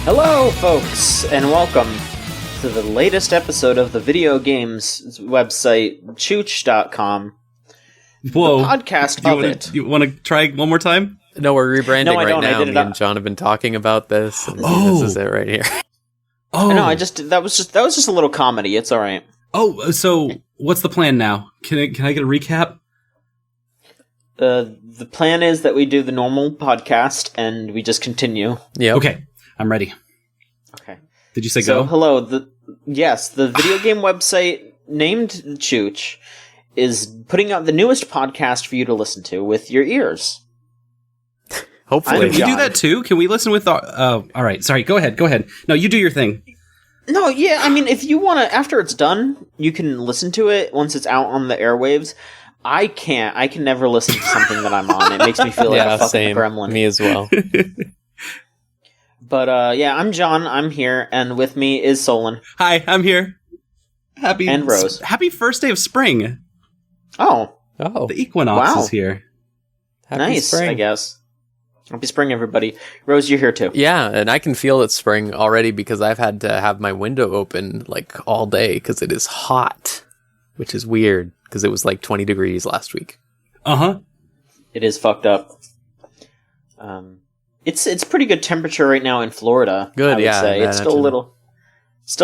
Hello, folks, and welcome to the latest episode of the video games website, chooch.com. Whoa. The podcast of it. You want to try one more time? No, we're rebranding right now. Me and it John have been talking about this. And This is it right here. Oh, no, that was just a little comedy. It's all right. Oh, so what's the plan now? Can I get a recap? The plan is that we do the normal podcast and we just continue. Yeah. Okay, I'm ready. Okay. Did you say so, go? Hello. The video game website named Chooch is putting out the newest podcast for you to listen to with your ears. Hopefully. Can we do that too? Can we listen with our... all right, sorry, go ahead. No, you do your thing. No, yeah, I mean, if you want to, after it's done, you can listen to it once it's out on the airwaves. I can't. I can never listen to something that I'm on. It makes me feel like a fucking gremlin. Me as well. But, I'm John. I'm here, and with me is Solon. Hi, I'm here. And Rose. Happy first day of spring. Oh. The equinox is here. Happy nice, spring. I guess. Happy spring, everybody. Rose, you're here too. Yeah, and I can feel it's spring already because I've had to have my window open like all day because it is hot, which is weird because it was like 20 degrees last week. Uh-huh. It is fucked up. It's pretty good temperature right now in Florida. Good, I would say. It's still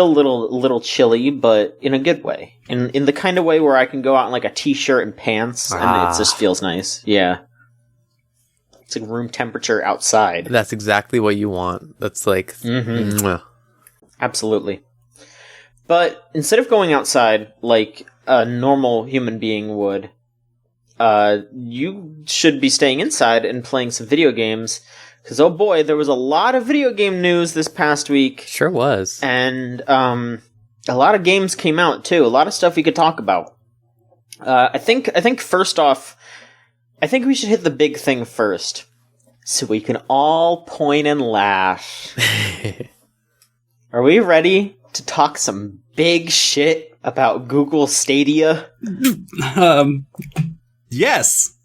a little chilly, but in a good way. In the kind of way where I can go out in like a t-shirt and pants, and it just feels nice. Yeah. It's like room temperature outside. That's exactly what you want. That's like... mwah. Absolutely. But instead of going outside like a normal human being would, you should be staying inside and playing some video games. Because, oh boy, there was a lot of video game news this past week. Sure was. And a lot of games came out, too. A lot of stuff we could talk about. I think first off, I think we should hit the big thing first. So we can all point and laugh. Are we ready to talk some big shit about Google Stadia? Yes.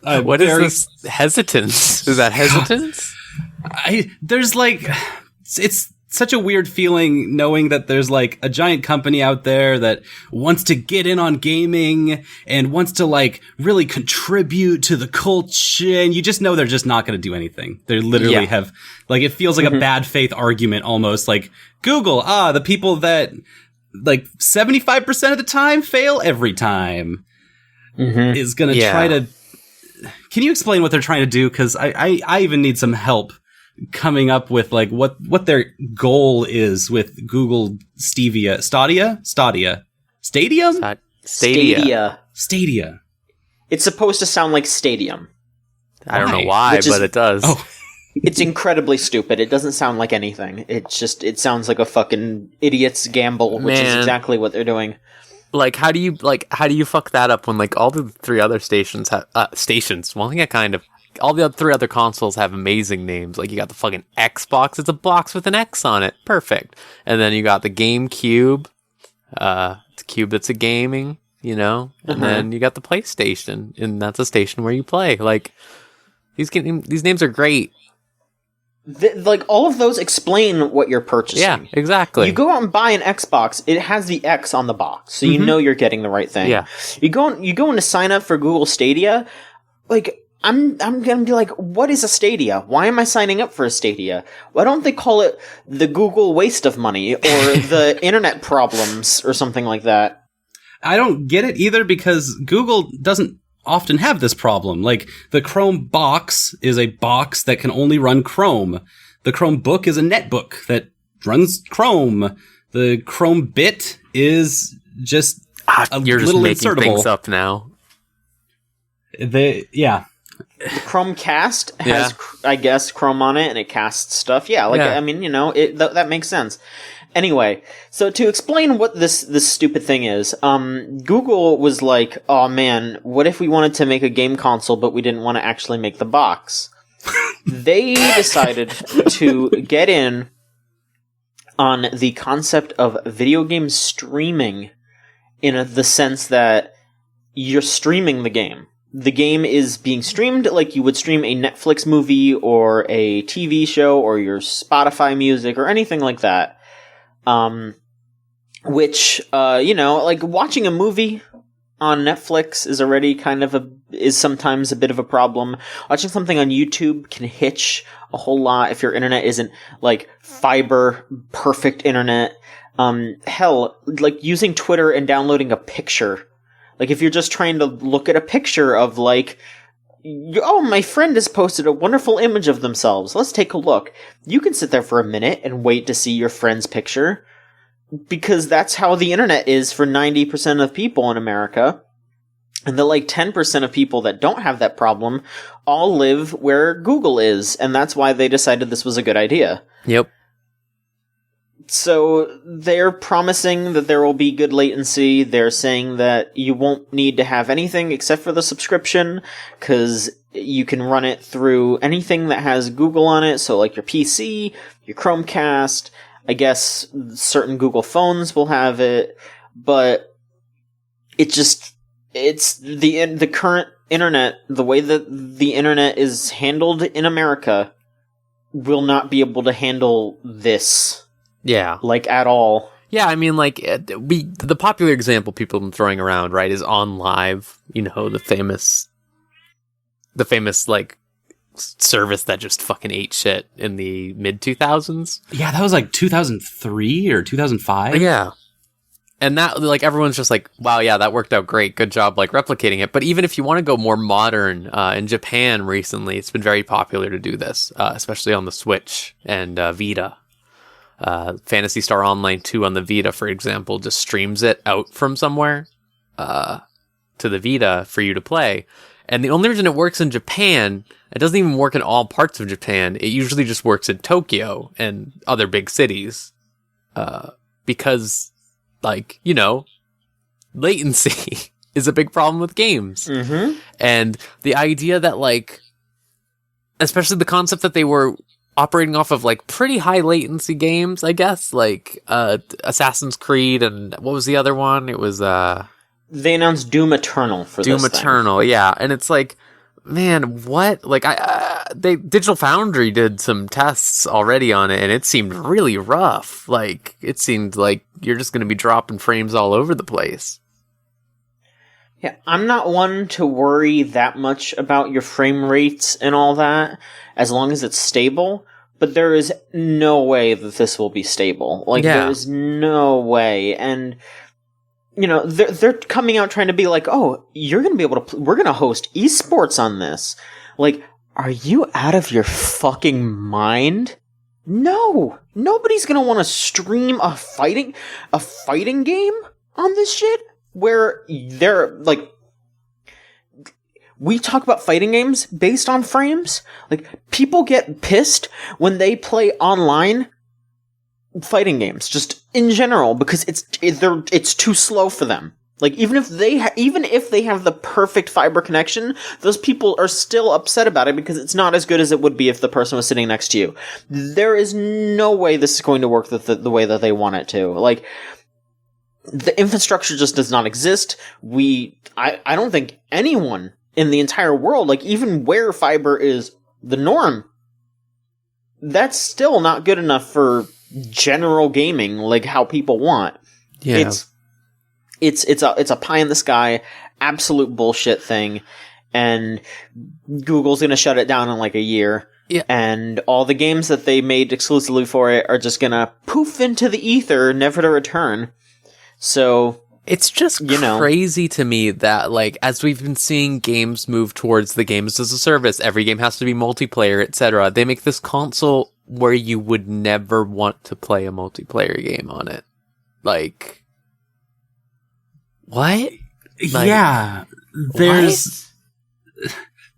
What is this hesitance? Is that hesitance? There's like... It's such a weird feeling knowing that there's like a giant company out there that wants to get in on gaming and wants to like really contribute to the culture, and you just know they're just not going to do anything. They literally have like, it feels like a bad faith argument almost, like Google, the people that like 75% of the time fail every time is going to try to... Can you explain what they're trying to do? Because I even need some help coming up with like what their goal is with Google Stadia. It's supposed to sound like stadium. I don't know why, but it does. Oh. It's incredibly stupid. It doesn't sound like anything. It sounds like a fucking idiot's gamble, which is exactly what they're doing. Like, how do you fuck that up when like all the three other stations have well, yeah, kind of. All the three other consoles have amazing names. Like, you got the fucking Xbox. It's a box with an X on it. Perfect. And then you got the GameCube. It's a cube that's a gaming, you know? And then you got the PlayStation. And that's a station where you play. Like, these names are great. Like, all of those explain what you're purchasing. Yeah, exactly. You go out and buy an Xbox, it has the X on the box, so you know you're getting the right thing. Yeah. You go in to sign up for Google Stadia, like... I'm gonna be like, what is a Stadia? Why am I signing up for a Stadia? Why don't they call it the Google waste of money or the internet problems or something like that? I don't get it either because Google doesn't often have this problem. Like, the Chrome box is a box that can only run Chrome. The Chromebook is a netbook that runs Chrome. The Chrome bit is just you're just making things up now. The Chromecast has, I guess, Chrome on it, and it casts stuff. Yeah, I mean, you know, that makes sense. Anyway, so to explain what this stupid thing is, Google was like, oh man, what if we wanted to make a game console, but we didn't want to actually make the box? They decided to get in on the concept of video game streaming in the sense that you're streaming the game. the game is being streamed like you would stream a Netflix movie or a TV show or your Spotify music or anything like that. Which, like watching a movie on Netflix is already is sometimes a bit of a problem. Watching something on YouTube can hitch a whole lot if your internet isn't like fiber perfect internet. Hell, like using Twitter and downloading a picture. Like if you're just trying to look at a picture of like, oh, my friend has posted a wonderful image of themselves. Let's take a look. You can sit there for a minute and wait to see your friend's picture because that's how the internet is for 90% of people in America. And the like 10% of people that don't have that problem all live where Google is. And that's why they decided this was a good idea. Yep. So they're promising that there will be good latency. They're saying that you won't need to have anything except for the subscription because you can run it through anything that has Google on it. So like your PC, your Chromecast, I guess certain Google phones will have it, but it's the current internet, the way that the internet is handled in America will not be able to handle this. Yeah. Like, at all. Yeah, I mean, like, the popular example people have been throwing around, right, is On Live, the famous, like, service that just fucking ate shit in the mid-2000s. Yeah, that was, like, 2003 or 2005? Yeah. And that, like, everyone's just like, wow, yeah, that worked out great. Good job, like, replicating it. But even if you want to go more modern, in Japan recently, it's been very popular to do this, especially on the Switch and Vita. Phantasy Star Online 2 on the Vita, for example, just streams it out from somewhere to the Vita for you to play. And the only reason it works in Japan, it doesn't even work in all parts of Japan. It usually just works in Tokyo and other big cities. Because, like, latency is a big problem with games. Mm-hmm. And the idea that, like, especially the concept that they were operating off of like pretty high latency games, I guess, like Assassin's Creed and what was the other one? It was they announced Doom Eternal for Doom this Eternal, thing. Yeah, and it's like, man, what? Like Digital Foundry did some tests already on it, and it seemed really rough. Like it seemed like you're just going to be dropping frames all over the place. Yeah, I'm not one to worry that much about your frame rates and all that, as long as it's stable, but there is no way that this will be stable. Like, there is no way. And, they're coming out trying to be like, oh, you're going to be able to, we're going to host esports on this. Like, are you out of your fucking mind? No! Nobody's going to want to stream a fighting game on this shit? Where they're, like, we talk about fighting games based on frames. Like, people get pissed when they play online fighting games, just in general, because it's too slow for them. Like, even if they have the perfect fiber connection, those people are still upset about it because it's not as good as it would be if the person was sitting next to you. There is no way this is going to work the way that they want it to. Like, the infrastructure just does not exist. I don't think anyone in the entire world, like even where fiber is the norm, that's still not good enough for general gaming, like how people want. Yeah. It's a pie in the sky, absolute bullshit thing, and Google's gonna shut it down in like a year. Yeah. And all the games that they made exclusively for it are just gonna poof into the ether, never to return. So it's just crazy to me that, like, as we've been seeing games move towards the games as a service, every game has to be multiplayer, etc. They make this console where you would never want to play a multiplayer game on it. Like, what? Like, yeah, there's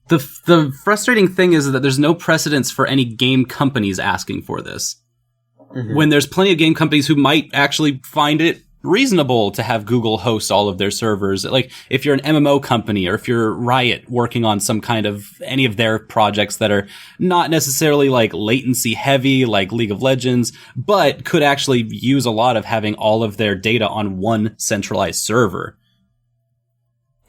the frustrating thing is that there's no precedence for any game companies asking for this. Mm-hmm. When there's plenty of game companies who might actually find it reasonable to have Google host all of their servers. Like, if you're an MMO company or if you're Riot working on some kind of any of their projects that are not necessarily like latency heavy, like League of Legends, but could actually use a lot of having all of their data on one centralized server.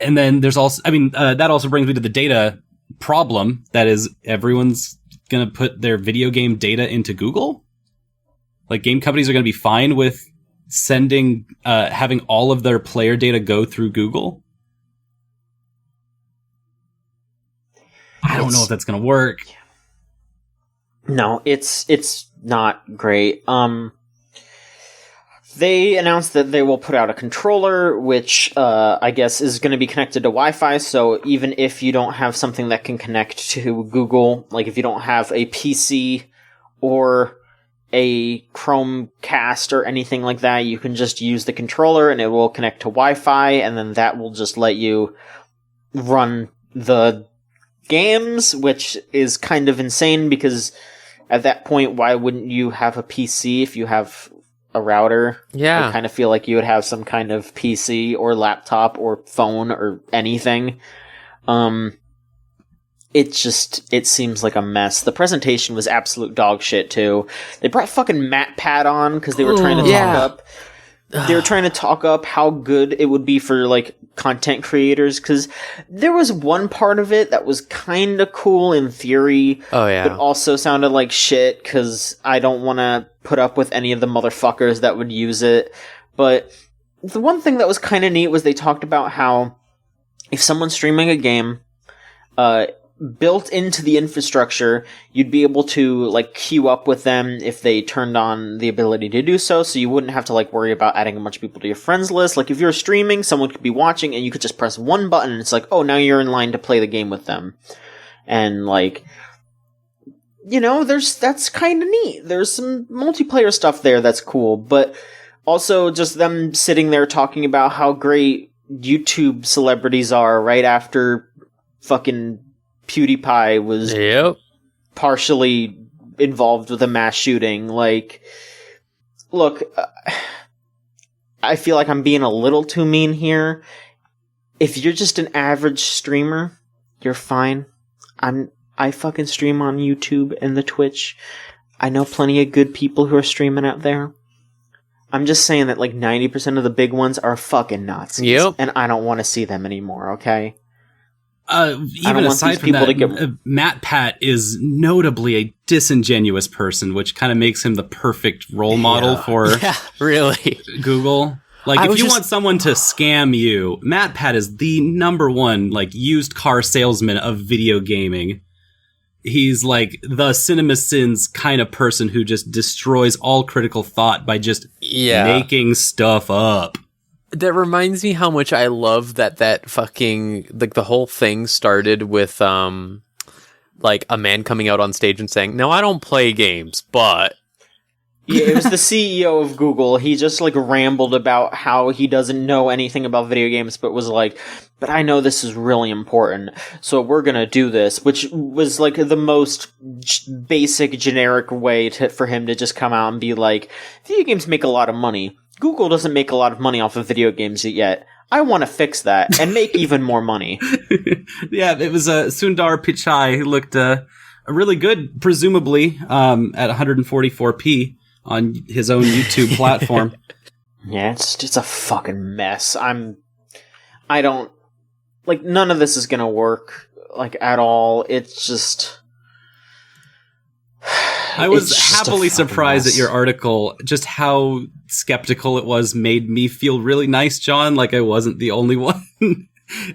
And then there's also, that also brings me to the data problem. That is, everyone's going to put their video game data into Google. Like, game companies are going to be fine with having all of their player data go through Google. I don't know if that's going to work. No, it's not great. They announced that they will put out a controller, which I guess is going to be connected to Wi-Fi, so even if you don't have something that can connect to Google, like if you don't have a PC or a Chromecast or anything like that, you can just use the controller and it will connect to Wi-Fi, and then that will just let you run the games, which is kind of insane because at that point, why wouldn't you have a PC if you have a router? Yeah. I kind of feel like you would have some kind of PC or laptop or phone or anything. It seems like a mess. The presentation was absolute dog shit too. They brought fucking MatPat on because they were trying to talk up. They were trying to talk up how good it would be for like content creators, because there was one part of it that was kind of cool in theory, but also sounded like shit because I don't want to put up with any of the motherfuckers that would use it. But the one thing that was kind of neat was they talked about how if someone's streaming a game, built into the infrastructure, you'd be able to like queue up with them if they turned on the ability to do so you wouldn't have to like worry about adding a bunch of people to your friends list. Like if you're streaming, someone could be watching and you could just press one button and it's like, oh, now you're in line to play the game with them. And like, you know, that's kind of neat. There's some multiplayer stuff there that's cool, but also just them sitting there talking about how great YouTube celebrities are right after fucking PewDiePie was partially involved with a mass shooting. Like, look, I feel like I'm being a little too mean here. If you're just an average streamer, you're fine. I fucking stream on YouTube and the Twitch. I know plenty of good people who are streaming out there. I'm just saying that like 90% of the big ones are fucking Nazis. And I don't want to see them anymore, okay? Even aside from that, MatPat is notably a disingenuous person, which kind of makes him the perfect role model for really Google. Like, if you want someone to scam you, MatPat is the number one, like, used car salesman of video gaming. He's like the CinemaSins kind of person who just destroys all critical thought by just making stuff up. That reminds me how much I love that fucking, like, the whole thing started with, like, a man coming out on stage and saying, no, I don't play games, but... Yeah, it was the CEO of Google. He just, like, rambled about how he doesn't know anything about video games, but was like, but I know this is really important, so we're gonna do this, which was, like, the most basic, generic way for him to just come out and be like, video games make a lot of money. Google doesn't make a lot of money off of video games yet. I want to fix that and make even more money. Yeah, it was Sundar Pichai who looked really good, presumably, at 144p on his own YouTube platform. Yeah, it's a fucking mess. I don't, like, none of this is gonna work, like, at all. It's just... I was happily surprised at your article. Just how skeptical it was made me feel really nice, John, like I wasn't the only one.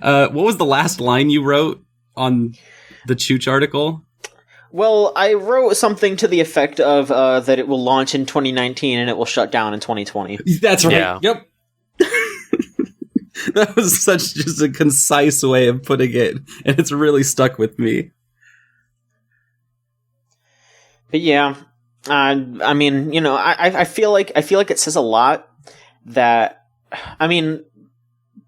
What was the last line you wrote on the Chooch article? Well, I wrote something to the effect of that it will launch in 2019 and it will shut down in 2020. That's right. Yeah. Yep. That was such just a concise way of putting it, and it's really stuck with me. But yeah, I mean, you know, I feel like it says a lot that, I mean,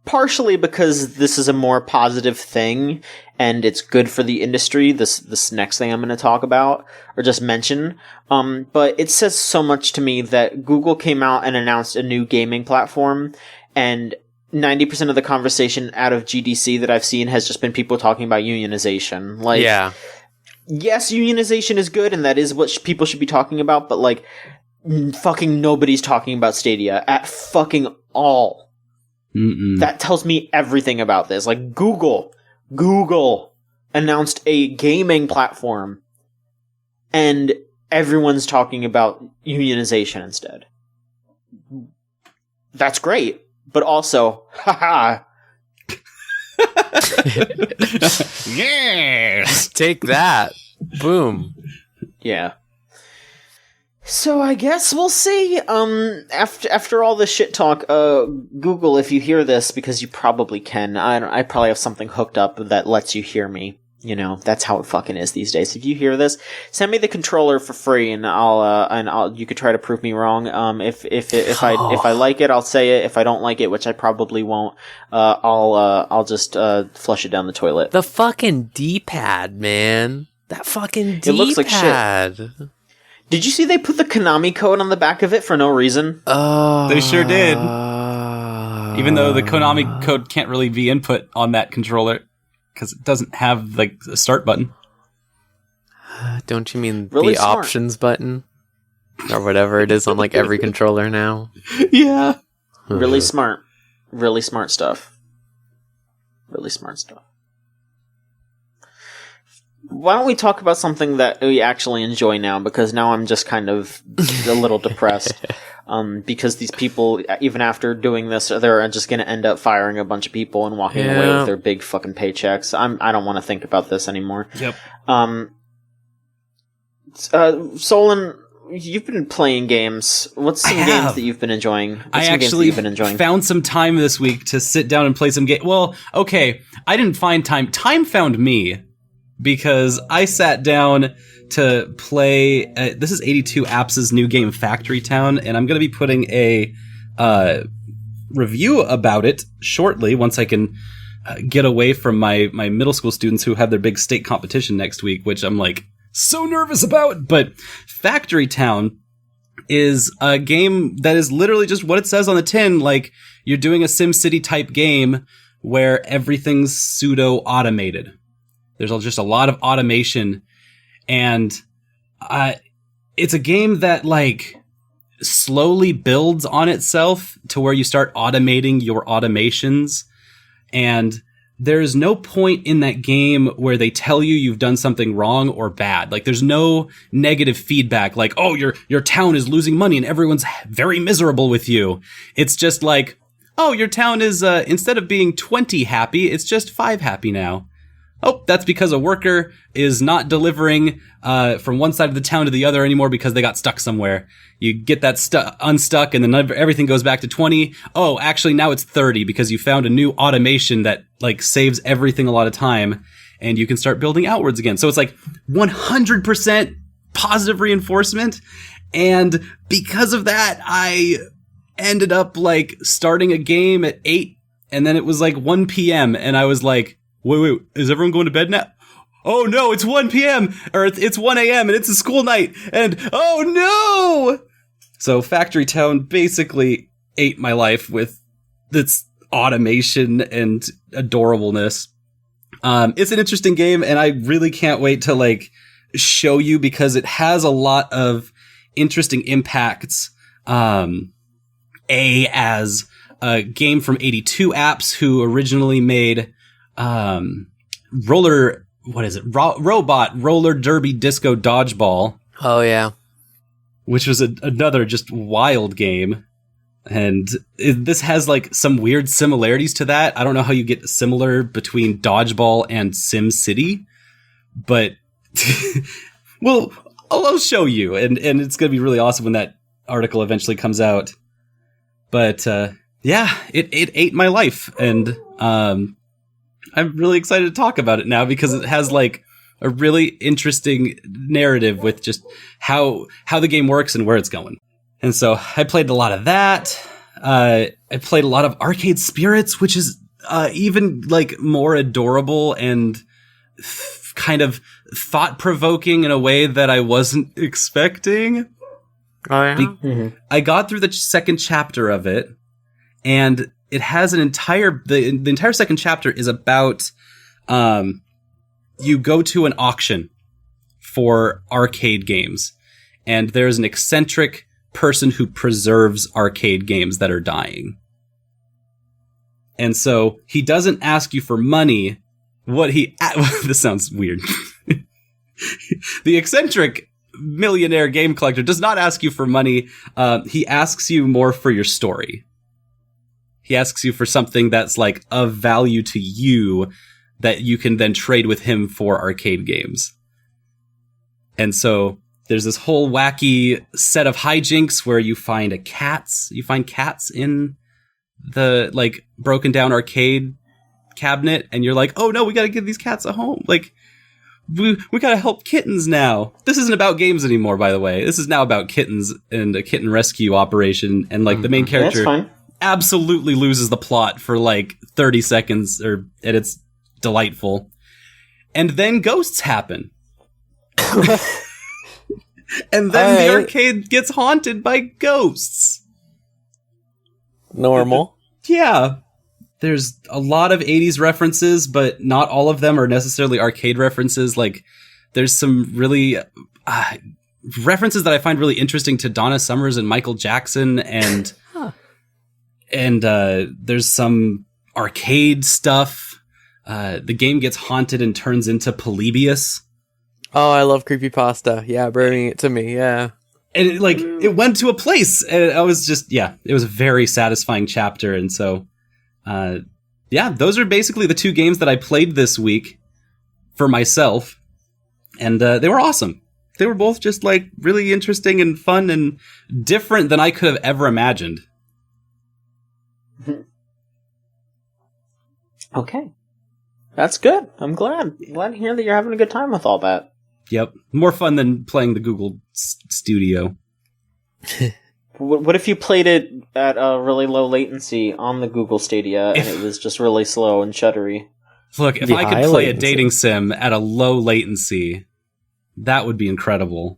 partially because this is a more positive thing and it's good for the industry. This next thing I'm going to talk about or just mention, but it says so much to me that Google came out and announced a new gaming platform, and 90% of the conversation out of GDC that I've seen has just been people talking about unionization. Like, yeah. Yes, unionization is good, and that is what people should be talking about, but, like, fucking nobody's talking about Stadia at fucking all. That tells me everything about this. Like, Google announced a gaming platform, and everyone's talking about unionization instead. That's great, but also, haha. Yes! Take that. Boom. Yeah. So I guess we'll see. After all this shit talk, Google, if you hear this, because you probably can, I probably have something hooked up that lets you hear me. You know, that's how it fucking is these days. If you hear this, send me the controller for free, and you could try to prove me wrong. If I like it, I'll say it. If I don't like it, which I probably won't, I'll just flush it down the toilet. The fucking D-pad, man. That fucking D-pad. It looks like shit. Did you see they put the Konami code on the back of it for no reason? They sure did. Even though the Konami code can't really be input on that controller because it doesn't have like a start button. Don't you mean really the smart. options button? Or whatever it is on like every controller now? Yeah. Really smart. Really smart stuff. Really smart stuff. Why don't we talk about something that we actually enjoy now? Because now I'm just kind of a little depressed. Because these people, even after doing this, they're just going to end up firing a bunch of people and walking away with their big fucking paychecks. I don't want to think about this anymore. Yep. Solon, you've been playing games. What's some games that you've been enjoying? I actually found some time this week to sit down and play some games. Well, okay, I didn't find time. Time found me. Because I sat down to play, this is 82 Apps' new game Factory Town, and I'm going to be putting a review about it shortly once I can get away from my middle school students who have their big state competition next week, which I'm like so nervous about. But Factory Town is a game that is literally just what it says on the tin, like you're doing a SimCity type game where everything's pseudo-automated. There's just a lot of automation, and it's a game that like slowly builds on itself to where you start automating your automations, and there's no point in that game where they tell you you've done something wrong or bad. Like there's no negative feedback like, oh, your town is losing money and everyone's very miserable with you. It's just like, oh, your town is instead of being 20 happy, it's just 5 happy now. Oh, that's because a worker is not delivering from one side of the town to the other anymore because they got stuck somewhere. You get that unstuck and then everything goes back to 20. Oh, actually now it's 30 because you found a new automation that like saves everything a lot of time and you can start building outwards again. So it's like 100% positive reinforcement. And because of that, I ended up like starting a game at 8 and then it was like 1 p.m. and I was like, Wait, is everyone going to bed now? Oh no, it's 1 p.m. or it's 1 a.m. and it's a school night and oh no! So Factory Town basically ate my life with its automation and adorableness. It's an interesting game and I really can't wait to like show you because it has a lot of interesting impacts. As a game from 82 Apps who originally made Robot Roller Derby Disco Dodgeball. Oh yeah, which was another just wild game, and this has like some weird similarities to that. I don't know how you get similar between Dodgeball and SimCity, but well, I'll show you, and it's gonna be really awesome when that article eventually comes out. But yeah, it ate my life, and I'm really excited to talk about it now because it has like a really interesting narrative with just how the game works and where it's going. And so I played a lot of that. I played a lot of Arcade Spirits, which is even like more adorable and kind of thought-provoking in a way that I wasn't expecting. Oh yeah. I got through the second chapter of it, and it has the entire second chapter is about you go to an auction for arcade games, and there's an eccentric person who preserves arcade games that are dying. And so he doesn't ask you for money. This sounds weird. The eccentric millionaire game collector does not ask you for money. He asks you more for your story. He asks you for something that's like of value to you that you can then trade with him for arcade games. And so there's this whole wacky set of hijinks where you find cats in the like broken down arcade cabinet, and you're like, oh no, we gotta give these cats a home. Like, we gotta help kittens now. This isn't about games anymore, by the way. This is now about kittens and a kitten rescue operation, and like the main character absolutely loses the plot for like 30 seconds, and it's delightful. And then ghosts happen. And then the arcade gets haunted by ghosts. Normal. Yeah. There's a lot of 80s references, but not all of them are necessarily arcade references. Like, there's some really references that I find really interesting to Donna Summers and Michael Jackson, and there's some arcade stuff. The game gets haunted and turns into Polybius. Oh, I love creepypasta. Yeah, bringing it to me, yeah. And it went to a place, and I was just, it was a very satisfying chapter. And so, those are basically the two games that I played this week for myself. And they were awesome. They were both just like really interesting and fun and different than I could have ever imagined. Okay. That's good. I'm glad to hear that you're having a good time with all that. Yep. More fun than playing the Google Studio. What if you played it at a really low latency on the Google Stadia and it was just really slow and shuddery? Look, if I could play a dating sim at a low latency, that would be incredible.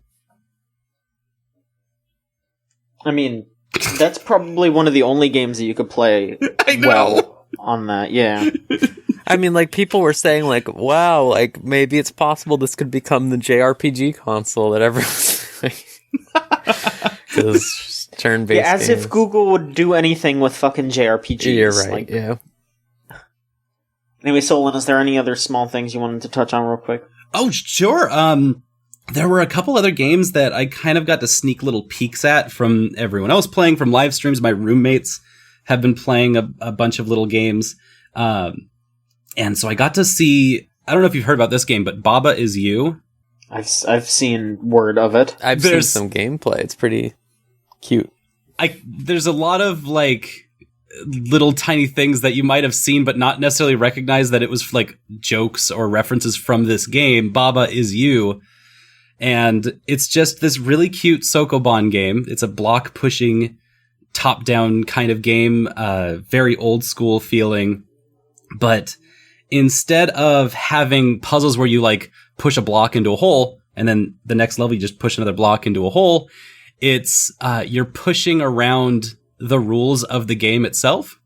I mean, that's probably one of the only games that you could play well on that, yeah. I mean, like, people were saying, like, wow, like, maybe it's possible this could become the JRPG console that everyone's like, because turn-based as games. if Google would do anything with fucking JRPGs. You're right, yeah. Anyway, Solon, is there any other small things you wanted to touch on real quick? Oh, sure. There were a couple other games that I kind of got to sneak little peeks at from everyone else playing, from live streams. My roommates have been playing a bunch of little games. And so I got to see, I don't know if you've heard about this game, but Baba Is You. I've seen word of it. I've seen some gameplay. It's pretty cute. There's a lot of like little tiny things that you might have seen, but not necessarily recognize that it was like jokes or references from this game, Baba Is You. And it's just this really cute Sokoban game. It's a block pushing, top down kind of game, very old school feeling, but instead of having puzzles where you like push a block into a hole and then the next level you just push another block into a hole, it's you're pushing around the rules of the game itself.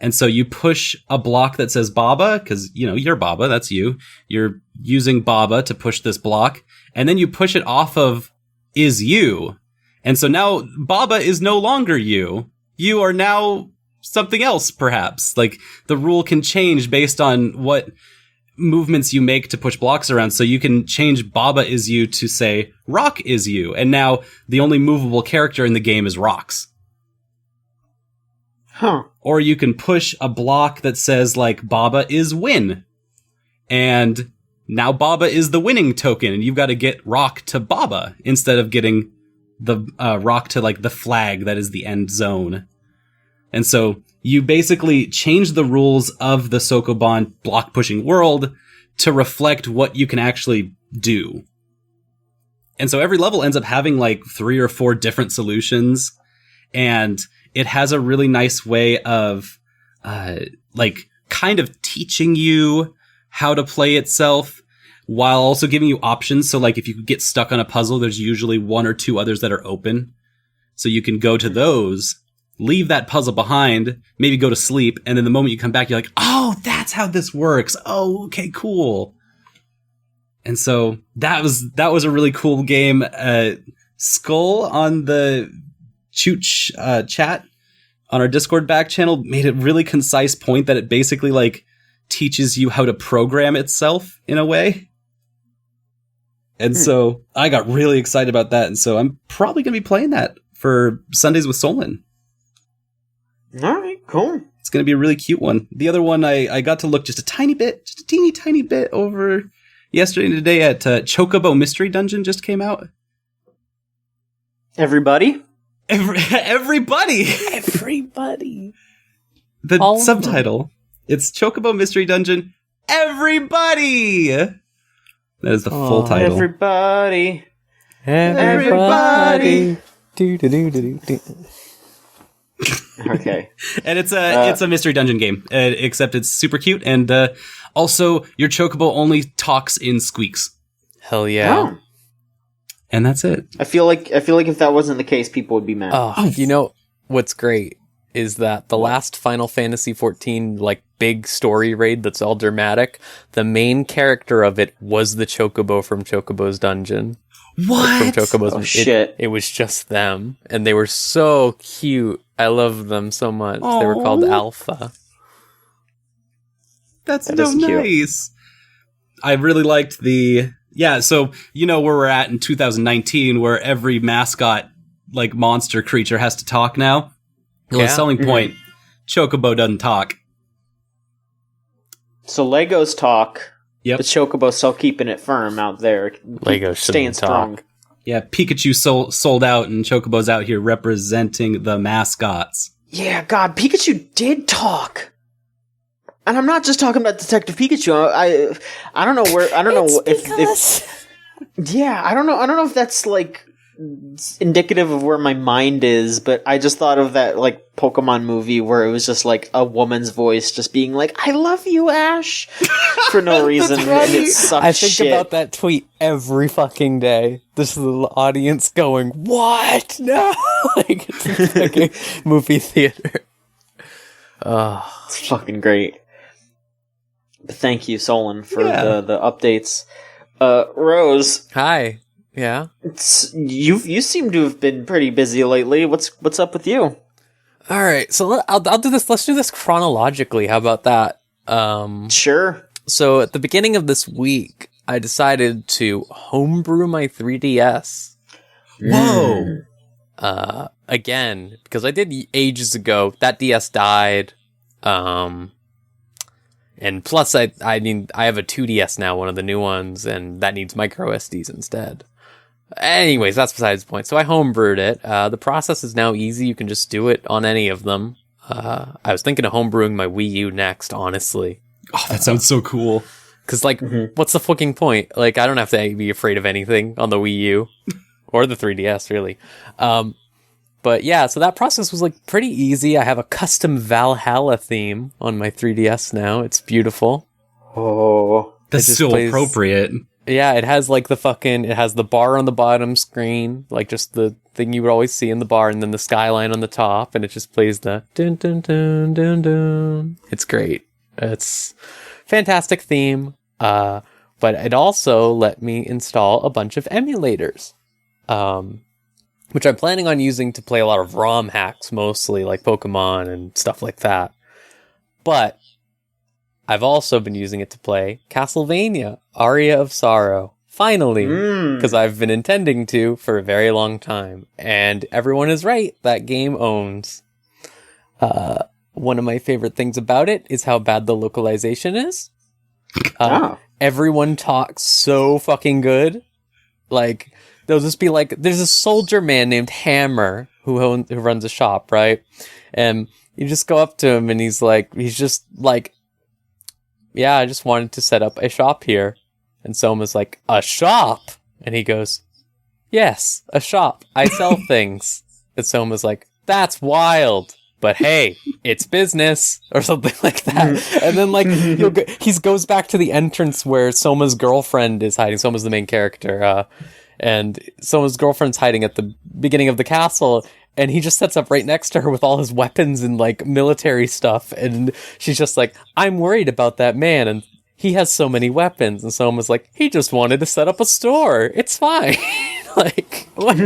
And so you push a block that says Baba, because, you know, you're Baba, that's you. You're using Baba to push this block, and then you push it off of Is You. And so now Baba is no longer you. You are now something else, perhaps. Like, the rule can change based on what movements you make to push blocks around. So you can change Baba Is You to say Rock Is You. And now the only movable character in the game is rocks. Huh. Or you can push a block that says, like, Baba is win. And now Baba is the winning token, and you've got to get rock to Baba instead of getting the rock to, like, the flag that is the end zone. And so you basically change the rules of the Sokoban block pushing world to reflect what you can actually do. And so every level ends up having like 3 or 4 different solutions, and it has a really nice way of like kind of teaching you how to play itself while also giving you options. So like if you get stuck on a puzzle, there's usually 1 or 2 others that are open. So you can go to those, leave that puzzle behind, maybe go to sleep, and then the moment you come back, you're like, oh, that's how this works. Oh, okay, cool. And so that was a really cool game. Skull on the Chooch chat on our Discord back channel made a really concise point that it basically like teaches you how to program itself in a way. And so I got really excited about that. And so I'm probably going to be playing that for Sundays with Solon. All right, cool. It's going to be a really cute one. The other one, I got to look just a teeny tiny bit over yesterday and today at Chocobo Mystery Dungeon just came out. Everybody? Everybody! The All subtitle. It's Chocobo Mystery Dungeon, Everybody! That is the full title. Everybody. Do. Okay. And it's a mystery dungeon game, except it's super cute, and also your Chocobo only talks in squeaks. Hell yeah. Oh. And that's it. I feel like if that wasn't the case, people would be mad. Oh, you know what's great is that the last Final Fantasy XIV like big story raid that's all dramatic, the main character of it was the Chocobo from Chocobo's Dungeon. What? From Chocobo's shit. It was just them, and they were so cute. I loved them so much. Aww. They were called Alpha. That's so nice. I really liked so you know where we're at in 2019, where every mascot, like monster creature, has to talk now. Well, the selling point, Chocobo doesn't talk. So Legos talk. Yep. But Chocobo's still keeping it firm out there. Legos staying strong. Talk. Yeah, Pikachu sold out, and Chocobo's out here representing the mascots. Yeah, God, Pikachu did talk. And I'm not just talking about Detective Pikachu. I don't know where. I don't know if yeah, I don't know if that's like indicative of where my mind is, but I just thought of that like Pokemon movie where it was just like a woman's voice just being like, "I love you, Ash," for no reason. Right. And it sucked I think shit. about that tweet every fucking day. This little audience going, "What? No!" Like it's like a movie theater. It's fucking great. But thank you, Solon, for the updates. Rose. Hi. Yeah. You seem to have been pretty busy lately. What's up with you? All right. So I'll do this. Let's do this chronologically. How about that? Sure. So at the beginning of this week, I decided to homebrew my 3DS. Whoa. Again, because I did ages ago. That DS died. And plus, I mean, I have a 2DS now, one of the new ones, and that needs micro SDs instead. Anyways, that's besides the point. So I homebrewed it. The process is now easy. You can just do it on any of them. I was thinking of homebrewing my Wii U next, honestly. Oh, that sounds so cool. Because, like, what's the fucking point? Like, I don't have to be afraid of anything on the Wii U. Or the 3DS, really. But yeah, so that process was, like, pretty easy. I have a custom Valhalla theme on my 3DS now. It's beautiful. Oh. That's so appropriate. Yeah, it has, like, it has the bar on the bottom screen, like, just the thing you would always see in the bar, and then the skyline on the top, and it just plays the dun dun dun dun dun. It's great. It's fantastic theme. But it also let me install a bunch of emulators. Which I'm planning on using to play a lot of ROM hacks, mostly, like Pokemon and stuff like that. But I've also been using it to play Castlevania, Aria of Sorrow. Finally, because I've been intending to for a very long time. And everyone is right, that game owns. One of my favorite things about it is how bad the localization is. Everyone talks so fucking good. Like, they'll just be like, there's a soldier man named Hammer who runs a shop, right? And you just go up to him and he's just like, yeah, I just wanted to set up a shop here. And Soma's like, a shop? And he goes, yes, a shop. I sell things. And Soma's like, that's wild. But hey, it's business, or something like that. And then, like, he goes back to the entrance where Soma's girlfriend is hiding. Soma's the main character. And Soma's girlfriend's hiding at the beginning of the castle. And he just sets up right next to her with all his weapons and, like, military stuff. And she's just like, I'm worried about that man. And he has so many weapons. And Soma's like, he just wanted to set up a store. It's fine. Like, what?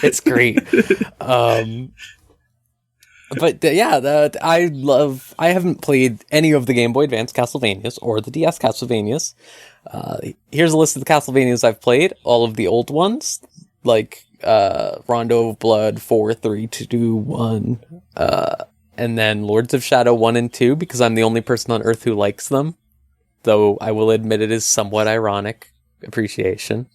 It's great. But I haven't played any of the Game Boy Advance Castlevanias or the DS Castlevanias. Here's a list of the Castlevanias I've played. All of the old ones, like Rondo of Blood 4, 3, 2, 1, and then Lords of Shadow 1 and 2, because I'm the only person on Earth who likes them. Though I will admit it is somewhat ironic appreciation.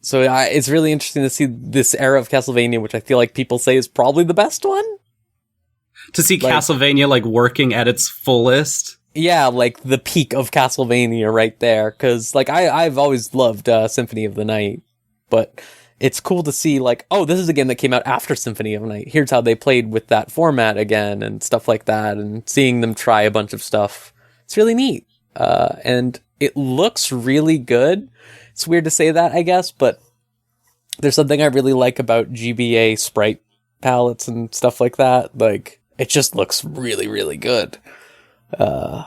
So it's really interesting to see this era of Castlevania, which I feel like people say is probably the best one. To see Castlevania like working at its fullest. Yeah, like the peak of Castlevania right there. Because like I've always loved Symphony of the Night, but it's cool to see like, oh, this is a game that came out after Symphony of the Night. Here's how they played with that format again and stuff like that, and seeing them try a bunch of stuff. It's really neat. And it looks really good. It's weird to say that, I guess, but there's something I really like about GBA sprite palettes and stuff like that. Like, it just looks really, really good. Oh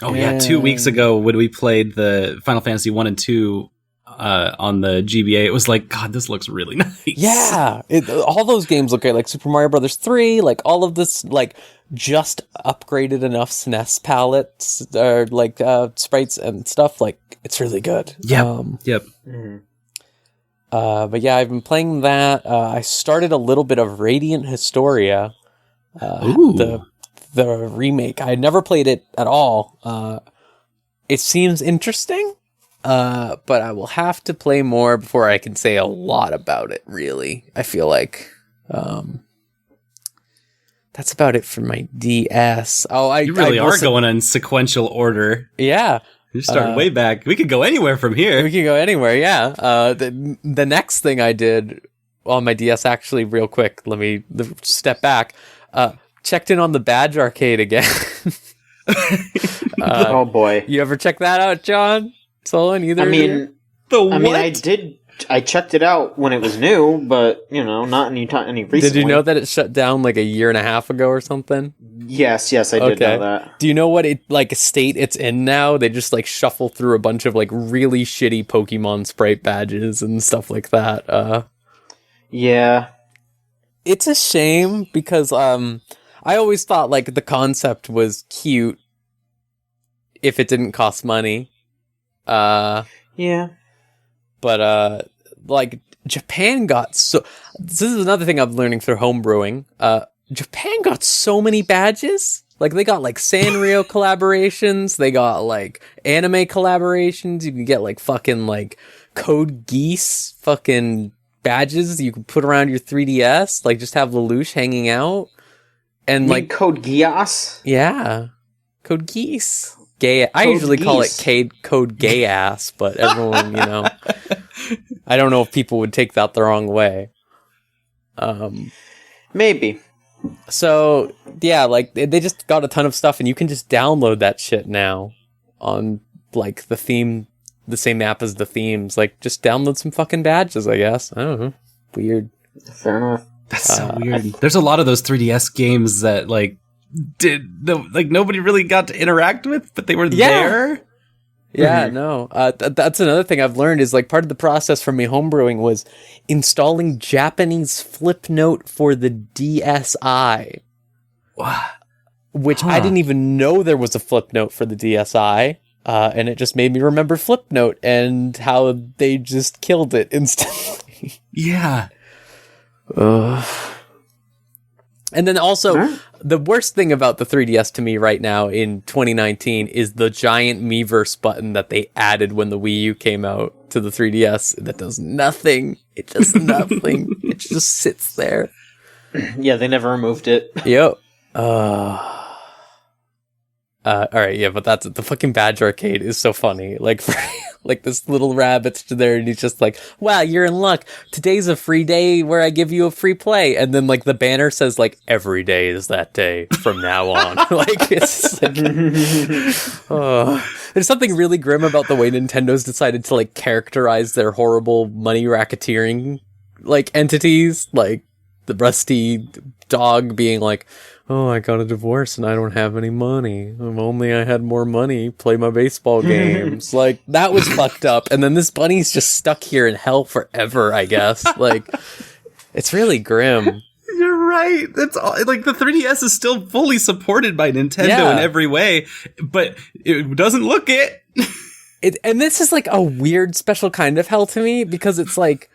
yeah, 2 weeks ago when we played the Final Fantasy 1 and 2 on the GBA, it was like, God, this looks really nice. Yeah, all those games look great. Like Super Mario Brothers 3, like all of this, like just upgraded enough SNES palettes or like sprites and stuff. Like it's really good. Yep. But yeah, I've been playing that. I started a little bit of Radiant Historia, the remake. I had never played it at all. It seems interesting. But I will have to play more before I can say a lot about it, really. I feel like, that's about it for my DS. Oh, you really are going in sequential order. Yeah. You're starting way back. We could go anywhere from here. We can go anywhere, yeah. The next thing I did on my DS, actually, real quick, let me step back. Checked in on the Badge Arcade again. Oh boy. You ever check that out, John? Solon, either? I checked it out when it was new, but not any recently. Did you know that it shut down like a year and a half ago or something? Yes, I did know that. Do you know what state it's in now? They just like shuffle through a bunch of like really shitty Pokemon sprite badges and stuff like that. Yeah. It's a shame because I always thought like the concept was cute if it didn't cost money. Yeah. But like Japan got so. This is another thing I'm learning through homebrewing. Japan got so many badges. Like they got like Sanrio collaborations. They got like anime collaborations. You can get like fucking like Code Geass fucking badges you can put around your 3DS. Like just have Lelouch hanging out. And like Code Geass. Yeah, Code Geass. Gay. I usually call it Code Gay Ass, but everyone, I don't know if people would take that the wrong way. Maybe. So yeah, like they just got a ton of stuff, and you can just download that shit now on like the same app as the themes. Like just download some fucking badges, I guess. I don't know. Weird. Fair enough. That's so weird. There's a lot of those 3DS games that like. Nobody really got to interact with, but they were there. Yeah, no. That's another thing I've learned is like part of the process for me homebrewing was installing Japanese Flipnote for the DSi. Which I didn't even know there was a Flipnote for the DSi. And it just made me remember Flipnote and how they just killed it instantly. Yeah. And then also, the worst thing about the 3DS to me right now in 2019 is the giant Miiverse button that they added when the Wii U came out to the 3DS. That does nothing. It does nothing. It just sits there. Yeah, they never removed it. Yep. All right, yeah, but that's the fucking Badge Arcade is so funny. Like, like this little rabbit's there, and he's just like, "Wow, you're in luck. Today's a free day where I give you a free play." And then like the banner says like, "Every day is that day from now on." Like it's like, there's something really grim about the way Nintendo's decided to like characterize their horrible money racketeering like entities, like the Rusty dog being like, "Oh, I got a divorce and I don't have any money. If only I had more money, play my baseball games." Like, that was fucked up. And then this bunny's just stuck here in hell forever, I guess. Like, It's really grim. You're right. That's all, like the 3DS is still fully supported by Nintendo in every way, but it doesn't look it. And this is like a weird special kind of hell to me because it's like,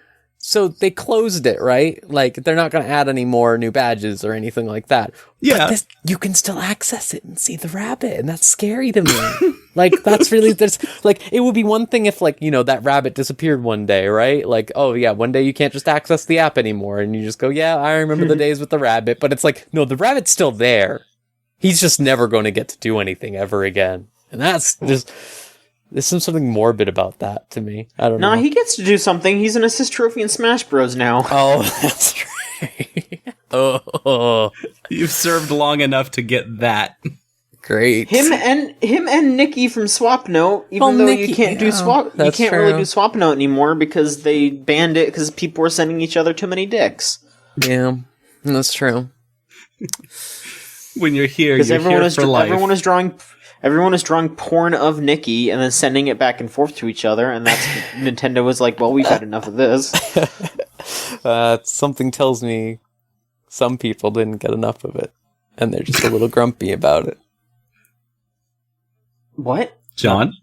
so they closed it, right? Like they're not going to add any more new badges or anything like that. Yeah. But you can still access it and see the rabbit, and that's scary to me. Like that's really, there's like, it would be one thing if like, that rabbit disappeared one day, right? Like, oh yeah, one day you can't just access the app anymore and you just go, yeah, I remember the days with the rabbit, but it's like, no, the rabbit's still there. He's just never going to get to do anything ever again. And that's just, there's something morbid about that to me. I don't know. No, he gets to do something. He's an assist trophy in Smash Bros. Now. Oh, that's right. Oh, you've served long enough to get that. Great. Him and Nikki from Swap Note. Even though Nikki, you can't do swap, you can't really do Swap Note anymore because they banned it because people were sending each other too many dicks. Yeah, that's true. When you're here, you're here for life. Everyone is drawing porn of Nikki and then sending it back and forth to each other, and that's Nintendo was like, well, we've had enough of this. Something tells me some people didn't get enough of it, and they're just a little grumpy about it. What? John?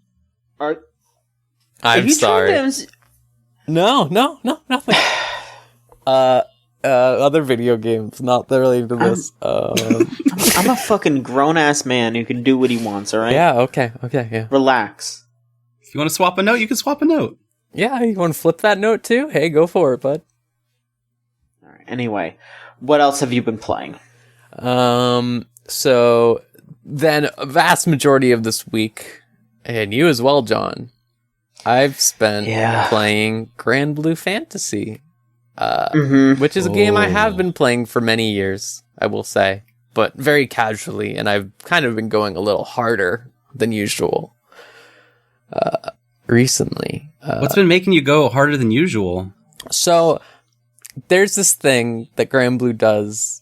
I'm sorry. No, nothing. Other video games, not related to this. I'm a fucking grown-ass man who can do what he wants, alright? Yeah, okay, yeah. Relax. If you want to swap a note, you can swap a note. Yeah, you want to flip that note too? Hey, go for it, bud. Alright, anyway, what else have you been playing? So, then a vast majority of this week, and you as well, John, I've spent playing Grand Blue Fantasy. Which is a game I have been playing for many years, I will say, but very casually, and I've kind of been going a little harder than usual recently. What's been making you go harder than usual? So, there's this thing that Grand Blue does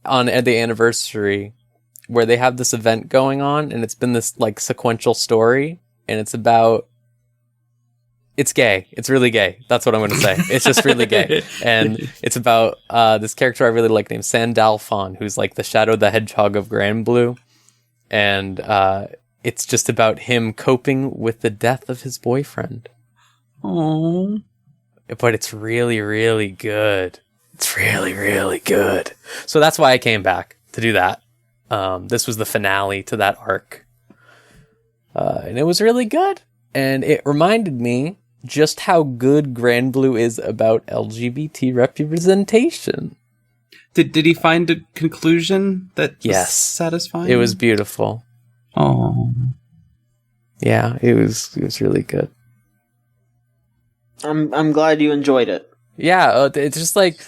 on the anniversary where they have this event going on, and it's been this like sequential story, and it's about... It's gay. It's really gay. That's what I'm going to say. It's just really gay. And it's about this character I really like named Sandalphon, who's like the Shadow the Hedgehog of Grand Blue. And it's just about him coping with the death of his boyfriend. Aww. But it's really, really good. It's really, really good. So that's why I came back to do that. This was the finale to that arc. And it was really good. And it reminded me just how good Grand Blue is about LGBT representation. Did he find a conclusion that was satisfying? It was beautiful. Oh, yeah, it was really good. I'm glad you enjoyed it. Yeah, it's just like,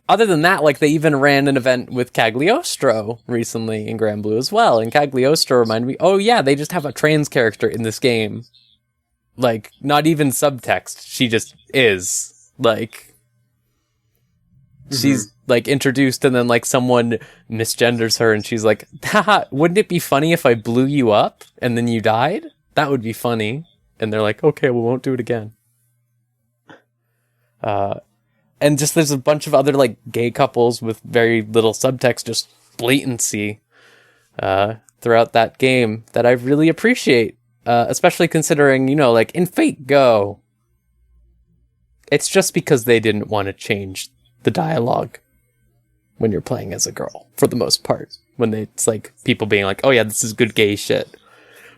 other than that, like they even ran an event with Cagliostro recently in Grand Blue as well. And Cagliostro reminded me, oh yeah, they just have a trans character in this game. Like, not even subtext. She just is. Like, she's, like, introduced and then, like, someone misgenders her and she's like, haha, wouldn't it be funny if I blew you up and then you died? That would be funny. And they're like, okay, we won't do it again. And just there's a bunch of other, like, gay couples with very little subtext, just blatancy throughout that game that I really appreciate. Especially considering, like in Fate Go, it's just because they didn't want to change the dialogue when you're playing as a girl, for the most part. When it's like people being like, oh yeah, this is good gay shit.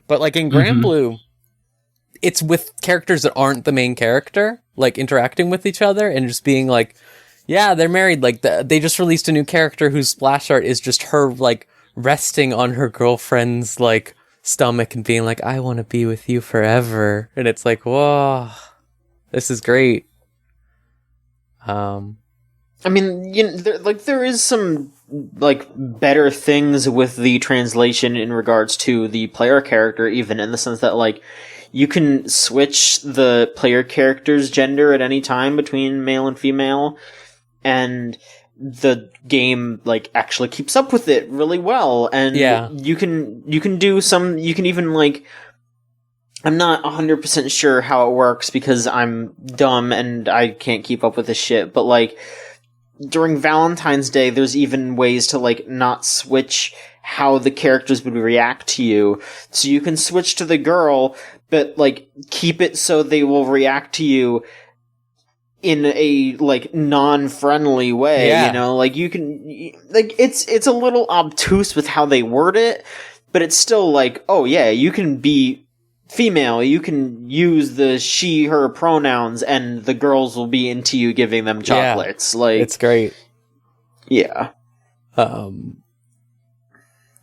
But like in Grand Blue, it's with characters that aren't the main character, like interacting with each other and just being like, yeah, they're married. Like they just released a new character whose splash art is just her like resting on her girlfriend's like stomach and being like, I want to be with you forever. And it's like, whoa, this is great. I mean, there is some like better things with the translation in regards to the player character, even in the sense that like you can switch the player character's gender at any time between male and female, and the game like actually keeps up with it really well. And you can even like, I'm not 100% sure how it works because I'm dumb and I can't keep up with this shit, but like during Valentine's Day, there's even ways to, like, not switch how the characters would react to you. So you can switch to the girl, but, like, keep it so they will react to you in a, like, non-friendly way, you know? Like, you can, like, it's a little obtuse with how they word it, but it's still like, oh yeah, you can be female, you can use the she, her pronouns, and the girls will be into you giving them chocolates. Yeah, like, it's great. Yeah.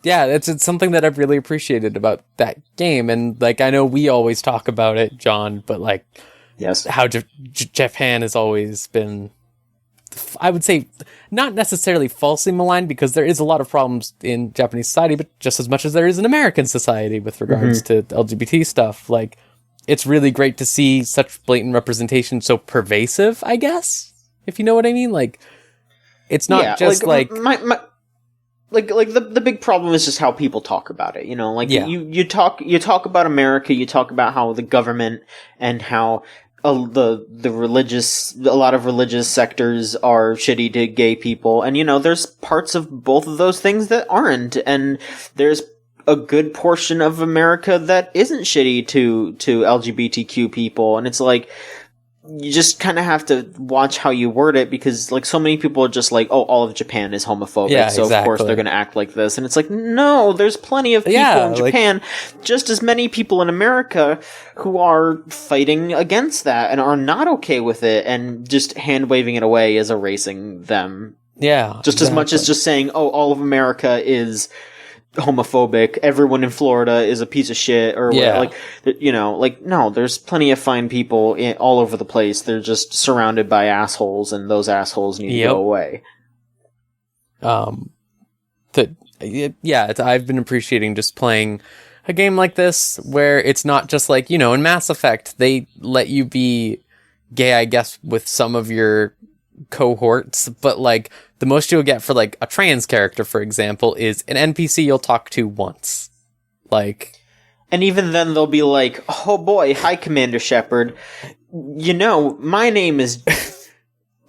Yeah, it's something that I've really appreciated about that game. And, like, I know we always talk about it, John, but, like, yes, how Japan has always been, I would say, not necessarily falsely maligned, because there is a lot of problems in Japanese society, but just as much as there is in American society with regards to LGBT stuff. Like, it's really great to see such blatant representation so pervasive, I guess, if you know what I mean. Like, it's not just like the big problem is just how people talk about it, you know? Like, you talk about America, you talk about how the government and how a lot of religious sectors are shitty to gay people, and, you know, there's parts of both of those things that aren't, and there's a good portion of America that isn't shitty to LGBTQ people, and it's like, you just kind of have to watch how you word it, because, like, so many people are just like, oh, all of Japan is homophobic, so of course they're going to act like this. And it's like, no, there's plenty of people in Japan, just as many people in America, who are fighting against that and are not okay with it, and just hand-waving it away as erasing them. Yeah. Just as much as just saying, oh, all of America is homophobic, everyone in Florida is a piece of shit, or whatever. Like, you know, like, no, there's plenty of fine people all over the place. They're just surrounded by assholes, and those assholes need to go away. I've been appreciating just playing a game like this, where it's not just like, you know, in Mass Effect, they let you be gay, I guess, with some of your cohorts, but, like, the most you'll get for, like, a trans character, for example, is an NPC you'll talk to once. Like, and even then they'll be like, oh boy, hi, Commander Shepard. You know, my name is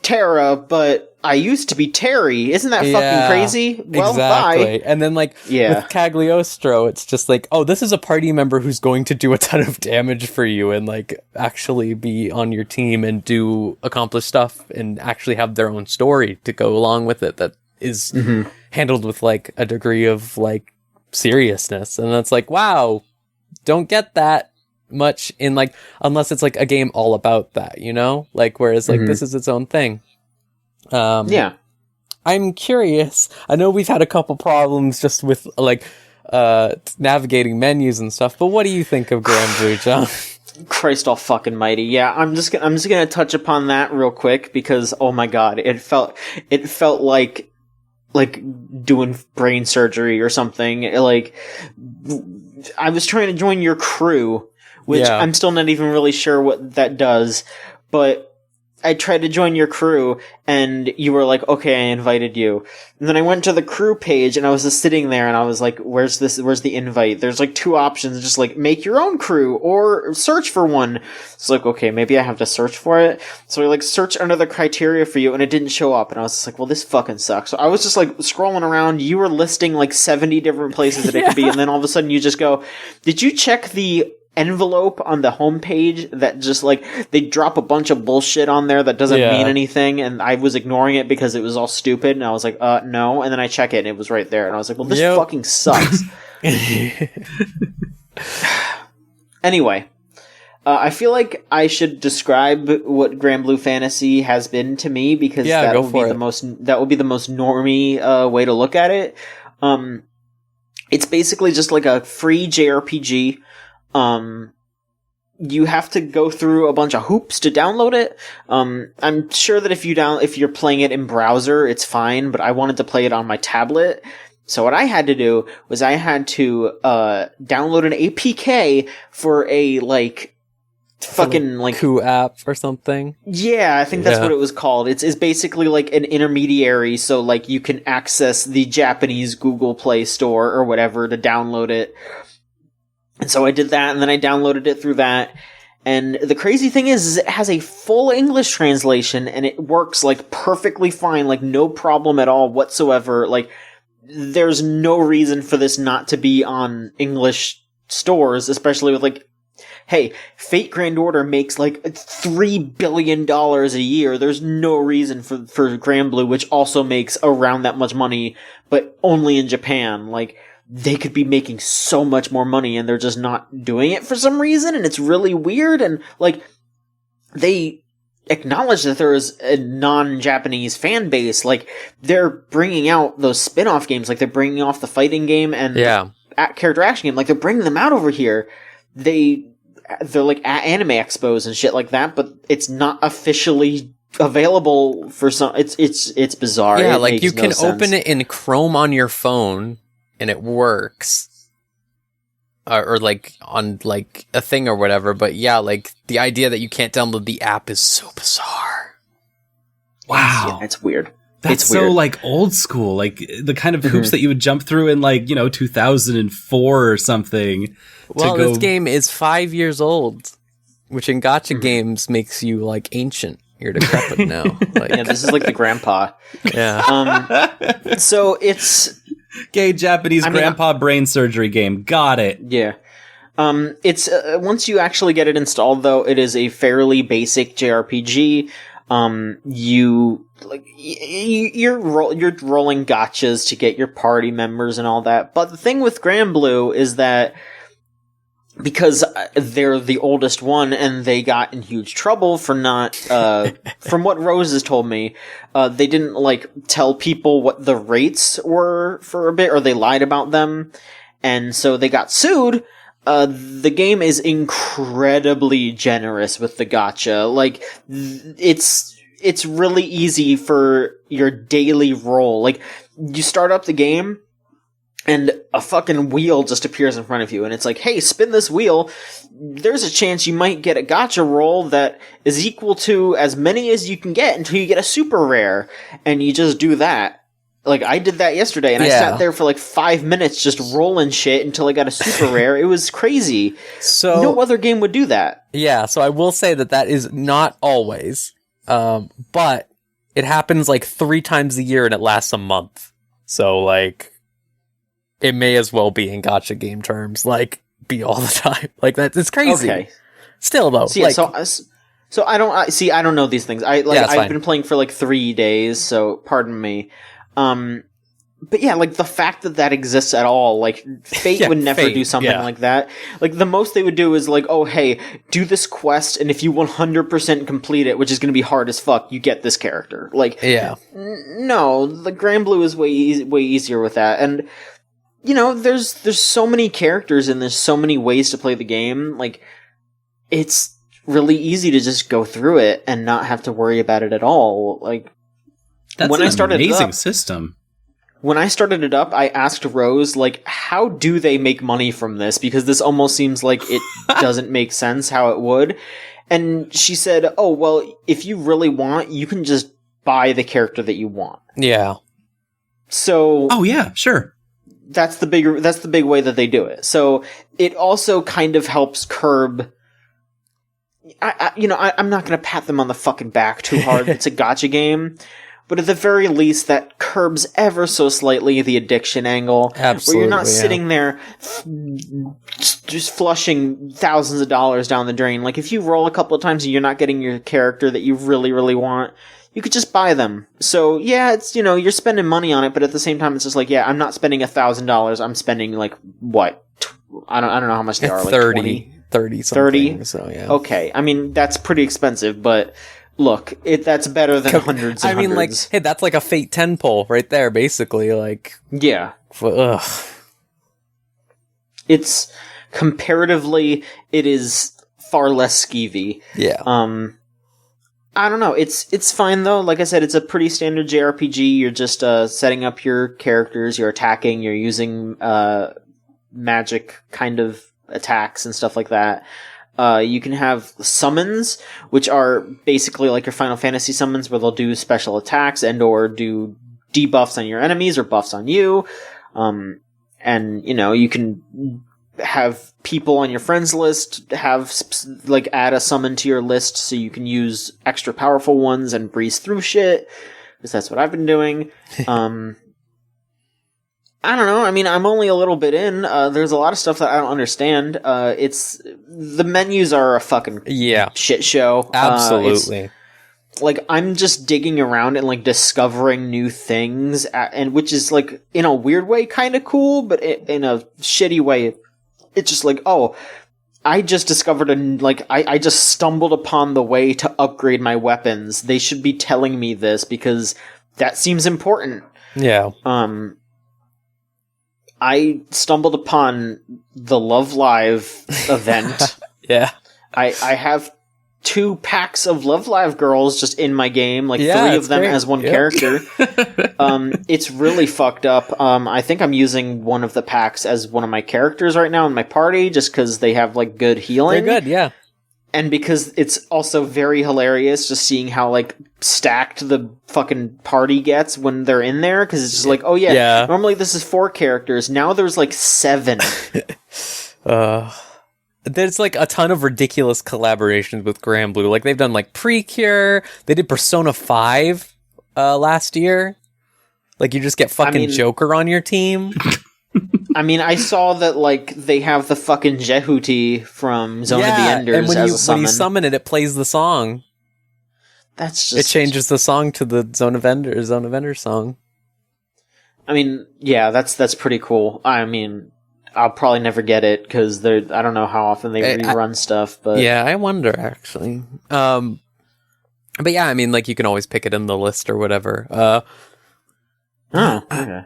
Tara, but I used to be Terry. Isn't that fucking crazy? Well, exactly. Bye. And then, like, with Cagliostro, it's just like, oh, this is a party member who's going to do a ton of damage for you, and, like, actually be on your team and accomplish stuff, and actually have their own story to go along with it that is handled with, like, a degree of, like, seriousness. And it's like, wow, don't get that much in, like, unless it's, like, a game all about that, you know? Like, whereas, like, this is its own thing. I'm curious. I know we've had a couple problems just with, like, navigating menus and stuff, but what do you think of Grand Blue, John? Christ all fucking mighty. Yeah, I'm just gonna touch upon that real quick, because, oh my god, it felt like doing brain surgery or something. Like, I was trying to join your crew, which I'm still not even really sure what that does, but I tried to join your crew, and you were like, okay, I invited you. And then I went to the crew page, and I was just sitting there, and I was like, where's the invite? There's, like, two options, just, like, make your own crew, or search for one. It's like, okay, maybe I have to search for it. So I, like, searched under the criteria for you, and it didn't show up, and I was just like, well, this fucking sucks. So I was just, like, scrolling around, you were listing, like, 70 different places that it could be, and then all of a sudden you just go, did you check the envelope on the homepage that just, like, they drop a bunch of bullshit on there that doesn't mean anything, and I was ignoring it because it was all stupid, and I was like, no, and then I check it and it was right there, and I was like, well, this fucking sucks. Anyway, I feel like I should describe what Grand Blue Fantasy has been to me, because that would be the most normie way to look at it. It's basically just like a free JRPG. You have to go through a bunch of hoops to download it. I'm sure that if you're playing it in browser, it's fine, but I wanted to play it on my tablet. So what I had to do was I had to download an APK for a, like, fucking, like, Coup app or something. Yeah, I think that's what it was called. It's basically like an intermediary, so, like, you can access the Japanese Google Play Store or whatever to download it. And so I did that, and then I downloaded it through that, And the crazy thing is it has a full English translation, and it works, like, perfectly fine, like, no problem at all whatsoever. Like, there's no reason for this not to be on English stores, especially with, like, hey, Fate Grand Order makes like $3 billion a year. There's no reason for Granblue, which also makes around that much money, but only in Japan. Like, they could be making so much more money, and they're just not doing it for some reason, and it's really weird. And, like, they acknowledge that there is a non-Japanese fan base. Like, they're bringing out those spin-off games. Like, they're bringing off the fighting game and the character action game. Like, they're bringing them out over here. They're like at anime expos and shit like that, but it's not officially available for some. It's bizarre. Yeah, it like you can no sense. open it in Chrome on your phone and it works, or like on like a thing or whatever. But yeah, like the idea that you can't download the app is so bizarre. Wow, yeah, it's weird. That's it's so weird. like old school, like the kind of hoops that you would jump through in like 2004 or something. Well, this game is 5 years old, which in gacha games makes you like ancient. You're decrepit now. Like, Yeah, this is like the grandpa. yeah. So it's Gay Japanese grandpa brain surgery game. Got it. yeah. It's once you actually get it installed, though, it is a fairly basic JRPG. You're rolling gotchas to get your party members and all that. But the thing with Granblue is that because they're the oldest one and they got in huge trouble for not, from what Rose has told me, they didn't like tell people what the rates were for a bit, or they lied about them. And so they got sued. The game is incredibly generous with the gacha. Like, it's really easy for your daily roll. Like, you start up the game, and a fucking wheel just appears in front of you, and it's like, hey, spin this wheel. There's a chance you might get a gacha roll that is equal to as many as you can get until you get a super rare, and you just do that. Like, I did that yesterday, and I sat there for like 5 minutes just rolling shit until I got a super rare. It was crazy. So no other game would do that. Yeah, so I will say that is not always, but it happens like 3 times a year and it lasts a month. So, like, it may as well be in gacha game terms, like, be all the time. Like, it's crazy. Okay. Still, though. So, yeah, so I don't know these things. I've fine. been playing for like 3 days, so pardon me. But yeah, like, the fact that exists at all, like, Fate would never do something like that. Like, the most they would do is like, oh, hey, do this quest, and if you 100% complete it, which is going to be hard as fuck, you get this character. Like, no, the Granblue is way easier with that. And, there's so many characters and there's so many ways to play the game. Like, it's really easy to just go through it and not have to worry about it at all. Like, that's an amazing system. When I started it up, I asked Rose, like, how do they make money from this? Because this almost seems like it doesn't make sense how it would. And she said, oh, well, if you really want, you can just buy the character that you want. Yeah. So... Oh, yeah, sure. That's the big way that they do it. So it also kind of helps curb... I'm not going to pat them on the fucking back too hard. It's a gacha game. But at the very least, that curbs ever so slightly the addiction angle. Absolutely, where you're not sitting there just flushing thousands of dollars down the drain. Like, if you roll a couple of times and you're not getting your character that you really, really want, you could just buy them. So, yeah, it's, you're spending money on it, but at the same time, it's just like, yeah, I'm not spending $1,000. I'm spending, like, what? I don't know how much they are. Like 30 something. 30? So, yeah. Okay. I mean, that's pretty expensive, but... Look, that's better than hundreds and hundreds. Like, hey, that's like a Fate 10 pull right there, basically. Like, yeah. Ugh. It's, comparatively, it is far less skeevy. Yeah. I don't know. It's fine, though. Like I said, it's a pretty standard JRPG. You're just setting up your characters, you're attacking, you're using magic kind of attacks and stuff like that. You can have summons, which are basically like your Final Fantasy summons, where they'll do special attacks and or do debuffs on your enemies or buffs on you. And, you can have people on your friends list, like add a summon to your list so you can use extra powerful ones and breeze through shit, because that's what I've been doing. I don't know. I mean, I'm only a little bit in. There's a lot of stuff that I don't understand. The menus are a fucking shit show. Absolutely. Like, I'm just digging around and, like, discovering new things, and which is, like, in a weird way kind of cool, but in a shitty way, it's just like, oh, I just discovered I just stumbled upon the way to upgrade my weapons. They should be telling me this, because that seems important. Yeah. I stumbled upon the Love Live event. Yeah. I have 2 packs of Love Live girls just in my game, like 3 of them great. as one character. It's really fucked up. I think I'm using one of the packs as one of my characters right now in my party, just because they have, like, good healing. They're good, yeah. And because it's also very hilarious just seeing how, like, stacked the fucking party gets when they're in there, because it's just like, oh yeah, normally this is 4 characters, now there's like 7. There's like a ton of ridiculous collaborations with Granblue. Like, they've done like Precure, they did Persona 5 last year. Like, you just get fucking Joker on your team. I mean, I saw that, like, they have the fucking Jehuti from Zone of the Enders and as a summon. when you summon it, it plays the song. That's just... It changes the song to the Zone of Enders song. I mean, yeah, that's pretty cool. I mean, I'll probably never get it, because I don't know how often they rerun stuff, but... Yeah, I wonder, actually. But yeah, I mean, like, you can always pick it in the list or whatever. Okay.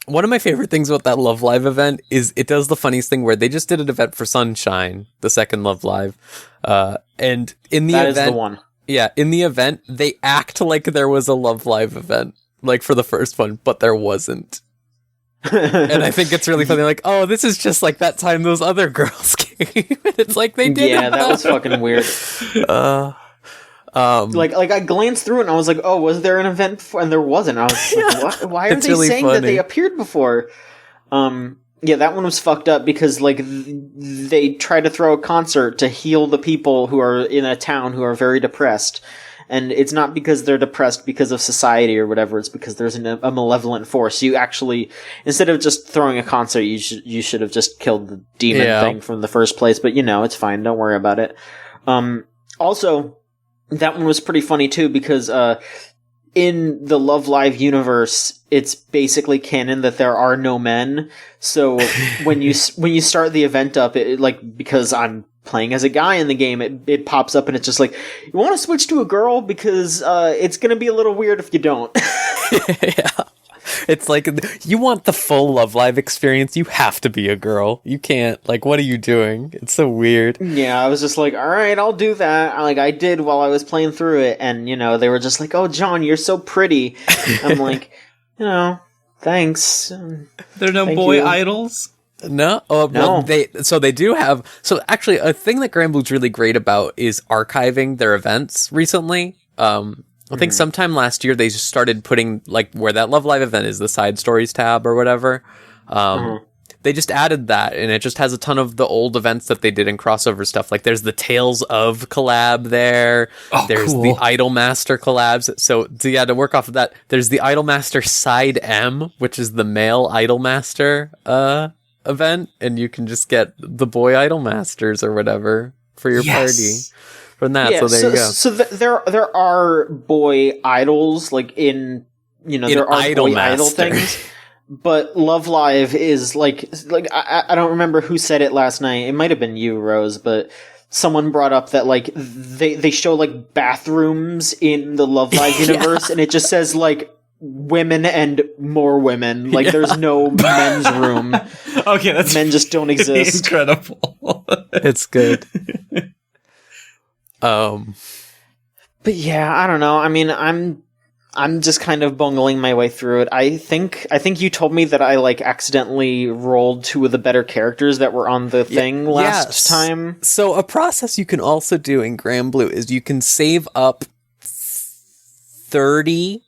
One of my favorite things about that Love Live event is it does the funniest thing where they just did an event for Sunshine, the second Love Live, and in the event, that is the one. Yeah, in the event, they act like there was a Love Live event, like for the first one, but there wasn't. And I think it's really funny, like, oh, this is just like that time those other girls came, and it's like they did. Yeah, that was fucking weird. Like I glanced through it and I was like, oh, was there an event before? And there wasn't. I was like, why are they really saying funny that they appeared before? Yeah, that one was fucked up because, like, they try to throw a concert to heal the people who are in a town who are very depressed. And it's not because they're depressed because of society or whatever, it's because there's a malevolent force. You actually, instead of just throwing a concert, you should have just killed the demon thing from the first place. But, it's fine. Don't worry about it. Also, that one was pretty funny too, because in the Love Live universe, it's basically canon that there are no men. So when you start the event up, because I'm playing as a guy in the game, it pops up and it's just like, you want to switch to a girl, because it's going to be a little weird if you don't. Yeah. It's like, you want the full Love Live experience, you have to be a girl. You can't, like, what are you doing? It's so weird. Yeah, I was just like, alright, I'll do that. I did while I was playing through it, and, they were just like, oh, John, you're so pretty. I'm like, thanks. There are no boy idols? No? Oh, no. Well, they do have... So, actually, a thing that Granblue's really great about is archiving their events recently. I think sometime last year they just started putting, like, where that Love Live event is, the side stories tab or whatever. They just added that, and it just has a ton of the old events that they did in crossover stuff. Like, there's the Tales of collab there. Oh, there's cool. the Idolmaster collabs. So yeah, to work off of that, there's the Idolmaster Side M, which is the male Idolmaster event, and you can just get the boy Idolmasters or whatever for your party. From that, so there you go. So there are boy idols, like in there are boy idol things, but Love Live is like I don't remember who said it last night. It might have been you, Rose, but someone brought up that like they show like bathrooms in the Love Live universe, and it just says like women and more women. Like there's no men's room. Okay, that's men just don't exist. Incredible. It's good. But yeah, I don't know. I mean, I'm just kind of bungling my way through it. I think you told me that I like accidentally rolled 2 of the better characters that were on the thing last time. So a process you can also do in Granblue is you can save up 30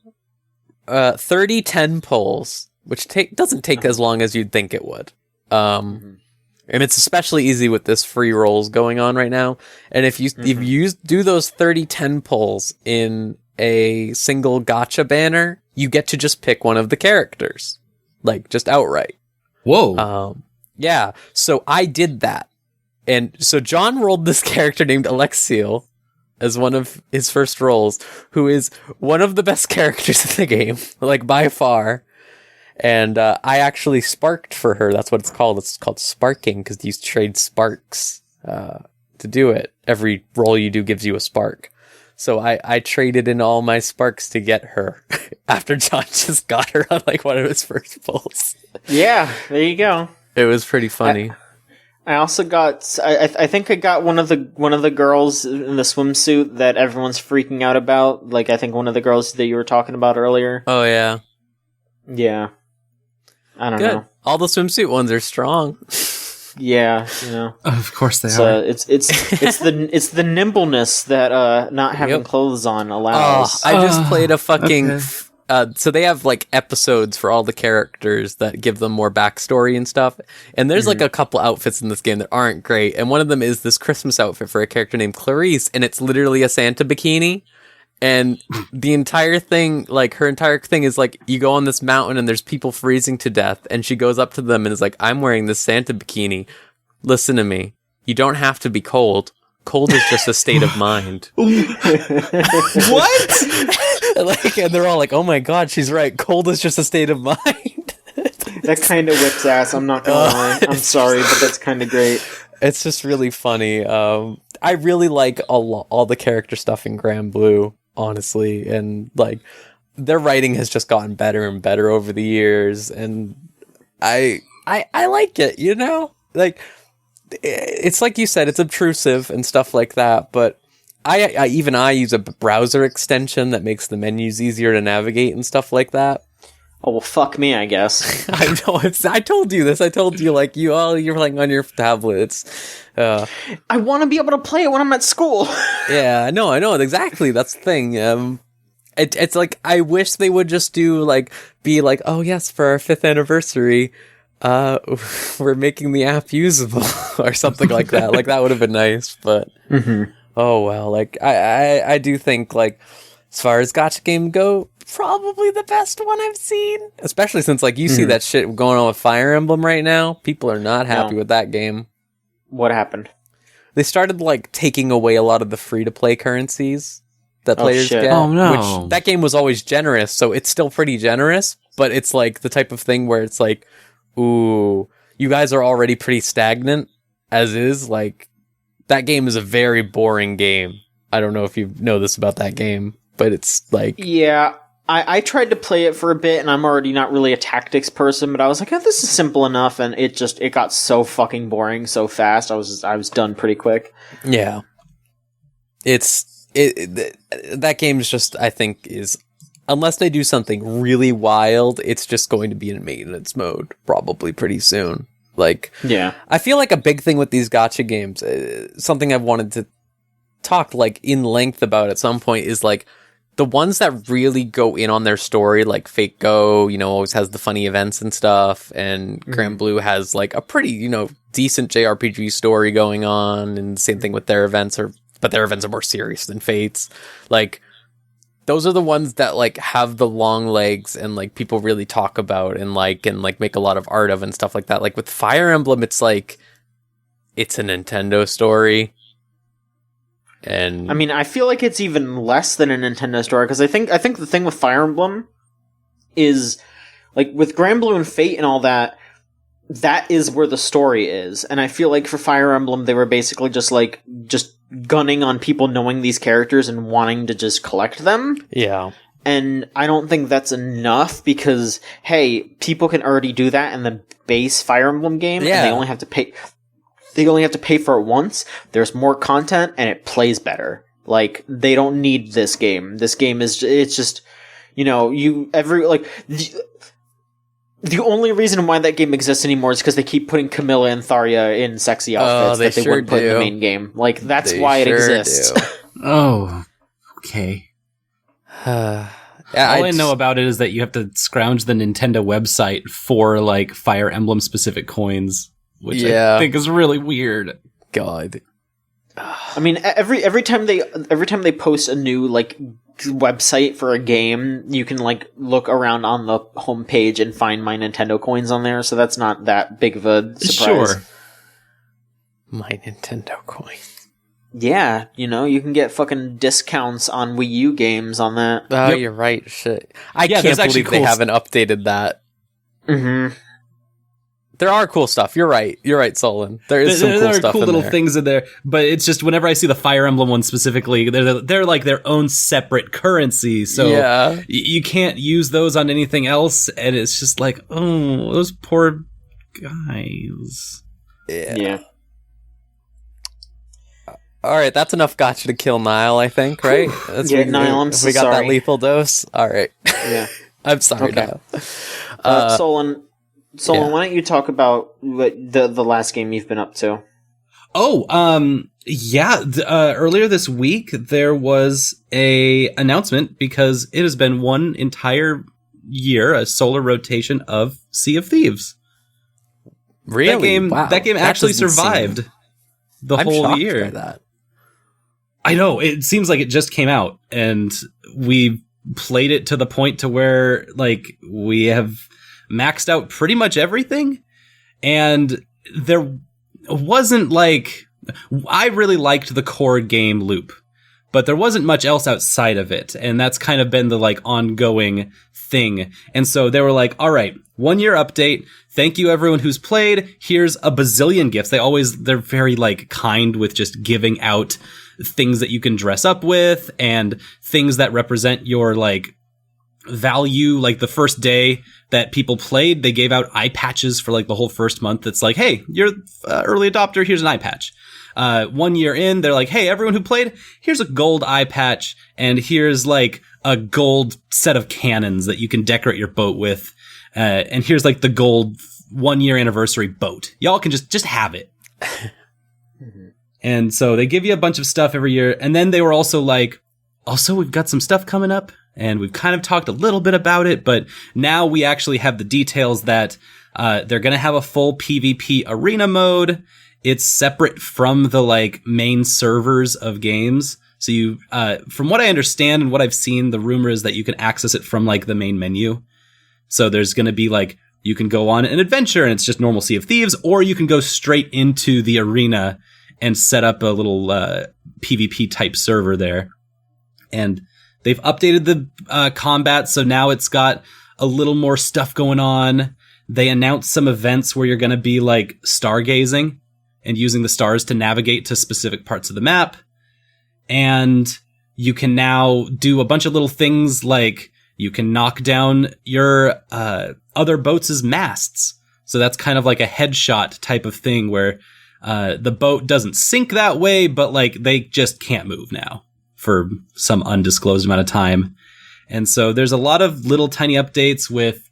10 pulls, which doesn't take as long as you'd think it would. And it's especially easy with this free rolls going on right now. And if you do those 30-10 pulls in a single gacha banner, you get to just pick one of the characters, like just outright. Whoa. Yeah. So I did that. And so John rolled this character named Alexiel as one of his first rolls, who is one of the best characters in the game, like by far. And I actually sparked for her. That's what it's called. It's called sparking because you trade sparks to do it. Every roll you do gives you a spark. So I traded in all my sparks to get her after John just got her on like one of his first pulls. Yeah, there you go. It was pretty funny. I also got. I think I got one of the girls in the swimsuit that everyone's freaking out about. Like I think one of the girls that you were talking about earlier. Oh yeah. Yeah. I don't know. All the swimsuit ones are strong. Yeah, Of course they are. It's the nimbleness that not having clothes on allows. I just played a fucking. Okay. So they have like episodes for all the characters that give them more backstory and stuff. And there's like a couple outfits in this game that aren't great. And one of them is this Christmas outfit for a character named Clarice, and it's literally a Santa bikini. And the entire thing, like her entire thing is like you go on this mountain and there's people freezing to death, and she goes up to them and is like, "I'm wearing this Santa bikini. Listen to me. You don't have to be cold. Cold is just a state of mind." What? And they're all like, "Oh my god, she's right. Cold is just a state of mind." That kind of whips ass. I'm not gonna lie. I'm sorry, but that's kind of great. It's just really funny. I really like all the character stuff in Grand Blue, honestly, and like their writing has just gotten better and better over the years, and I like it. Like it's like you said, it's obtrusive and stuff like that, but I use a browser extension that makes the menus easier to navigate and stuff like that. Oh, well, fuck me, I guess. I know. I told you this. I told you, like, you're playing on your tablet. I want to be able to play it when I'm at school. Yeah, I know. Exactly. That's the thing. It's like, I wish they would just be like, oh, yes, for our 5th anniversary, we're making the app usable or something like that. Like, that would have been nice, but, oh, well, like, I do think, like, as far as gacha game go, probably the best one I've seen. Especially since, like, you see that shit going on with Fire Emblem right now. People are not happy with that game. What happened? They started, like, taking away a lot of the free-to-play currencies that players get. Oh, no. Which, that game was always generous, so it's still pretty generous, but it's, like, the type of thing where it's like, ooh, you guys are already pretty stagnant, as is. Like, that game is a very boring game. I don't know if you know this about that game, but it's, like... Yeah, I tried to play it for a bit, and I'm already not really a tactics person, but I was like, oh, this is simple enough, and it got so fucking boring so fast. I was done pretty quick. Yeah. That game's just, I think, is, unless they do something really wild, it's just going to be in maintenance mode, probably pretty soon. Like, yeah. I feel like a big thing with these gacha games, something I've wanted to talk, like, in length about at some point is, like, the ones that really go in on their story, like Fate Go, always has the funny events and stuff, and Grand Blue has, like, a pretty, decent JRPG story going on, and same thing with their events, but their events are more serious than Fate's. Like, those are the ones that, like, have the long legs and, like, people really talk about and make a lot of art of and stuff like that. Like, with Fire Emblem, it's like, it's a Nintendo story. And I mean, I feel like it's even less than a Nintendo story, because I think the thing with Fire Emblem is, like, with Grand Blue and Fate and all that is where the story is. And I feel like for Fire Emblem, they were basically just gunning on people knowing these characters and wanting to just collect them. Yeah. And I don't think that's enough, because, hey, people can already do that in the base Fire Emblem game, and they only have to pay... They only have to pay for it once. There's more content, and it plays better. Like, they don't need this game. This game it's just, the only reason why that game exists anymore is because they keep putting Camilla and Tharia in sexy outfits that they wouldn't put in the main game. Like, that's why it exists. Oh, okay. All I know about it is that you have to scrounge the Nintendo website for like Fire Emblem specific coins, which I think is really weird. God. I mean, every time they post a new like website for a game, you can like look around on the homepage and find My Nintendo coins on there. So that's not that big of a surprise. Sure. My Nintendo coins. Yeah, you know, you can get fucking discounts on Wii U games on that. Oh, you're right. Shit. I can't believe they haven't updated that. Mm-hmm. There are cool stuff. You're right. You're right, Solon. There is some cool stuff in there. There are cool little things in there, but it's just whenever I see the Fire Emblem one specifically, they're like their own separate currency, so you can't use those on anything else, and it's just like, oh, those poor guys. Yeah. All right, that's enough gotcha to kill Niall, I think, right? Niall, I'm so we got sorry. that lethal dose? All right. Yeah. I'm sorry, okay. Niall. Solon, why don't you talk about the last game you've been up to? Oh, earlier this week, there was a announcement because it has been one entire year, a solar rotation of Sea of Thieves. Really? That game actually survived the whole year. By that. I know, it seems like it just came out, and we played it to the point to where, like, we have maxed out pretty much everything, and there wasn't, like... I really liked the core game loop, but there wasn't much else outside of it, and that's kind of been the, like, ongoing thing. And so they were like, all right, 1 year update, thank you everyone who's played, here's a bazillion gifts. They're very, like, kind with just giving out things that you can dress up with and things that represent your like value. Like the first day that people played, they gave out eye patches for like the whole first month. It's like, hey, you're early adopter, here's an eye patch. 1 year in, they're like, hey, everyone who played, here's a gold eye patch, and here's like a gold set of cannons that you can decorate your boat with, and here's like the gold 1 year anniversary boat. Y'all can just have it. And so they give you a bunch of stuff every year. And then they were also like, also, we've got some stuff coming up, and we've kind of talked a little bit about it, but now we actually have the details that they're going to have a full PvP arena mode. It's separate from the like main servers of games. So you, from what I understand and what I've seen, the rumor is that you can access it from like the main menu. So there's going to be like, you can go on an adventure and it's just normal Sea of Thieves, or you can go straight into the arena and set up a little PvP type server there. And they've updated the combat, so now it's got a little more stuff going on. They announced some events where you're going to be like stargazing and using the stars to navigate to specific parts of the map. And you can now do a bunch of little things like you can knock down your other boats' masts. So that's kind of like a headshot type of thing where the boat doesn't sink that way, but like they just can't move now for some undisclosed amount of time. And so there's a lot of little tiny updates with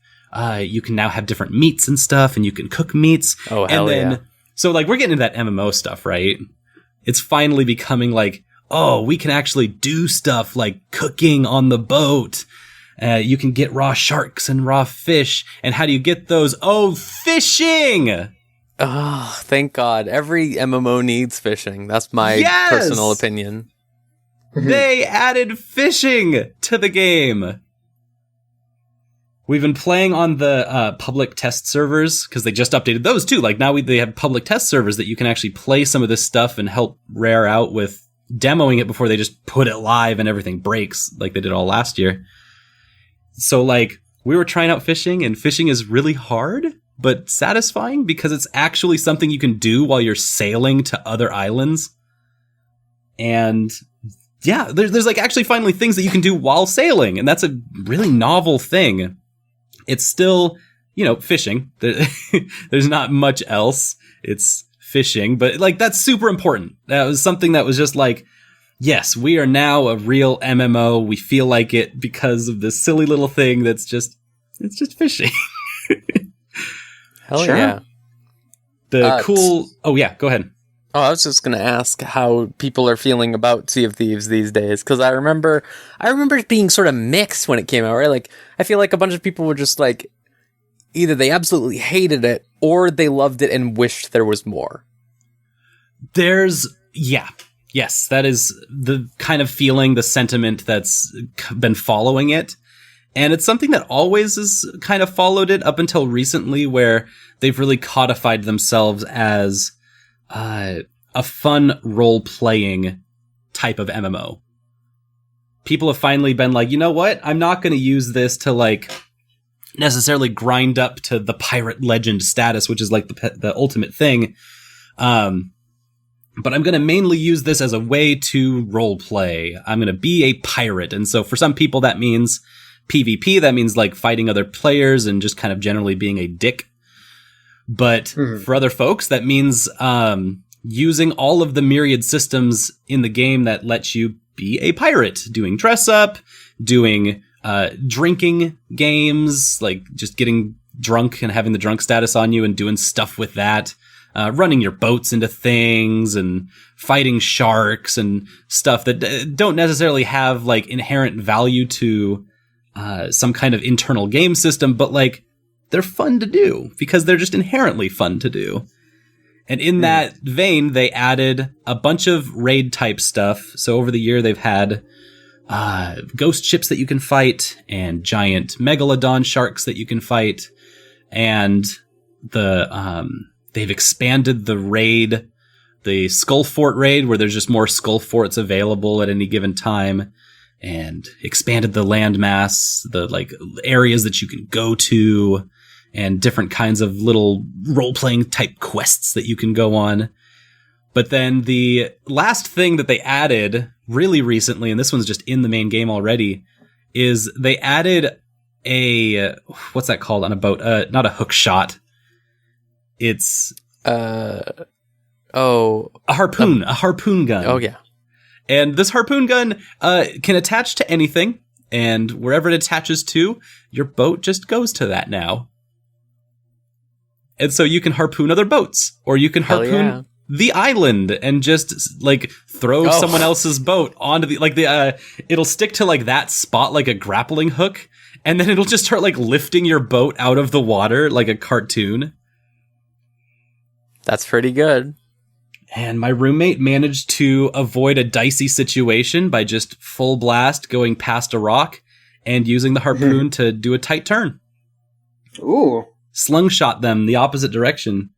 you can now have different meats and stuff, and you can cook meats. Oh, hell and then, yeah. So like we're getting into that MMO stuff, right? It's finally becoming like, oh, we can actually do stuff like cooking on the boat. You can get raw sharks and raw fish. And how do you get those? Oh, fishing! Oh, thank God. Every MMO needs fishing. That's my personal opinion. They added fishing to the game. We've been playing on the public test servers because they just updated those too. Like now they have public test servers that you can actually play some of this stuff and help Rare out with demoing it before they just put it live and everything breaks like they did all last year. So like we were trying out fishing, and fishing is really hard but satisfying because it's actually something you can do while you're sailing to other islands. And yeah, there's like actually finally things that you can do while sailing, and that's a really novel thing. It's still, fishing. There's not much else. It's fishing, but like that's super important. That was something that was just like, yes, we are now a real MMO. We feel like it because of this silly little thing it's just fishing. Hell yeah. Oh yeah, go ahead. Oh, I was just gonna ask how people are feeling about Sea of Thieves these days, because I remember it being sort of mixed when it came out, right? Like, I feel like a bunch of people were just like, either they absolutely hated it, or they loved it and wished there was more. Yes, that is the kind of feeling, the sentiment that's been following it. And it's something that always has kind of followed it up until recently, where they've really codified themselves as a fun role-playing type of MMO. People have finally been like, you know what? I'm not going to use this to, like, necessarily grind up to the pirate legend status, which is, like, the ultimate thing. But I'm going to mainly use this as a way to role-play. I'm going to be a pirate. And so for some people, that means PvP. That means, like, fighting other players and just kind of generally being a dick. But for other folks, that means using all of the myriad systems in the game that let you be a pirate, doing dress up, doing drinking games, like just getting drunk and having the drunk status on you and doing stuff with that, running your boats into things and fighting sharks and stuff that don't necessarily have like inherent value to some kind of internal game system, but like they're fun to do because they're just inherently fun to do. And in that vein, they added a bunch of raid type stuff. So over the year, they've had ghost ships that you can fight and giant megalodon sharks that you can fight. And they've expanded the raid, the Skull Fort raid, where there's just more Skull Forts available at any given time, and expanded the landmass, the like areas that you can go to, and different kinds of little role-playing type quests that you can go on. But then the last thing that they added really recently, and this one's just in the main game already, is they added a, what's that called on a boat? Not a hook shot. It's a harpoon gun. Oh yeah. And this harpoon gun can attach to anything, and wherever it attaches to, your boat just goes to that now. And so you can harpoon other boats, or you can harpoon the island and just like throw someone else's boat onto the it'll stick to like that spot like a grappling hook, and then it'll just start like lifting your boat out of the water like a cartoon. That's pretty good. And my roommate managed to avoid a dicey situation by just full blast going past a rock and using the harpoon to do a tight turn. Ooh. Slingshot them the opposite direction.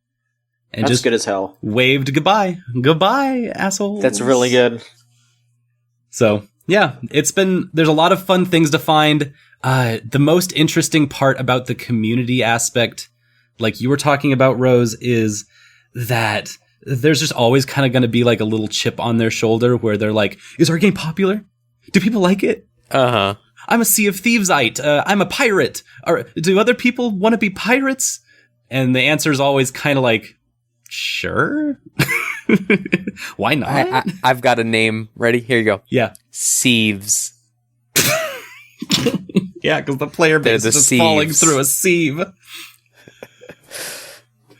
And That's just good as hell. Waved goodbye. Goodbye, assholes. That's really good. So, yeah, there's a lot of fun things to find. The most interesting part about the community aspect, like you were talking about, Rose, is that there's just always kind of going to be like a little chip on their shoulder where they're like, is our game popular? Do people like it? Uh-huh. I'm a Sea of Thieves-ite. I'm a pirate. Or do other people want to be pirates? And the answer is always kind of like, sure. Why not? I've got a name ready. Here you go. Yeah. Sieves. Yeah, because the player base is just falling through a sieve.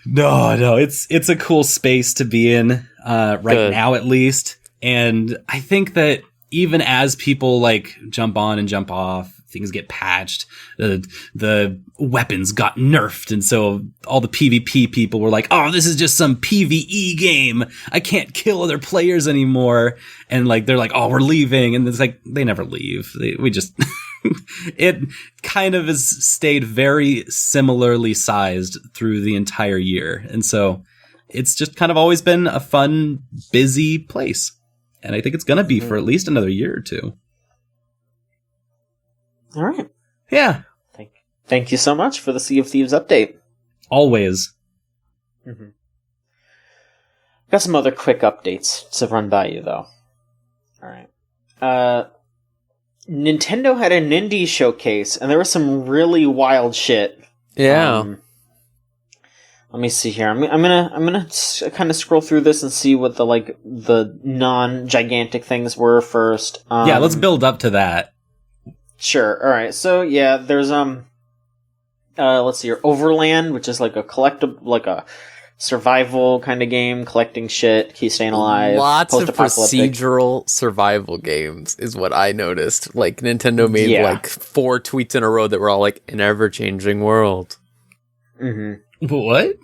No, it's a cool space to be in right now, at least. And I think that even as people like jump on and jump off, things get patched, the weapons got nerfed, and so all the PvP people were like, oh, this is just some PvE game. I can't kill other players anymore. And like they're like, oh, we're leaving. And it's like, they never leave. We just... It kind of has stayed very similarly sized through the entire year. And so it's just kind of always been a fun, busy place. And I think it's going to be for at least another year or two. All right. Yeah. Thank you so much for the Sea of Thieves update. Always. Mm-hmm. Got some other quick updates to run by you, though. All right. Nintendo had an indie showcase, and there was some really wild shit. Yeah. Let me see here. I'm gonna kind of scroll through this and see what the non-gigantic things were first. Yeah, let's build up to that. Sure. All right. So yeah, there's let's see here, Overland, which is like a collectible, like a survival kind of game, collecting shit, keep staying alive. Lots of procedural survival games is what I noticed. Like, Nintendo made like 4 tweets in a row that were all like, an ever-changing world. Mm-hmm. What?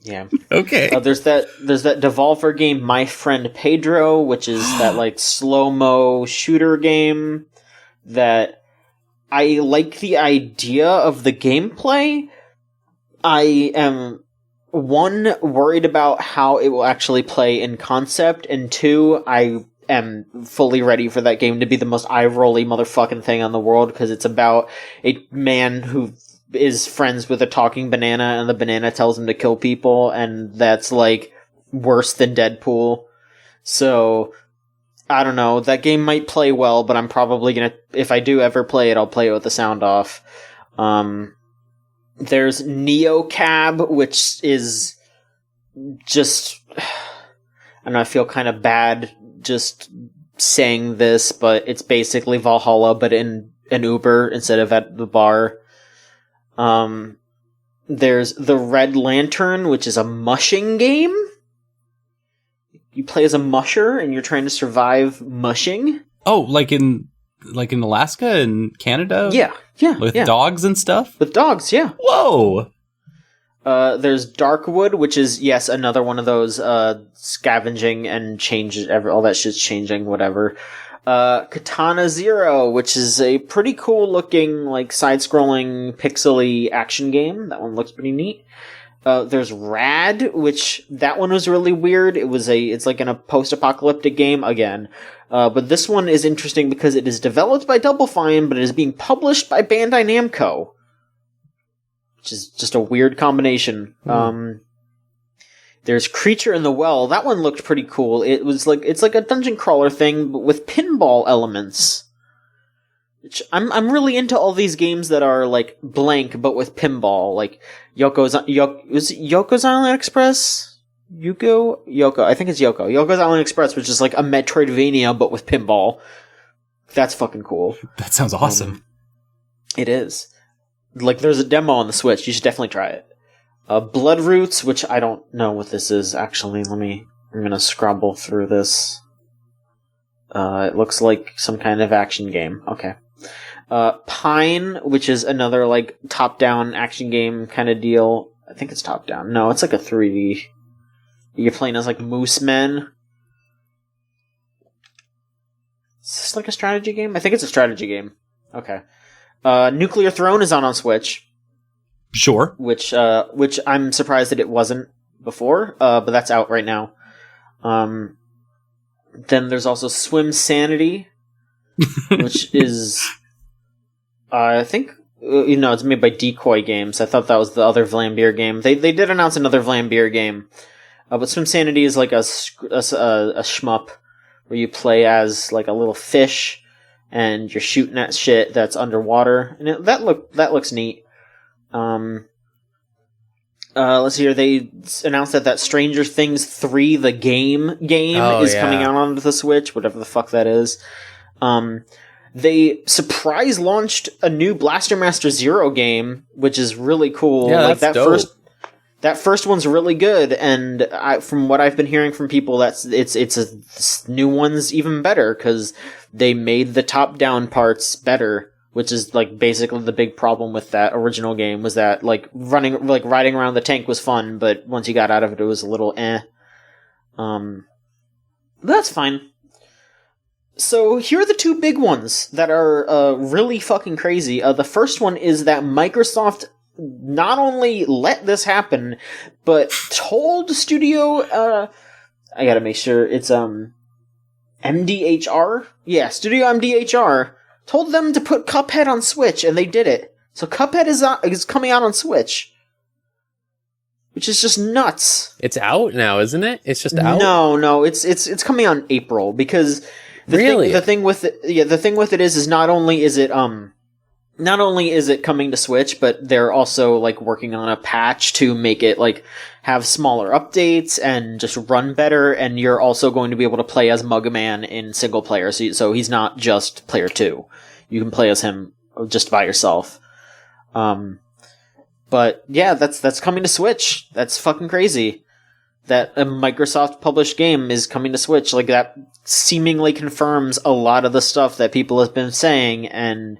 Yeah. Okay. There's that Devolver game, My Friend Pedro, which is that like slow-mo shooter game that I like the idea of the gameplay. I am, 1, worried about how it will actually play in concept, and 2, I am fully ready for that game to be the most eye-rolly motherfucking thing on the world, because it's about a man who is friends with a talking banana, and the banana tells him to kill people, and that's, like, worse than Deadpool. So, I don't know, that game might play well, but I'm probably gonna, if I do ever play it, I'll play it with the sound off. There's NeoCab, which is just, I don't know, I feel kind of bad just saying this, but it's basically Valhalla, but in an Uber instead of at the bar. There's The Red Lantern, which is a mushing game. You play as a musher, and you're trying to survive mushing. Oh, like in Alaska and Canada? Yeah. With dogs and stuff? With dogs, yeah. Whoa! There's Darkwood, which is, yes, another one of those, scavenging and all that shit's changing, whatever. Katana Zero, which is a pretty cool looking, like, side-scrolling, pixely action game. That one looks pretty neat. There's Rad, which, that one was really weird. It's like in a post-apocalyptic game, again. But this one is interesting because it is developed by Double Fine, but it is being published by Bandai Namco. Which is just a weird combination. There's Creature in the Well. That one looked pretty cool. It's like a dungeon crawler thing, but with pinball elements. Which I'm really into all these games that are like blank, but with pinball. Like Yoko's Island Express? Yoko. I think it's Yoko. Yoko's Island Express, which is like a Metroidvania, but with pinball. That's fucking cool. That sounds awesome. It is. Like, there's a demo on the Switch. You should definitely try it. Blood Roots, which I don't know what this is, actually. I'm gonna scrabble through this. It looks like some kind of action game. Okay. Pine, which is another, like, top-down action game kind of deal. I think it's top-down. No, it's like a 3D. You're playing as, like, moose men. Is this like a strategy game? I think it's a strategy game. Okay. Nuclear Throne is on Switch. Sure. Which I'm surprised that it wasn't before, but that's out right now. Then there's also Swim Sanity, which is, I think, it's made by Decoy Games. I thought that was the other Vlambeer game. They did announce another Vlambeer game, but Swim Sanity is like a shmup where you play as like a little fish and you're shooting at shit that's underwater, and that looks neat. Let's see here. They announced that Stranger Things 3, the game is coming out on the Switch, whatever the fuck that is. They surprise launched a new Blaster Master Zero game, which is really cool. Yeah, like that's dope. That first one's really good, and from what I've been hearing from people, it's new one's even better because they made the top-down parts better, which is like basically the big problem with that original game was that like riding around the tank was fun, but once you got out of it, it was a little eh. That's fine. So here are the two big ones that are really fucking crazy. The first one is that Microsoft not only let this happen, but told Studio, I gotta make sure it's, MDHR? Yeah, Studio MDHR told them to put Cuphead on Switch, and they did it. So Cuphead is coming out on Switch. Which is just nuts. It's out now, isn't it? It's just out? No, it's coming out in April, because the thing with it is not only is it coming to Switch, but they're also like working on a patch to make it like have smaller updates and just run better, and you're also going to be able to play as Mug Man in single player, so he's not just player 2. You can play as him just by yourself. But But yeah, that's coming to Switch. That's fucking crazy. That a Microsoft published game is coming to Switch. Like, that seemingly confirms a lot of the stuff that people have been saying. And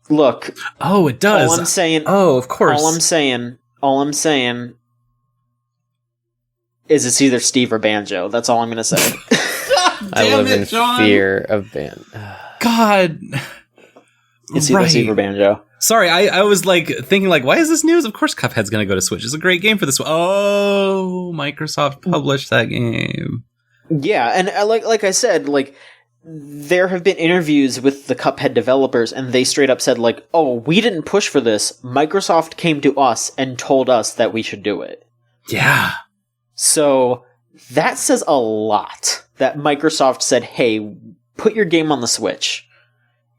look, oh, it does. All I'm saying, oh, of course. All I'm saying is it's either Steve or Banjo. That's all I'm gonna say. I live in fear of God. It's either Steve or Banjo. Sorry, I was like thinking like, why is this news? Of course Cuphead's gonna go to Switch. It's a great game for this one. Oh, Microsoft published that game. Yeah, and like I said, like, there have been interviews with the Cuphead developers, and they straight up said, like, oh, we didn't push for this. Microsoft came to us and told us that we should do it. Yeah. So that says a lot, that Microsoft said, hey, put your game on the Switch.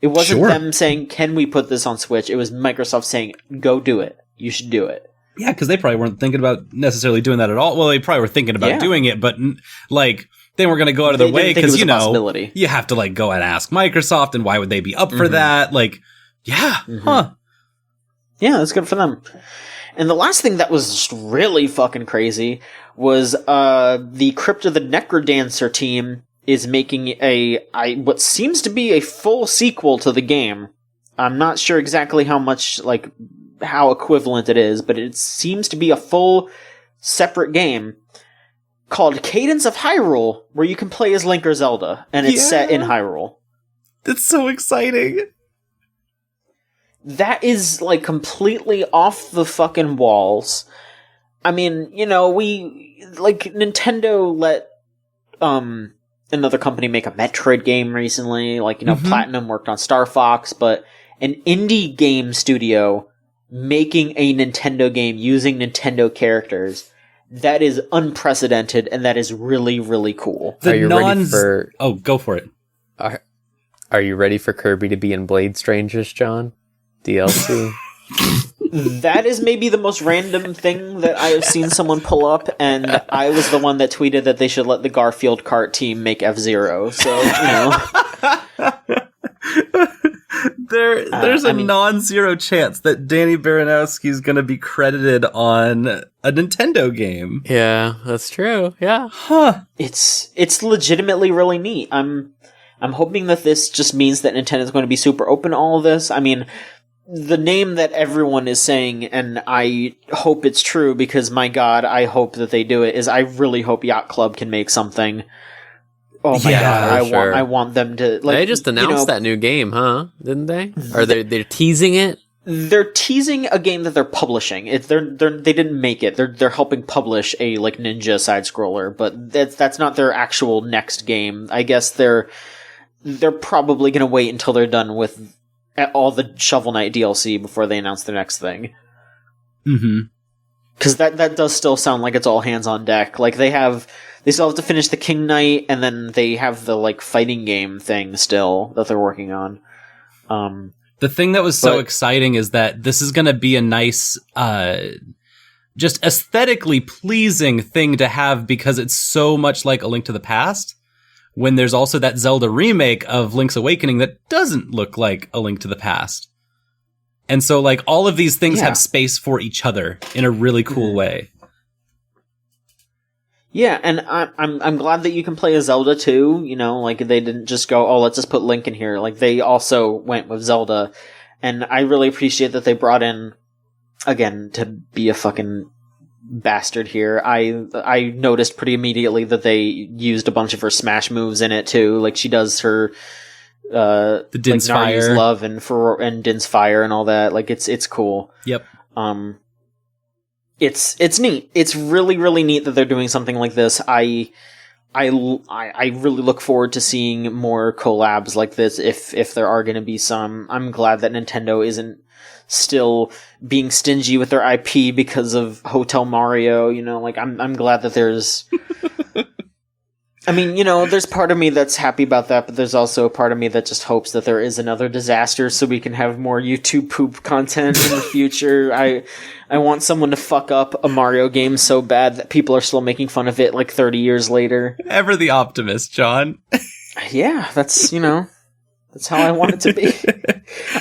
It wasn't them saying, can we put this on Switch? It was Microsoft saying, go do it. You should do it. Yeah, because they probably weren't thinking about necessarily doing that at all. Well, they probably were thinking about doing it, but like, they weren't going to go out of their way because, you know, you have to like go and ask Microsoft, and why would they be up for that? Like, yeah, huh. Yeah, that's good for them. And the last thing that was just really fucking crazy was the Crypt of the Necrodancer team is making what seems to be a full sequel to the game. I'm not sure exactly how equivalent it is, but it seems to be a full separate game called Cadence of Hyrule, where you can play as Link or Zelda, and it's set in Hyrule. That's so exciting. That is, like, completely off the fucking walls. I mean, you know, Nintendo let, another company make a Metroid game recently. Like, you know, Platinum worked on Star Fox, but an indie game studio making a Nintendo game using Nintendo characters, that is unprecedented, and that is really, really cool. Are you ready for... Oh, go for it. Are you ready for Kirby to be in Blade Strangers, John? DLC? That is maybe the most random thing that I have seen someone pull up, and I was the one that tweeted that they should let the Garfield Kart team make F-Zero, so, you know. There's a non-zero chance that Danny Baranowski is going to be credited on a Nintendo game. Yeah, that's true. Yeah. Huh. It's legitimately really neat. I'm hoping that this just means that Nintendo's going to be super open to all of this. I mean, the name that everyone is saying, and I hope it's true because, my God, I hope that they do it, is I really hope Yacht Club can make something. Oh my God, I want them to... Like, they just announced that new game, huh? Didn't they? Or they're teasing it? They're teasing a game that they're publishing. They didn't make it. They're helping publish a, like, ninja side-scroller, but that's not their actual next game. I guess they're probably going to wait until they're done with all the Shovel Knight DLC before they announce their next thing. Mm-hmm. Because that does still sound like it's all hands on deck. Like, they still have to finish the King Knight, and then they have the, like, fighting game thing still that they're working on. The thing that was so exciting is that this is going to be a nice, just aesthetically pleasing thing to have, because it's so much like A Link to the Past, when there's also that Zelda remake of Link's Awakening that doesn't look like A Link to the Past. And so, like, all of these things have space for each other in a really cool way. Yeah, and I'm glad that you can play as Zelda too. You know, like, they didn't just go, oh, let's just put Link in here. Like, they also went with Zelda, and I really appreciate that they brought in, again, to be a fucking bastard here, I noticed pretty immediately that they used a bunch of her Smash moves in it too. Like, she does her the Din's like Fire, Love and Din's Fire and all that. Like, it's cool. Yep. It's neat. It's really, really neat that they're doing something like this. I really look forward to seeing more collabs like this if there are going to be some. I'm glad that Nintendo isn't still being stingy with their IP because of Hotel Mario. You know, like, I'm glad that there's... I mean, you know, there's part of me that's happy about that, but there's also a part of me that just hopes that there is another disaster so we can have more YouTube poop content in the future. I want someone to fuck up a Mario game so bad that people are still making fun of it like 30 years later. Ever the optimist, John. Yeah, that's, you know, That's how I want it to be.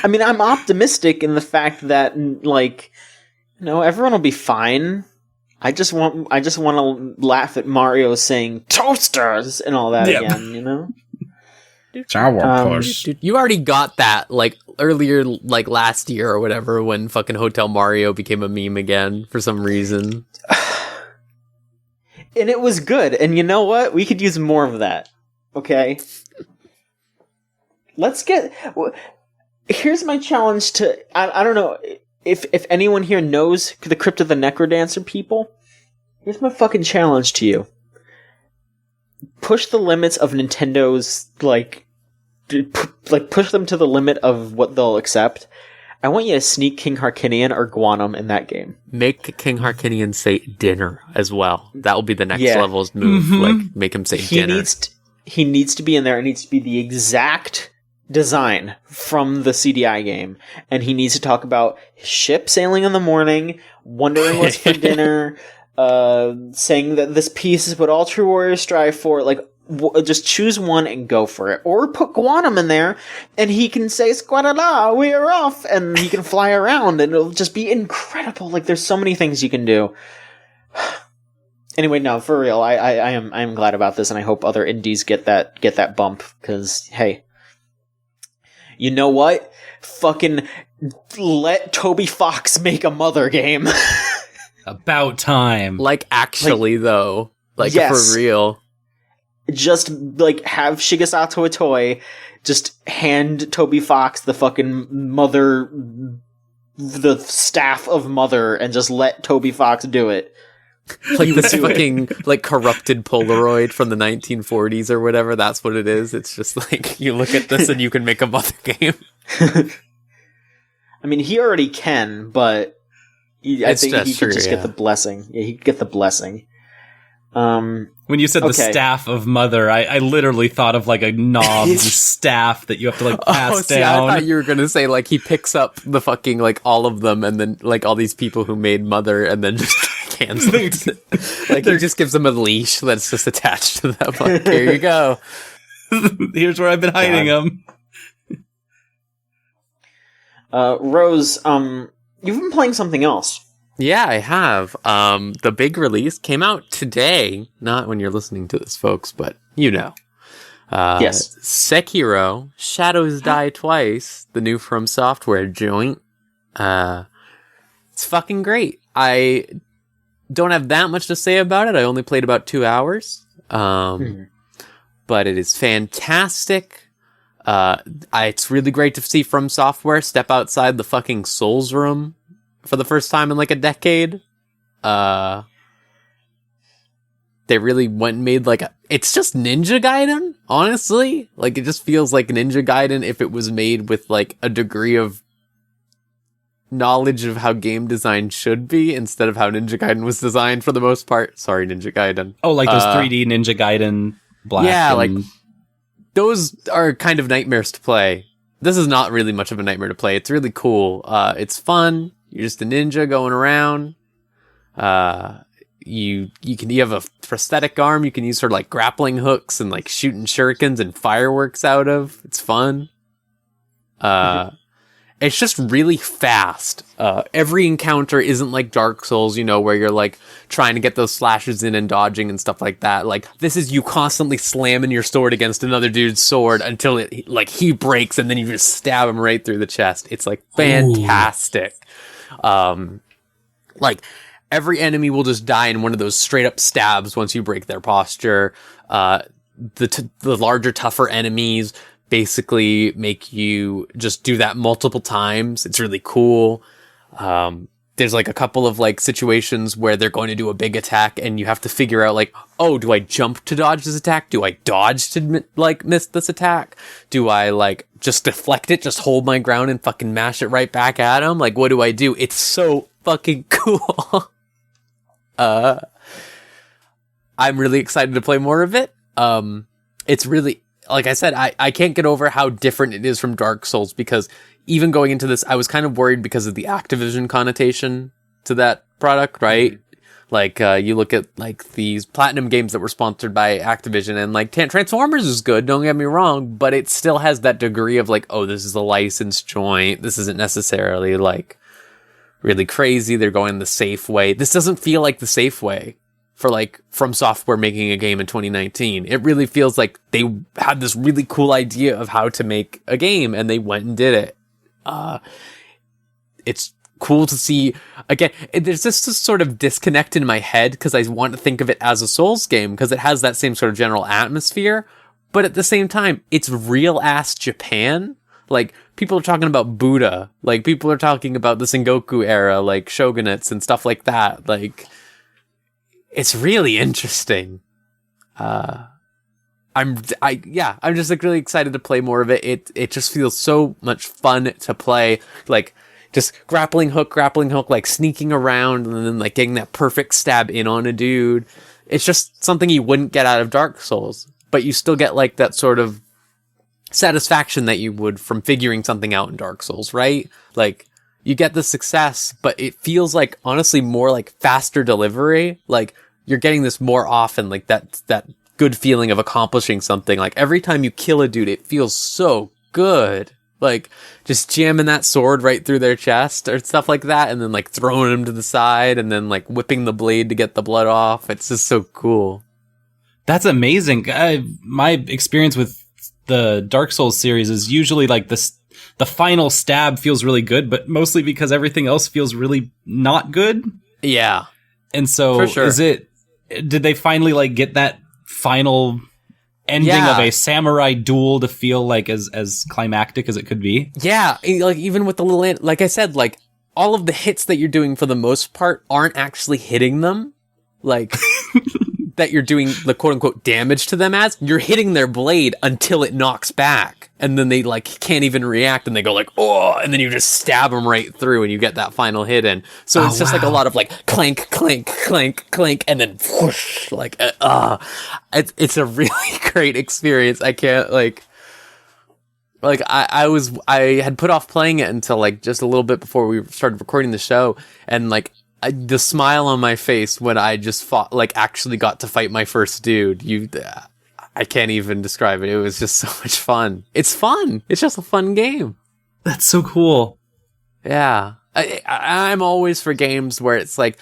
I mean, I'm optimistic in the fact that, like, everyone will be fine. I just want to laugh at Mario saying toasters and all that again, Dude, you already got that, like, earlier, like, last year or whatever, when fucking Hotel Mario became a meme again for some reason. And it was good. And you know what? We could use more of that. Okay? Here's my challenge to... I don't know if anyone here knows the Crypt of the Necrodancer people. Here's my fucking challenge to you. Push the limits of Nintendo's, push them to the limit of what they'll accept. I want you to sneak King Harkinian or Guanum in that game. Make King Harkinian say dinner as well. That will be the next level's move. Mm-hmm. Like, make him say dinner. He needs to be in there. It needs to be the exact design from the CDI game. And he needs to talk about ship sailing in the morning, wondering what's for dinner, saying that this piece is what all true warriors strive for. Like, just choose one and go for it. Or put Guanum in there, and he can say, "Squadala, we are off," and he can fly around, and it'll just be incredible. Like, there's so many things you can do. Anyway, no, for real, I am glad about this, and I hope other indies get that bump, because, hey, you know what? Fucking let Toby Fox make a Mother game. About time. Like, actually, though. Like, yes. For real. Just, like, have Shigesato Itoi just hand Toby Fox the fucking Mother, the staff of Mother, and just let Toby Fox do it. Like this fucking, like, corrupted Polaroid from the 1940s or whatever, that's what it is. It's just like, you look at this and you can make a Mother game. I mean, he already can, but I think he could just get the blessing. Yeah, he could get the blessing. When you said the staff of Mother, I literally thought of like a knob staff that you have to like pass down. I thought you were gonna say like he picks up the fucking like all of them and then like all these people who made Mother and then just cancels it. Like he just gives them a leash that's just attached to them. Like, here you go. Here's where I've been hiding them. Rose, you've been playing something else. Yeah, I have. The big release came out today. Not when you're listening to this, folks, but you know. Yes. Sekiro, Shadows Die Twice, the new From Software joint. It's fucking great. I don't have that much to say about it. I only played about 2 hours. But it is fantastic. It's really great to see From Software step outside the fucking Souls room for the first time in like a decade. They really went and made like it's just Ninja Gaiden, honestly. Like it just feels like Ninja Gaiden if it was made with like a degree of knowledge of how game design should be instead of how Ninja Gaiden was designed for the most part. Sorry, Ninja Gaiden. Oh, like those 3D Ninja Gaiden Black. Yeah, like those are kind of nightmares to play. This is not really much of a nightmare to play. It's really cool. It's fun. You're just a ninja going around. You have a prosthetic arm you can use for like grappling hooks and like shooting shurikens and fireworks out of. It's fun. It's just really fast. Every encounter isn't like Dark Souls, you know, where you're like trying to get those slashes in and dodging and stuff like that. Like this is you constantly slamming your sword against another dude's sword until it like he breaks and then you just stab him right through the chest. It's like fantastic. Like every enemy will just die in one of those straight up stabs once you break their posture. The larger, tougher enemies basically make you just do that multiple times. It's really cool. There's like a couple of like situations where they're going to do a big attack and you have to figure out like, oh, do I jump to dodge this attack? Do I dodge to like miss this attack? Do I like just deflect it, just hold my ground and fucking mash it right back at him? Like, what do I do? It's so fucking cool. I'm really excited to play more of it. It's really, like I said, I can't get over how different it is from Dark Souls because even going into this, I was kind of worried because of the Activision connotation to that product, right? Like, you look at, like, these Platinum games that were sponsored by Activision, and, like, Transformers is good, don't get me wrong, but it still has that degree of, like, oh, this is a licensed joint. This isn't necessarily, like, really crazy. They're going the safe way. This doesn't feel like the safe way for, like, From Software making a game in 2019. It really feels like they had this really cool idea of how to make a game, and they went and did it. It's cool to see. Again, there's just this sort of disconnect in my head because I want to think of it as a Souls game because it has that same sort of general atmosphere, but at the same time, it's real ass Japan. Like, people are talking about Buddha, like people are talking about the Sengoku era, like shogunates and stuff like that. Like, it's really interesting. I'm just like really excited to play more of it. It just feels so much fun to play. Like, just grappling hook, like sneaking around and then like getting that perfect stab in on a dude. It's just something you wouldn't get out of Dark Souls, but you still get like that sort of satisfaction that you would from figuring something out in Dark Souls, right? Like, you get the success, but it feels like honestly more like faster delivery. Like, you're getting this more often, like that good feeling of accomplishing something. Like, every time you kill a dude, it feels so good. Like, just jamming that sword right through their chest or stuff like that, and then like throwing him to the side and then like whipping the blade to get the blood off. It's just so cool. That's amazing. My experience with the Dark Souls series is usually like the final stab feels really good, but mostly because everything else feels really not good. Yeah. And so for sure. Did they finally like get that final ending of a samurai duel to feel like as climactic as it could be? Yeah, like even with the little, like I said, like all of the hits that you're doing for the most part aren't actually hitting them, like that you're doing the quote unquote damage to them as. You're hitting their blade until it knocks back, and then they like can't even react, and they go like, oh, and then you just stab them right through, and you get that final hit in. So it's just like a lot of like clank, clank, clank, clank, and then whoosh, like it's a really great experience. I can't like I had put off playing it until like just a little bit before we started recording the show, and like the smile on my face when I just actually got to fight my first dude. I can't even describe it. It was just so much fun. It's fun. It's just a fun game. That's so cool. Yeah. I'm always for games where it's like,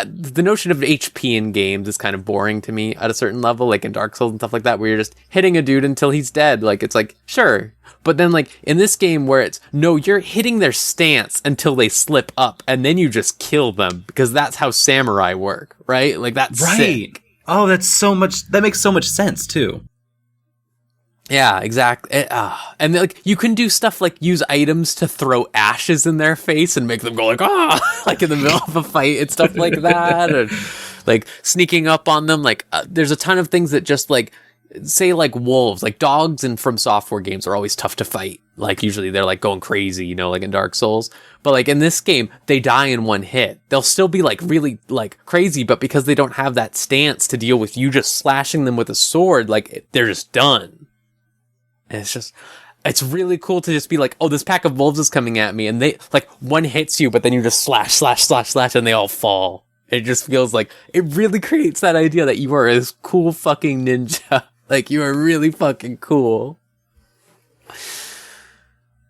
the notion of HP in games is kind of boring to me at a certain level, like in Dark Souls and stuff like that, where you're just hitting a dude until he's dead. Like, it's like, sure. But then, like, in this game where it's, no, you're hitting their stance until they slip up, and then you just kill them, because that's how samurai work, right? Like, that's right. Sick. Oh, that makes so much sense, too. Yeah, exactly. And like you can do stuff like use items to throw ashes in their face and make them go like, like in the middle of a fight and stuff like that. Or like sneaking up on them. Like there's a ton of things that just like, say like wolves, like dogs in From Software games are always tough to fight. Like usually they're like going crazy, you know, like in Dark Souls. But like in this game, they die in one hit. They'll still be like really like crazy, but because they don't have that stance to deal with you just slashing them with a sword, like they're just done. And it's really cool to just be like, oh, this pack of wolves is coming at me, and they like one hits you, but then you just slash, slash, slash, slash, and they all fall. It just feels like it really creates that idea that you are this cool fucking ninja. Like you are really fucking cool.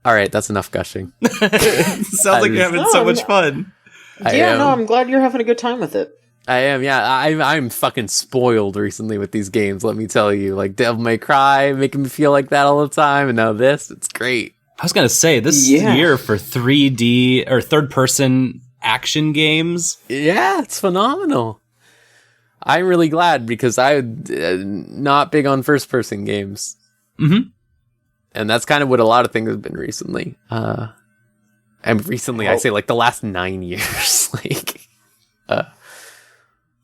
All right, that's enough gushing. Sounds like you're having so much fun. I'm glad you're having a good time with it. I am, yeah. I'm fucking spoiled recently with these games, let me tell you. Like, Devil May Cry, making me feel like that all the time, and now this, it's great. I was gonna say, this year for 3D, or third-person action games. Yeah, it's phenomenal. I'm really glad, because I'm not big on first-person games. Mm-hmm. And that's kind of what a lot of things have been recently. And recently, I say, like, the last 9 years. Like,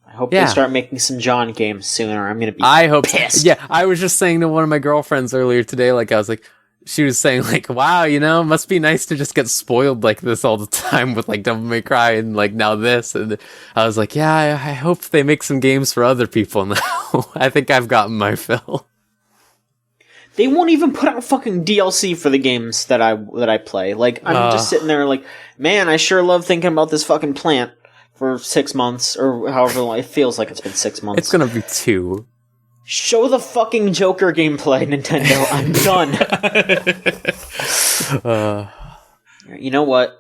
I hope they start making some John games soon, or I'm gonna be pissed. Yeah, I was just saying to one of my girlfriends earlier today, like, I was like, she was saying, like, wow, you know, it must be nice to just get spoiled like this all the time with, like, Devil May Cry and, like, now this. And I was like, yeah, I hope they make some games for other people now. I think I've gotten my fill. They won't even put out fucking DLC for the games that I play. Like, I'm just sitting there like, man, I sure love thinking about this fucking plant. for 6 months or however long. It feels like it's been 6 months. It's gonna be 2. Show the fucking Joker gameplay, Nintendo. I'm done. You know what?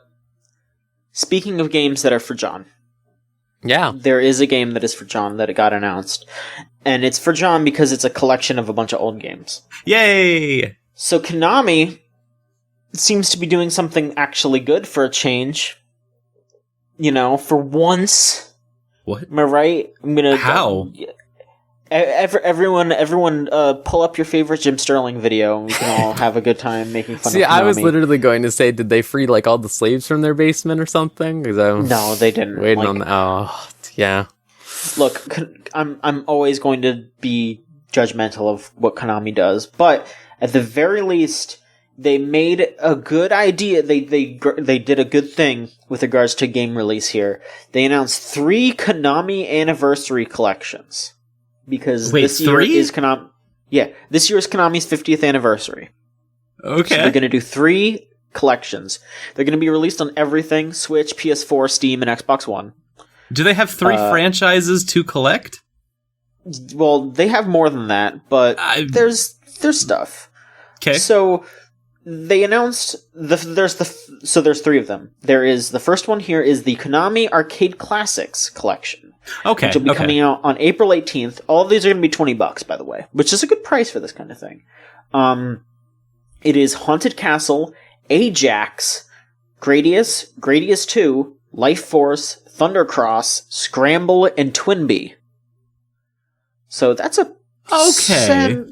Speaking of games that are for John. Yeah. There is a game that is for John that got announced. And it's for John because it's a collection of a bunch of old games. Yay! So Konami seems to be doing something actually good for a change. You know, for once. What? Am I right? I'm gonna. How? Everyone, pull up your favorite Jim Sterling video, and we can all have a good time making fun of Konami. I was literally going to say, did they free like all the slaves from their basement or something? No, they didn't. Waiting on that. Oh, yeah. Look, I'm always going to be judgmental of what Konami does, but at the very least, they made a good idea. They did a good thing with regards to game release here. They announced 3 Konami anniversary collections. Because this year is Konami. Yeah, this year is Konami's 50th anniversary. Okay. So they're going to do 3 collections. They're going to be released on everything: Switch, PS4, Steam, and Xbox One. Do they have 3 franchises to collect? Well, they have more than that, but there's stuff. Okay. So they announced there's 3 of them. There is the first one here is the Konami Arcade Classics collection. Okay. Which will be coming out on April 18th. All of these are going to be $20, by the way, which is a good price for this kind of thing. It is Haunted Castle, Ajax, Gradius 2, Life Force, Thundercross, Scramble, and Twinbee. So that's a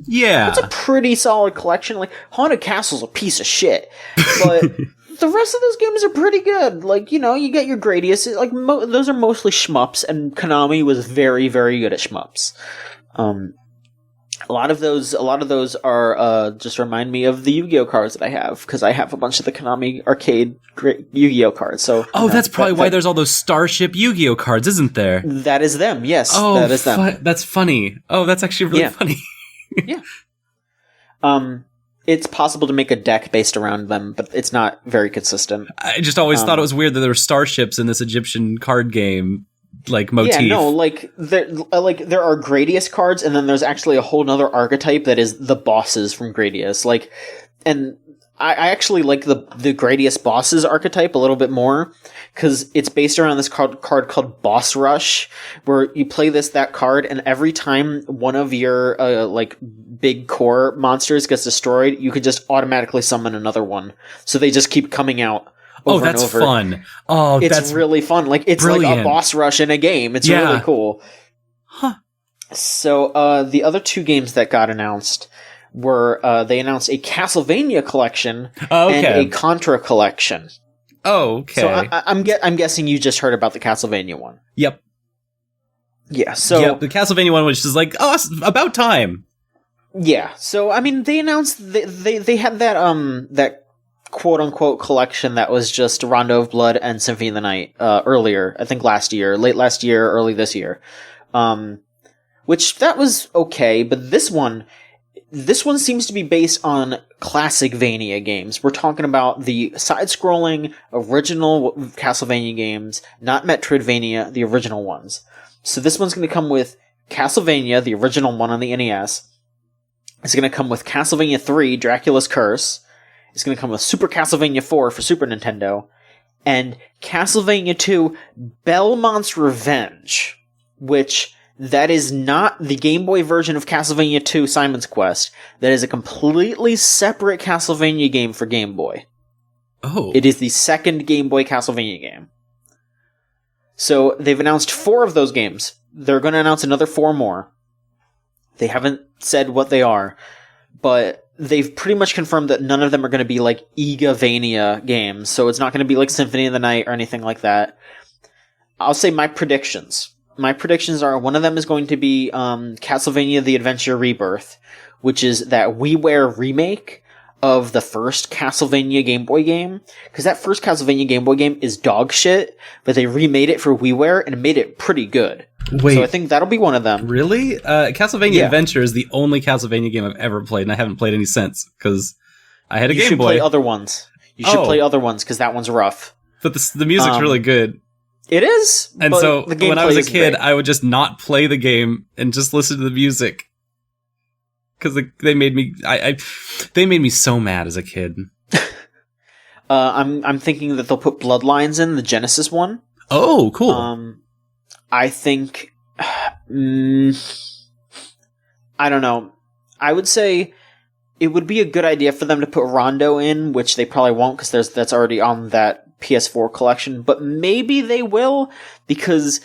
yeah. That's a pretty solid collection. Like, Haunted Castle's a piece of shit, but the rest of those games are pretty good. Like, you know, you get your Gradius. Like, those are mostly shmups, and Konami was very, very good at shmups. A lot of those are just remind me of the Yu-Gi-Oh cards that I have, because I have a bunch of the Konami arcade Yu-Gi-Oh cards. So, that's probably why there's all those Starship Yu-Gi-Oh cards, isn't there? That is them. Yes, oh, that is them. That's funny. Oh, that's actually really funny. Yeah. It's possible to make a deck based around them, but it's not very consistent. I just always thought it was weird that there were starships in this Egyptian card game, like, motif. Yeah, no, there are Gradius cards, and then there's actually a whole nother archetype that is the bosses from Gradius. Like, and I actually like the Gradius bosses archetype a little bit more, because it's based around this card called Boss Rush, where you play that card, and every time one of your big core monsters gets destroyed, you could just automatically summon another one. So they just keep coming out. That's fun. It's really fun. Like, it's brilliant. like a boss rush in a game. It's really cool. Huh. So the other 2 games that got announced were they announced a Castlevania collection and a Contra collection. Oh, okay. So I'm guessing you just heard about the Castlevania one. Yep. Yeah. So the Castlevania one, which is like, it's about time. Yeah. So I mean, they announced they had that quote unquote collection that was just Rondo of Blood and Symphony of the Night earlier. I think late last year, early this year. Which that was okay, but this one seems to be based on classic Vania games. We're talking about the side-scrolling original Castlevania games, not Metroidvania, the original ones. So this one's going to come with Castlevania, the original one on the NES. It's going to come with Castlevania 3, Dracula's Curse. It's going to come with Super Castlevania 4 for Super Nintendo. And Castlevania 2, Belmont's Revenge, which... that is not the Game Boy version of Castlevania 2 Simon's Quest. That is a completely separate Castlevania game for Game Boy. Oh. It is the second Game Boy Castlevania game. So they've announced 4 of those games. They're going to announce another 4 more. They haven't said what they are, but they've pretty much confirmed that none of them are going to be like Igavania games. So it's not going to be like Symphony of the Night or anything like that. I'll say my predictions. My predictions are one of them is going to be Castlevania The Adventure Rebirth, which is that WiiWare remake of the first Castlevania Game Boy game. Because that first Castlevania Game Boy game is dog shit, but they remade it for WiiWare and made it pretty good. Wait. So I think that'll be one of them. Really? Castlevania Adventure is the only Castlevania game I've ever played, and I haven't played any since, because I had a Game Boy. You should play other ones. You should play other ones, because that one's rough. But the music's really good. It is. And but so the when I was a gameplay is kid, great. I would just not play the game and just listen to the music. Because they made me, they made me so mad as a kid. I'm thinking that they'll put Bloodlines in the Genesis one. Oh, cool. I think, I don't know. I would say it would be a good idea for them to put Rondo in, which they probably won't because that's already on that PS4 collection. But maybe they will because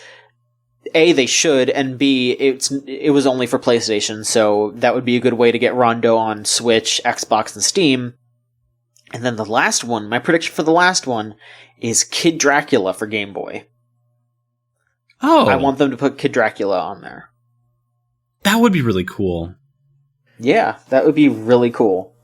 A, they should, and B, it was only for PlayStation, so that would be a good way to get Rondo on Switch, Xbox, and Steam. And then the last one, my prediction for the last one is Kid Dracula for Game Boy. Oh. I want them to put Kid Dracula on there. That would be really cool. Yeah, that would be really cool.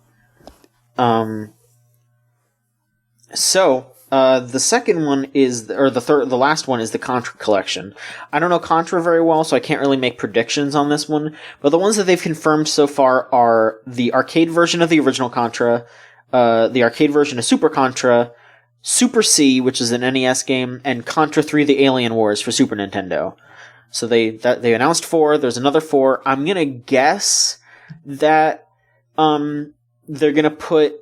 So, the second one is, or the last one is the Contra collection. I don't know Contra very well, so I can't really make predictions on this one, but the ones that they've confirmed so far are the arcade version of the original Contra, the arcade version of Super Contra, Super C, which is an NES game, and Contra 3 The Alien Wars for Super Nintendo. So they announced 4, there's another 4. I'm gonna guess that they're gonna put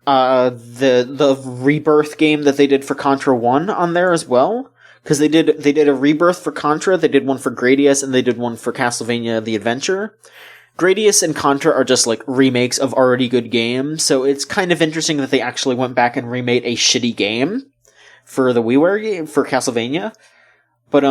the Rebirth game that they did for Contra 1 on there as well, because they did a Rebirth for Contra, they did one for Gradius, and they did one for Castlevania The Adventure. Gradius and Contra are just like remakes of already good games, so it's kind of interesting that they actually went back and remade a shitty game for the WiiWare game for Castlevania. But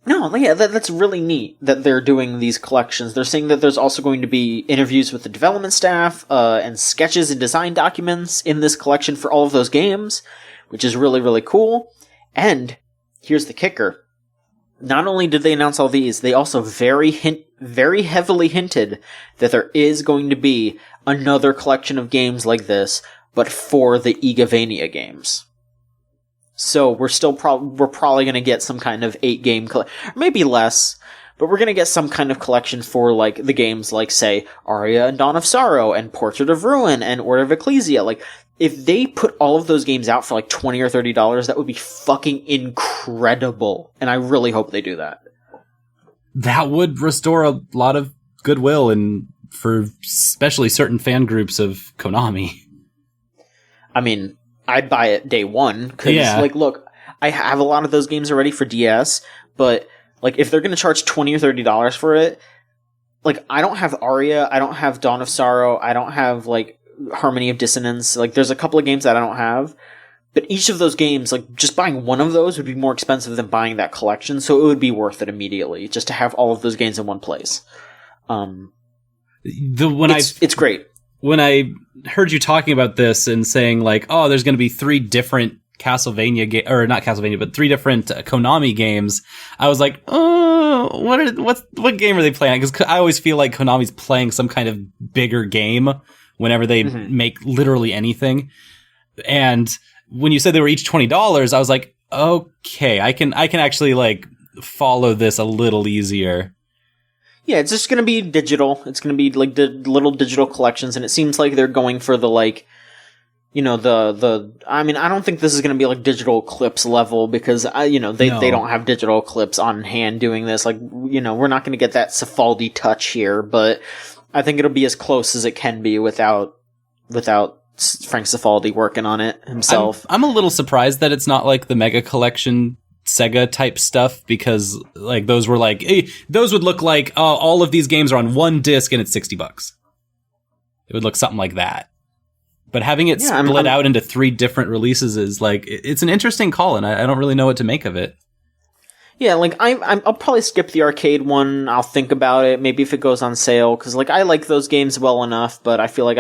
no, yeah, that's really neat that they're doing these collections. They're saying that there's also going to be interviews with the development staff, and sketches and design documents in this collection for all of those games, which is really, really cool. And here's the kicker. Not only did they announce all these, they also very heavily hinted that there is going to be another collection of games like this, but for the Igavania games. So we're probably going to get some kind of 8-game maybe less, but we're going to get some kind of collection for like the games like, say, Aria and Dawn of Sorrow and Portrait of Ruin and Order of Ecclesia. Like, if they put all of those games out for like $20 or $30, that would be fucking incredible. And I really hope they do that. That would restore a lot of goodwill and for especially certain fan groups of Konami. I mean, I'd buy it day one, because, like, look, I have a lot of those games already for DS, but, like, if they're going to charge $20 or $30 for it, like, I don't have Aria, I don't have Dawn of Sorrow, I don't have, like, Harmony of Dissonance, like, there's a couple of games that I don't have, but each of those games, like, just buying one of those would be more expensive than buying that collection, so it would be worth it immediately, just to have all of those games in one place. It's great. When I heard you talking about this and saying, like, oh, there's going to be 3 different Castlevania or not Castlevania, but 3 different Konami games, I was like, oh, what game are they playing? Because I always feel like Konami's playing some kind of bigger game whenever they make literally anything. And when you said they were each $20, I was like, okay, I can actually like follow this a little easier. Yeah, it's just going to be digital. It's going to be like the little digital collections, and it seems like they're going for the, like, you know, I mean, I don't think this is going to be like digital clips level, because they don't have digital clips on hand doing this. Like, you know, we're not going to get that Cifaldi touch here, but I think it'll be as close as it can be without Frank Cifaldi working on it himself. I'm a little surprised that it's not like the Mega Collection Sega type stuff, because like those were like, those would look like all of these games are on one disc and it's $60. It would look something like that. But having it split out into 3 different releases is like, it's an interesting call, and I don't really know what to make of it. Yeah, like I'll probably skip the arcade one. I'll think about it. Maybe if it goes on sale, because like I like those games well enough, but I feel like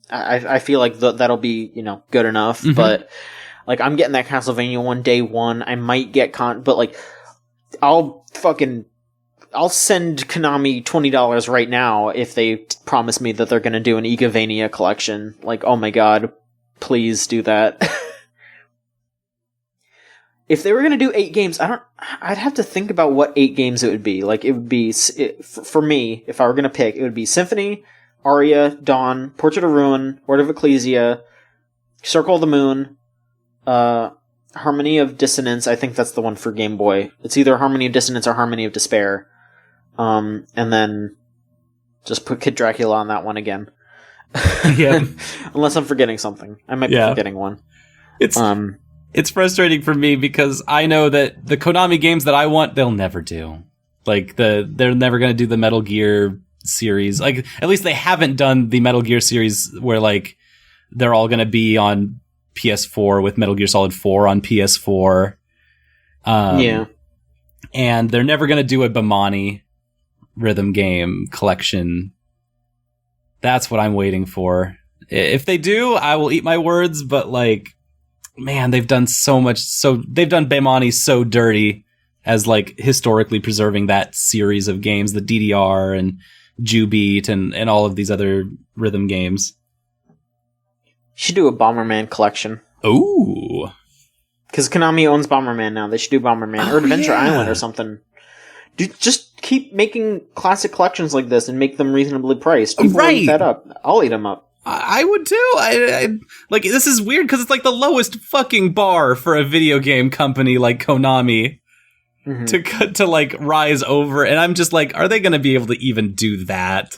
I feel like that'll be, you know, good enough. Mm-hmm. But like, I'm getting that Castlevania one day one. I might get but like, I'll send Konami $20 right now if they promise me that they're going to do an Igavania collection. Like, oh my god, please do that. If they were going to do 8 games, I'd have to think about what 8 games it would be. Like, it would be, for me, if I were going to pick, it would be Symphony, Aria, Dawn, Portrait of Ruin, Order of Ecclesia, Circle of the Moon, Harmony of Dissonance. I think that's the one for Game Boy. It's either Harmony of Dissonance or Harmony of Despair. And then just put Kid Dracula on that one again. Yeah. Unless I'm forgetting something. I might be forgetting one. It's frustrating for me because I know that the Konami games that I want, they'll never do. Like, they're never going to do the Metal Gear series. Like, at least they haven't done the Metal Gear series where, like, they're all going to be on PS4 with Metal Gear Solid 4 on PS4. Yeah. And they're never going to do a Bamani rhythm game collection. That's what I'm waiting for. If they do, I will eat my words, but, like, man, they've done so much. So they've done Bemani so dirty as, like, historically preserving that series of games, the DDR and Jubeat and all of these other rhythm games. Should do a Bomberman collection. Ooh. Because Konami owns Bomberman now. They should do Bomberman or Adventure Island or something. Dude, just keep making classic collections like this and make them reasonably priced. People will eat that up. I'll eat them up. I would too. I like, this is weird because it's like the lowest fucking bar for a video game company like Konami to like rise over, and I'm just like, are they going to be able to even do that?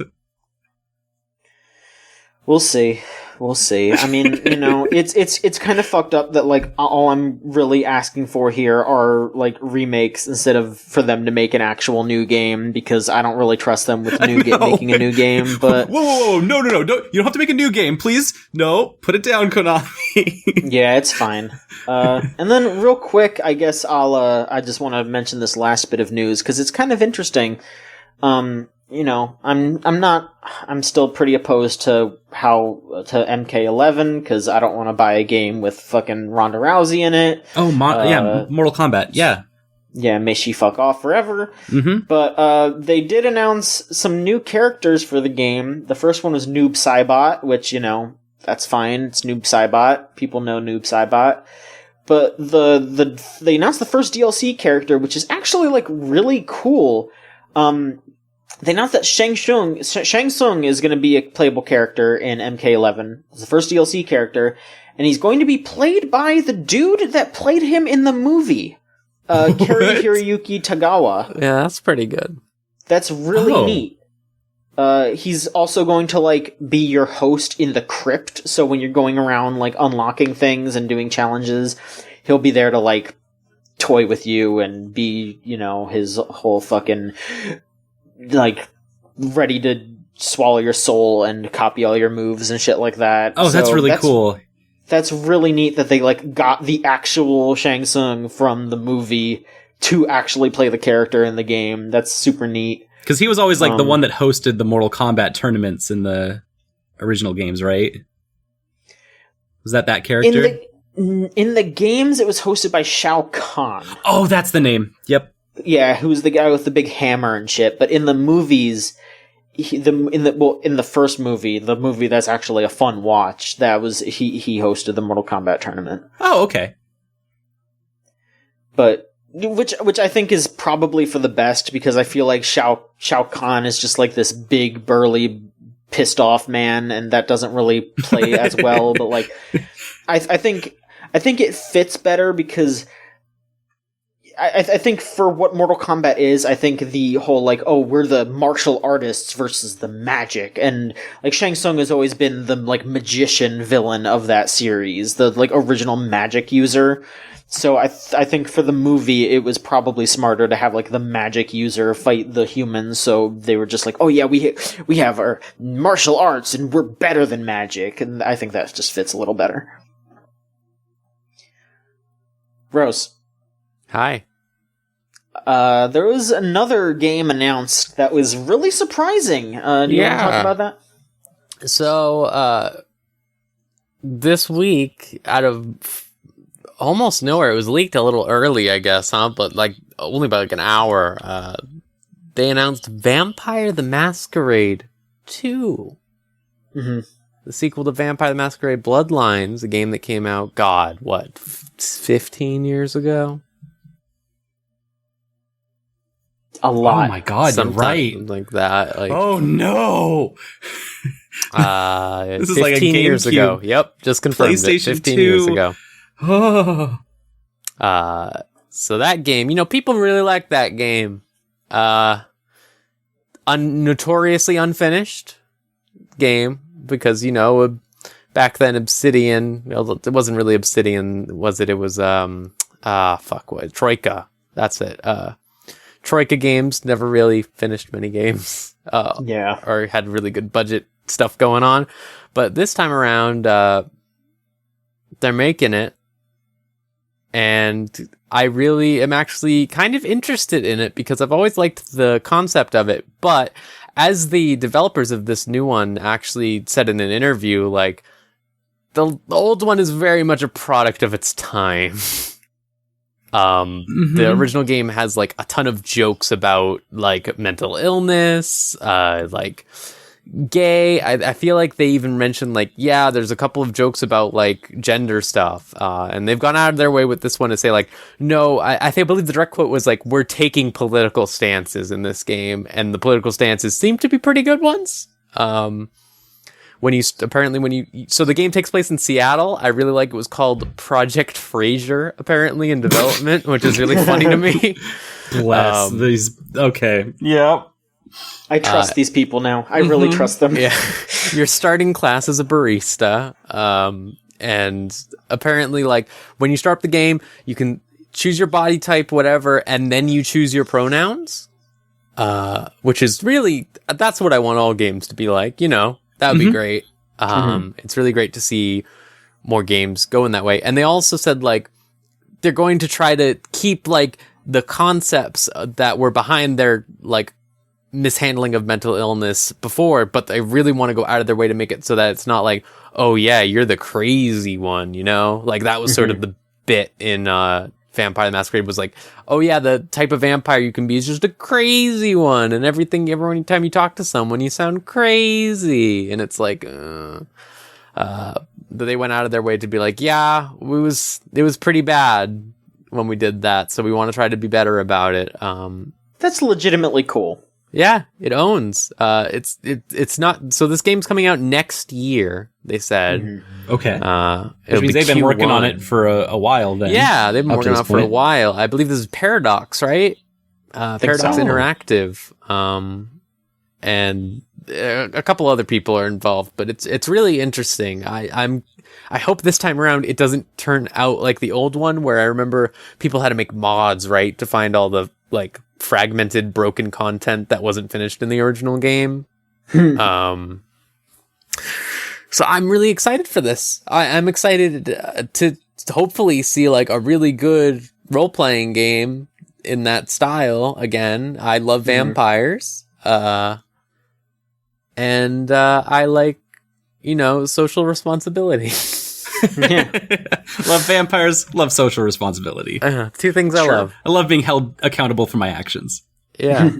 We'll see. We'll see. I mean, you know, it's kind of fucked up that, like, all I'm really asking for here are, like, remakes instead of for them to make an actual new game, because I don't really trust them with making a new game, but... Whoa, no, don't, you don't have to make a new game, please. No, put it down, Konami. Yeah, it's fine. And then, real quick, I guess I just want to mention this last bit of news, because it's kind of interesting. You know, I'm still pretty opposed to MK11, because I don't want to buy a game with fucking Ronda Rousey in it. Oh, Mortal Kombat, yeah. Yeah, may she fuck off forever. Mm-hmm. But they did announce some new characters for the game. The first one was Noob Saibot, which, you know, that's fine. It's Noob Saibot. People know Noob Saibot. But they announced the first DLC character, which is actually, like, really cool. They announced that Shang Tsung is going to be a playable character in MK11. It's the first DLC character, and he's going to be played by the dude that played him in the movie, Kari Hiroyuki Tagawa. Yeah, that's pretty good. That's really neat. He's also going to, like, be your host in the crypt, so when you're going around, like, unlocking things and doing challenges, he'll be there to, like, toy with you and be, you know, his whole fucking... like, ready to swallow your soul and copy all your moves and shit like that. Oh, so that's really cool. That's really neat that they, like, got the actual Shang Tsung from the movie to actually play the character in the game. That's super neat. Because he was always, like, the one that hosted the Mortal Kombat tournaments in the original games, right? Was that character? In the games, it was hosted by Shao Kahn. Oh, that's the name. Yep. Yeah, who's the guy with the big hammer and shit. But in the movies, in the first movie, the movie that's actually a fun watch, that was he hosted the Mortal Kombat tournament. Oh, okay. But which I think is probably for the best, because I feel like Shao Kahn is just like this big burly pissed off man, and that doesn't really play as well. But like, I think it fits better because. I think for what Mortal Kombat is, I think the whole, like, oh, we're the martial artists versus the magic, and, like, Shang Tsung has always been the, like, magician villain of that series, the, like, original magic user. So I think for the movie, it was probably smarter to have, like, the magic user fight the humans, so they were just like, oh yeah, we have our martial arts, and we're better than magic, and I think that just fits a little better. Rose. Hi. There was another game announced that was really surprising. Do you want to talk about that? So, this week, out of almost nowhere, it was leaked a little early, I guess, huh? But, like, only by, like, an hour. They announced Vampire the Masquerade 2. Mm-hmm. The sequel to Vampire the Masquerade Bloodlines, a game that came out, 15 years ago? A lot. Oh my god, you're right. Like that. Like, oh no! This is like a years ago. Yep, just confirmed it. 15 years ago. Oh. So that game, people really like that game. Notoriously unfinished game because, back then Obsidian, it wasn't really Obsidian, was it? It was, Troika. That's it. Troika Games never really finished many games. Or had really good budget stuff going on. But this time around, they're making it. And I really am actually kind of interested in it because I've always liked the concept of it. But as the developers of this new one actually said in an interview, like, the old one is very much a product of its time. The original game has like a ton of jokes about like mental illness, like gay. I feel like they even mentioned like, there's a couple of jokes about like gender stuff. And they've gone out of their way with this one to say like, no, I believe the direct quote was like, we're taking political stances in this game. And the political stances seem to be pretty good ones. So the game takes place in Seattle. I really like it was called Project Frasier, apparently in development, which is really funny to me. Bless these. Okay. Yep. I trust these people now. I really trust them. Yeah. Your starting class is a barista. And apparently, like, when you start the game, you can choose your body type, whatever, and then you choose your pronouns. Which is really, that's what I want all games to be like, that would be great. It's really great to see more games go in that way. And they also said, like, they're going to try to keep, like, the concepts that were behind their, like, mishandling of mental illness before, but they really want to go out of their way to make it so that it's not like, oh yeah, you're the crazy one, like that was sort of the bit in Vampire the Masquerade was like, oh yeah, the type of vampire you can be is just a crazy one, and every time you talk to someone you sound crazy, and it's like they went out of their way to be like, yeah, it was pretty bad when we did that, so we want to try to be better about it. That's legitimately cool. Yeah, it owns. It's not. So this game's coming out next year. They said. Okay. Which means they've been working on it for a while. Then. Yeah, they've been working on it for a while. I believe this is Paradox, right? Paradox Interactive. And a couple other people are involved, but it's really interesting. I hope this time around it doesn't turn out like the old one, where I remember people had to make mods, right, to find all the like fragmented, broken content that wasn't finished in the original game. So I'm really excited for this. I'm excited to hopefully see like a really good role-playing game in that style again. I love vampires. And I like, social responsibility. Love vampires, love social responsibility. Two things I love. I love being held accountable for my actions. Yeah.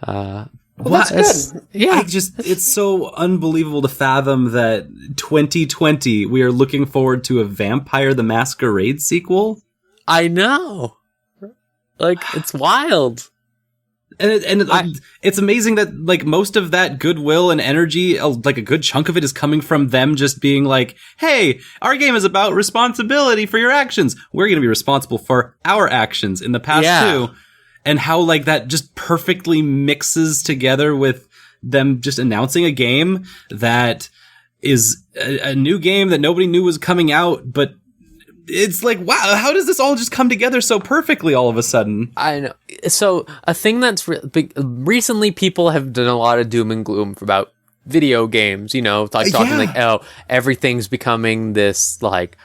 Well, that's good. Yeah. It's so unbelievable to fathom that 2020, we are looking forward to a Vampire the Masquerade sequel. I know. Like, it's wild. And it's amazing that like most of that goodwill and energy, like a good chunk of it is coming from them just being like, hey, our game is about responsibility for your actions. We're going to be responsible for our actions in the past too. And how like that just perfectly mixes together with them just announcing a game that is a new game that nobody knew was coming out, but it's like, wow, how does this all just come together so perfectly all of a sudden? I know. So a thing that's recently people have done a lot of doom and gloom about video games, like talking like, oh, everything's becoming this like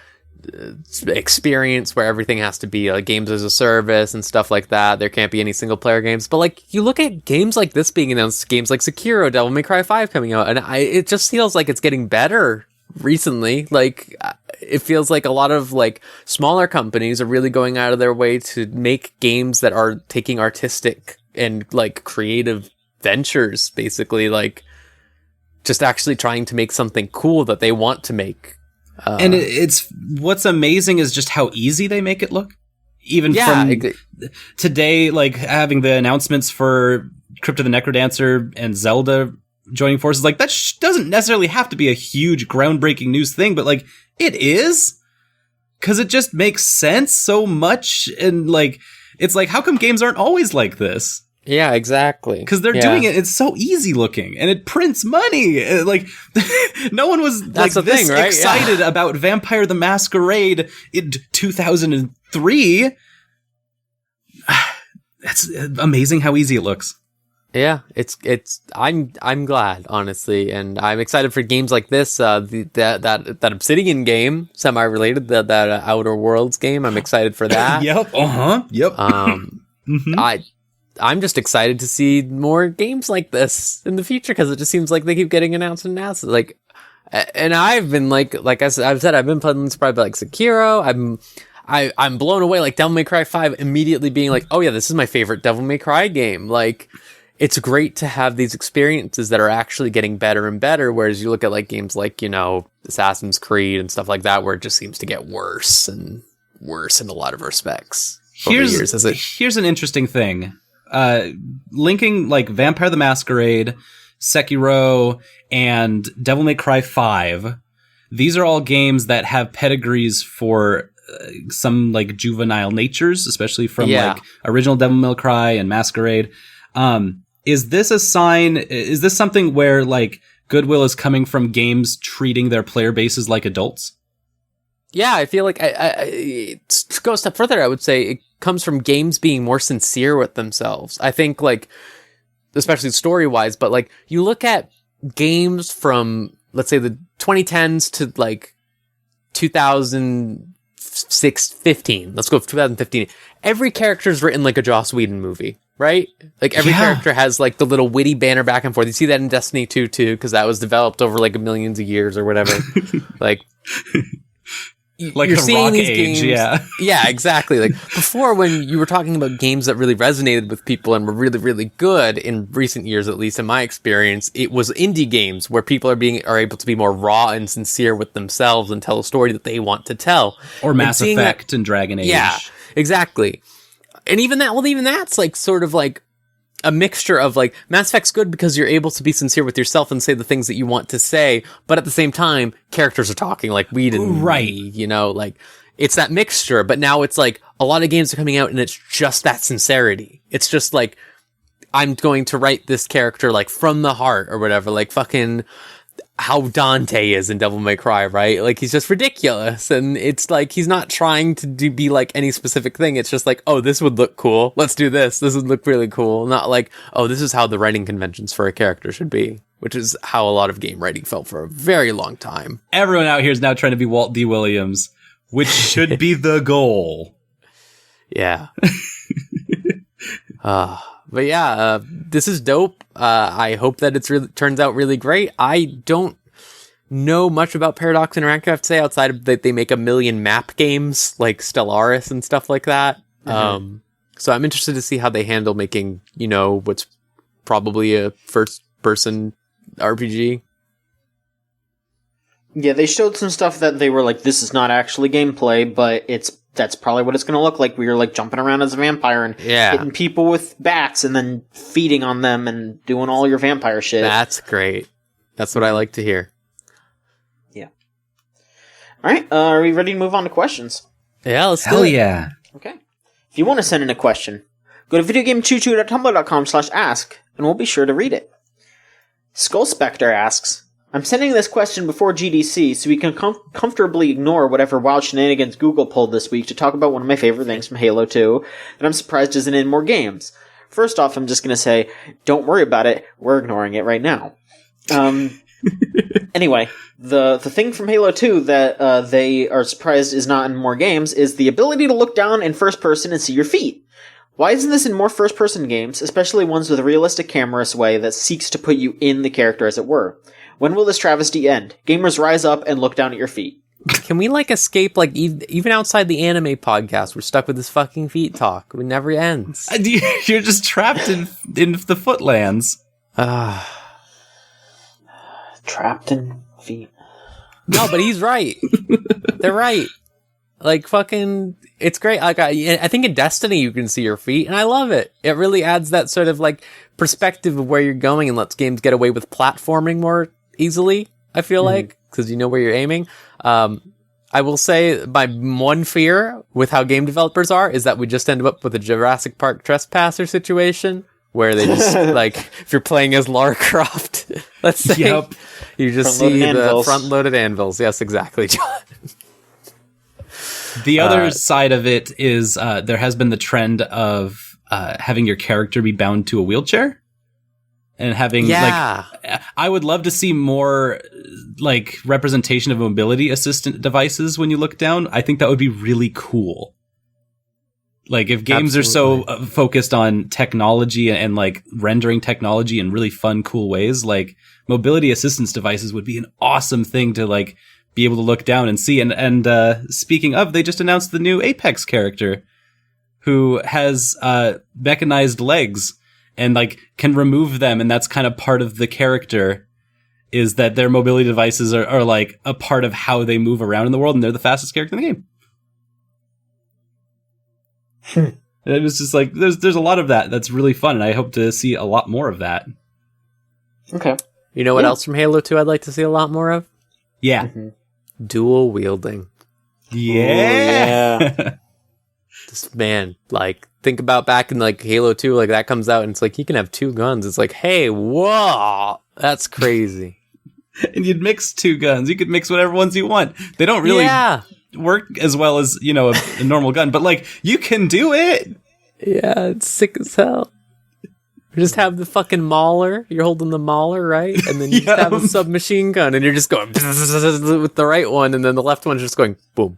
experience where everything has to be like games as a service and stuff like that. There can't be any single player games. But like you look at games like this being announced, games like Sekiro, Devil May Cry 5 coming out, and it just feels like it's getting better recently. Like it feels like a lot of like smaller companies are really going out of their way to make games that are taking artistic and like creative ventures, basically like just actually trying to make something cool that they want to make. And it's what's amazing is just how easy they make it look. Even from today, like having the announcements for Crypt of the Necrodancer and Zelda joining forces, like that doesn't necessarily have to be a huge groundbreaking news thing, but like it is. because it just makes sense so much, and like it's like, how come games aren't always like this? Yeah, exactly. Because they're doing it. It's so easy looking, and it prints money. Like, no one was That's like this excited about Vampire the Masquerade in 2003. That's amazing how easy it looks. Yeah, I'm glad, honestly, and I'm excited for games like this. That Obsidian game, semi-related, that Outer Worlds game. I'm excited for that. Yep. Yep. I'm just excited to see more games like this in the future, because it just seems like they keep getting announced and announced. Like, and I've been like I've said, I've been pleasantly surprised by like Sekiro. I'm blown away, like Devil May Cry 5 immediately being like, oh yeah, this is my favorite Devil May Cry game. Like, it's great to have these experiences that are actually getting better and better, whereas you look at like games like, you know, Assassin's Creed and stuff like that, where it just seems to get worse and worse in a lot of respects. Here's an interesting thing. Linking like Vampire the Masquerade, Sekiro, and Devil May Cry 5. These are all games that have pedigrees for some like juvenile natures, especially from like original Devil May Cry and Masquerade. Is this a sign? Is this something where like goodwill is coming from games treating their player bases like adults? Yeah, I feel like to go a step further, I would say it comes from games being more sincere with themselves. I think, like, especially story-wise, but, like, you look at games from, let's say, the 2010s to, like, 2015. Let's go with 2015. Every character is written like a Joss Whedon movie, right? Like, every character has, like, the little witty banner back and forth. You see that in Destiny 2, too, because that was developed over, like, millions of years or whatever. Like... Like you're the seeing Rock these Age, games, yeah, exactly. Like before, when you were talking about games that really resonated with people and were really, really good in recent years, at least in my experience, it was indie games where people are able to be more raw and sincere with themselves and tell a story that they want to tell. Or Mass Effect and Dragon Age. Yeah, exactly. And even that's like sort of like a mixture of like Mass Effect's good because you're able to be sincere with yourself and say the things that you want to say, but at the same time, characters are talking like we didn't, you know, like it's that mixture. But now it's like a lot of games are coming out and it's just that sincerity. It's just like, I'm going to write this character like from the heart or whatever, like fucking how Dante is in Devil May Cry, right? Like he's just ridiculous, and it's like he's not trying to be like any specific thing. It's just like, oh, this would look cool, let's do this. This would look really cool. Not like, oh, this is how the writing conventions for a character should be, which is how a lot of game writing felt for a very long time. Everyone out here is now trying to be Walt D. Williams, which should be the goal. Yeah. But yeah, this is dope. I hope that turns out really great. I don't know much about Paradox Interactive, I have to say, outside of that they make a million map games like Stellaris and stuff like that. Mm-hmm. So I'm interested to see how they handle making, you know, what's probably a first-person RPG. Yeah, they showed some stuff that they were like, this is not actually gameplay, but that's probably what it's going to look like. We were like jumping around as a vampire and hitting people with bats and then feeding on them and doing all your vampire shit. That's great. That's what I like to hear. Yeah. All right. Are we ready to move on to questions? Yeah, let's do it. Hell yeah. Okay. If you want to send in a question, go to videogamechoochoo.tumblr.com/ask and we'll be sure to read it. Skull Spectre asks, I'm sending this question before GDC so we can comfortably ignore whatever wild shenanigans Google pulled this week to talk about one of my favorite things from Halo 2 that I'm surprised isn't in more games. First off, I'm just going to say, don't worry about it. We're ignoring it right now. Anyway, the thing from Halo 2 that they are surprised is not in more games is the ability to look down in first person and see your feet. Why isn't this in more first-person games, especially ones with a realistic camera way that seeks to put you in the character as it were? When will this travesty end? Gamers rise up and look down at your feet. Can we, like, escape, like, even outside the anime podcast? We're stuck with this fucking feet talk. It never ends. You're just trapped in the footlands. Trapped in feet. No, but he's right. They're right. Like, fucking, it's great. Like, I think in Destiny you can see your feet, and I love it. It really adds that sort of, like, perspective of where you're going and lets games get away with platforming more easily, I feel like, because you know where you're aiming. I will say my one fear with how game developers are is that we just end up with a Jurassic Park trespasser situation where they just like, if you're playing as Lara Croft, let's say, you just see the front-loaded anvils. Yes, exactly, John. The other side of it is there has been the trend of having your character be bound to a wheelchair. And having, like, I would love to see more, like, representation of mobility assistant devices when you look down. I think that would be really cool. Like, if games are so focused on technology and, like, rendering technology in really fun, cool ways, like, mobility assistance devices would be an awesome thing to, like, be able to look down and see. And speaking of, they just announced the new Apex character who has mechanized legs. And, like, can remove them, and that's kind of part of the character, is that their mobility devices are like, a part of how they move around in the world, and they're the fastest character in the game. And it was just like, there's a lot of that's really fun, and I hope to see a lot more of that. Okay. You know what else from Halo 2 I'd like to see a lot more of? Yeah. Mm-hmm. Dual wielding. Yeah. Just, man, like, think about back in, like, Halo 2, like, that comes out, and it's like, you can have 2 guns. It's like, hey, whoa, that's crazy. And you'd mix 2 guns. You could mix whatever ones you want. They don't really work as well as, you know, a normal gun, but, like, you can do it. Yeah, it's sick as hell. You just have the fucking mauler. You're holding the mauler, right? And then you just have a submachine gun, and you're just going with the right one, and then the left one's just going boom.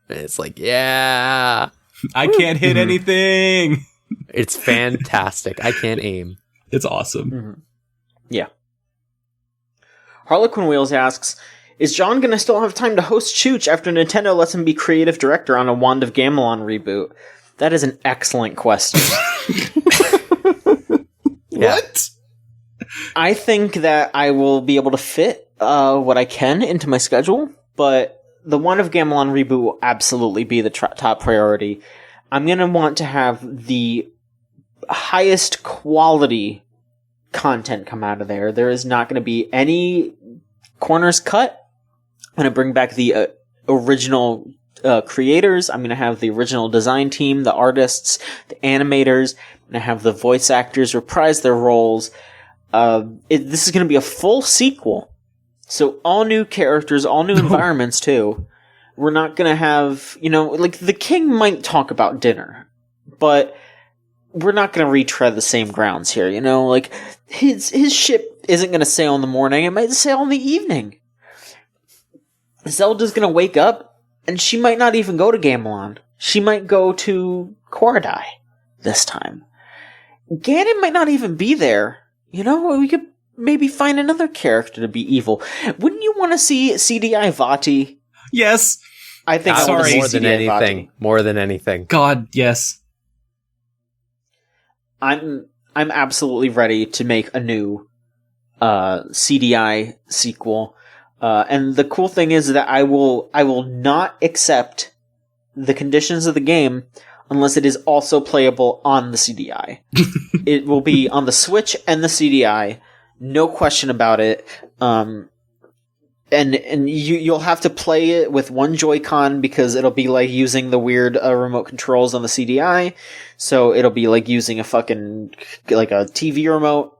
And it's like, yeah. I can't hit anything. It's fantastic. I can't aim. It's awesome. Mm-hmm. Yeah. Harlequin Wheels asks, is John going to still have time to host Chooch after Nintendo lets him be creative director on a Wand of Gamelon reboot? That is an excellent question. What? I think that I will be able to fit what I can into my schedule, but the Wand of Gamelon reboot will absolutely be the top priority. I'm going to want to have the highest quality content come out of there. There is not going to be any corners cut. I'm going to bring back the original creators. I'm going to have the original design team, the artists, the animators. I'm going to have the voice actors reprise their roles. This is going to be a full sequel. So all new characters, all new environments too. We're not going to have, you know, like the king might talk about dinner, but we're not going to retread the same grounds here, you know, like his ship isn't going to sail in the morning. It might sail in the evening. Zelda's going to wake up and she might not even go to Gamelon. She might go to Korodai this time. Ganon might not even be there. You know, we could maybe find another character to be evil. Wouldn't you want to see CDI Vati? Yes. I think more than anything. More than anything. God, yes. I'm absolutely ready to make a new CDI sequel. And the cool thing is that I will not accept the conditions of the game unless it is also playable on the CDI. It will be on the Switch and the CDI. No question about it. And you'll have to play it with one Joy-Con because it'll be like using the weird remote controls on the CDI. So it'll be like using a fucking, like a TV remote.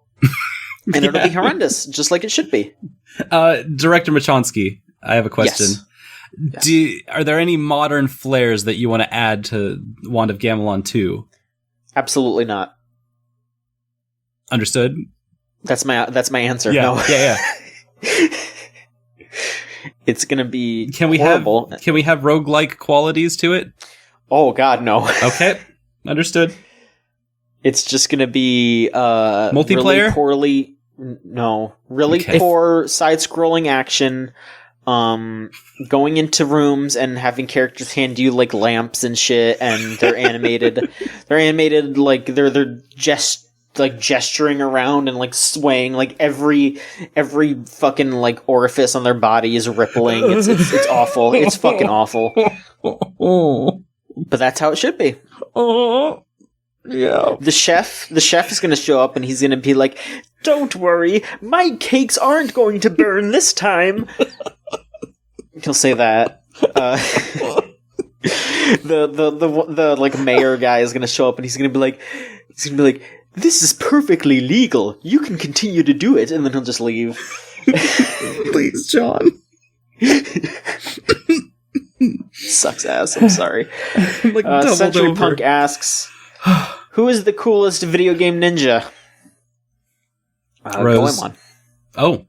And it'll be horrendous, just like it should be. Director Machonsky, I have a question. Yes. Are there any modern flares that you want to add to Wand of Gamelon 2? Absolutely not. Understood? That's my answer. Yeah, no. yeah. It's gonna be horrible. Can we have roguelike qualities to it? Oh god, no. Okay. Understood. It's just gonna be multiplayer? Really poor side-scrolling action. Going into rooms and having characters hand you like lamps and shit, and they're animated. They're animated like they're just like gesturing around and like swaying, like every fucking like orifice on their body is rippling. It's awful. It's fucking awful. But that's how it should be. Yeah. The chef is going to show up and he's going to be like, "Don't worry, my cakes aren't going to burn this time." He'll say that. The like mayor guy is gonna show up and he's gonna be like, this is perfectly legal. You can continue to do it, and then he'll just leave. Please, John. Sucks ass. I'm sorry. Like Century over. Punk asks, "Who is the coolest video game ninja?" Rose. Goemon. Oh,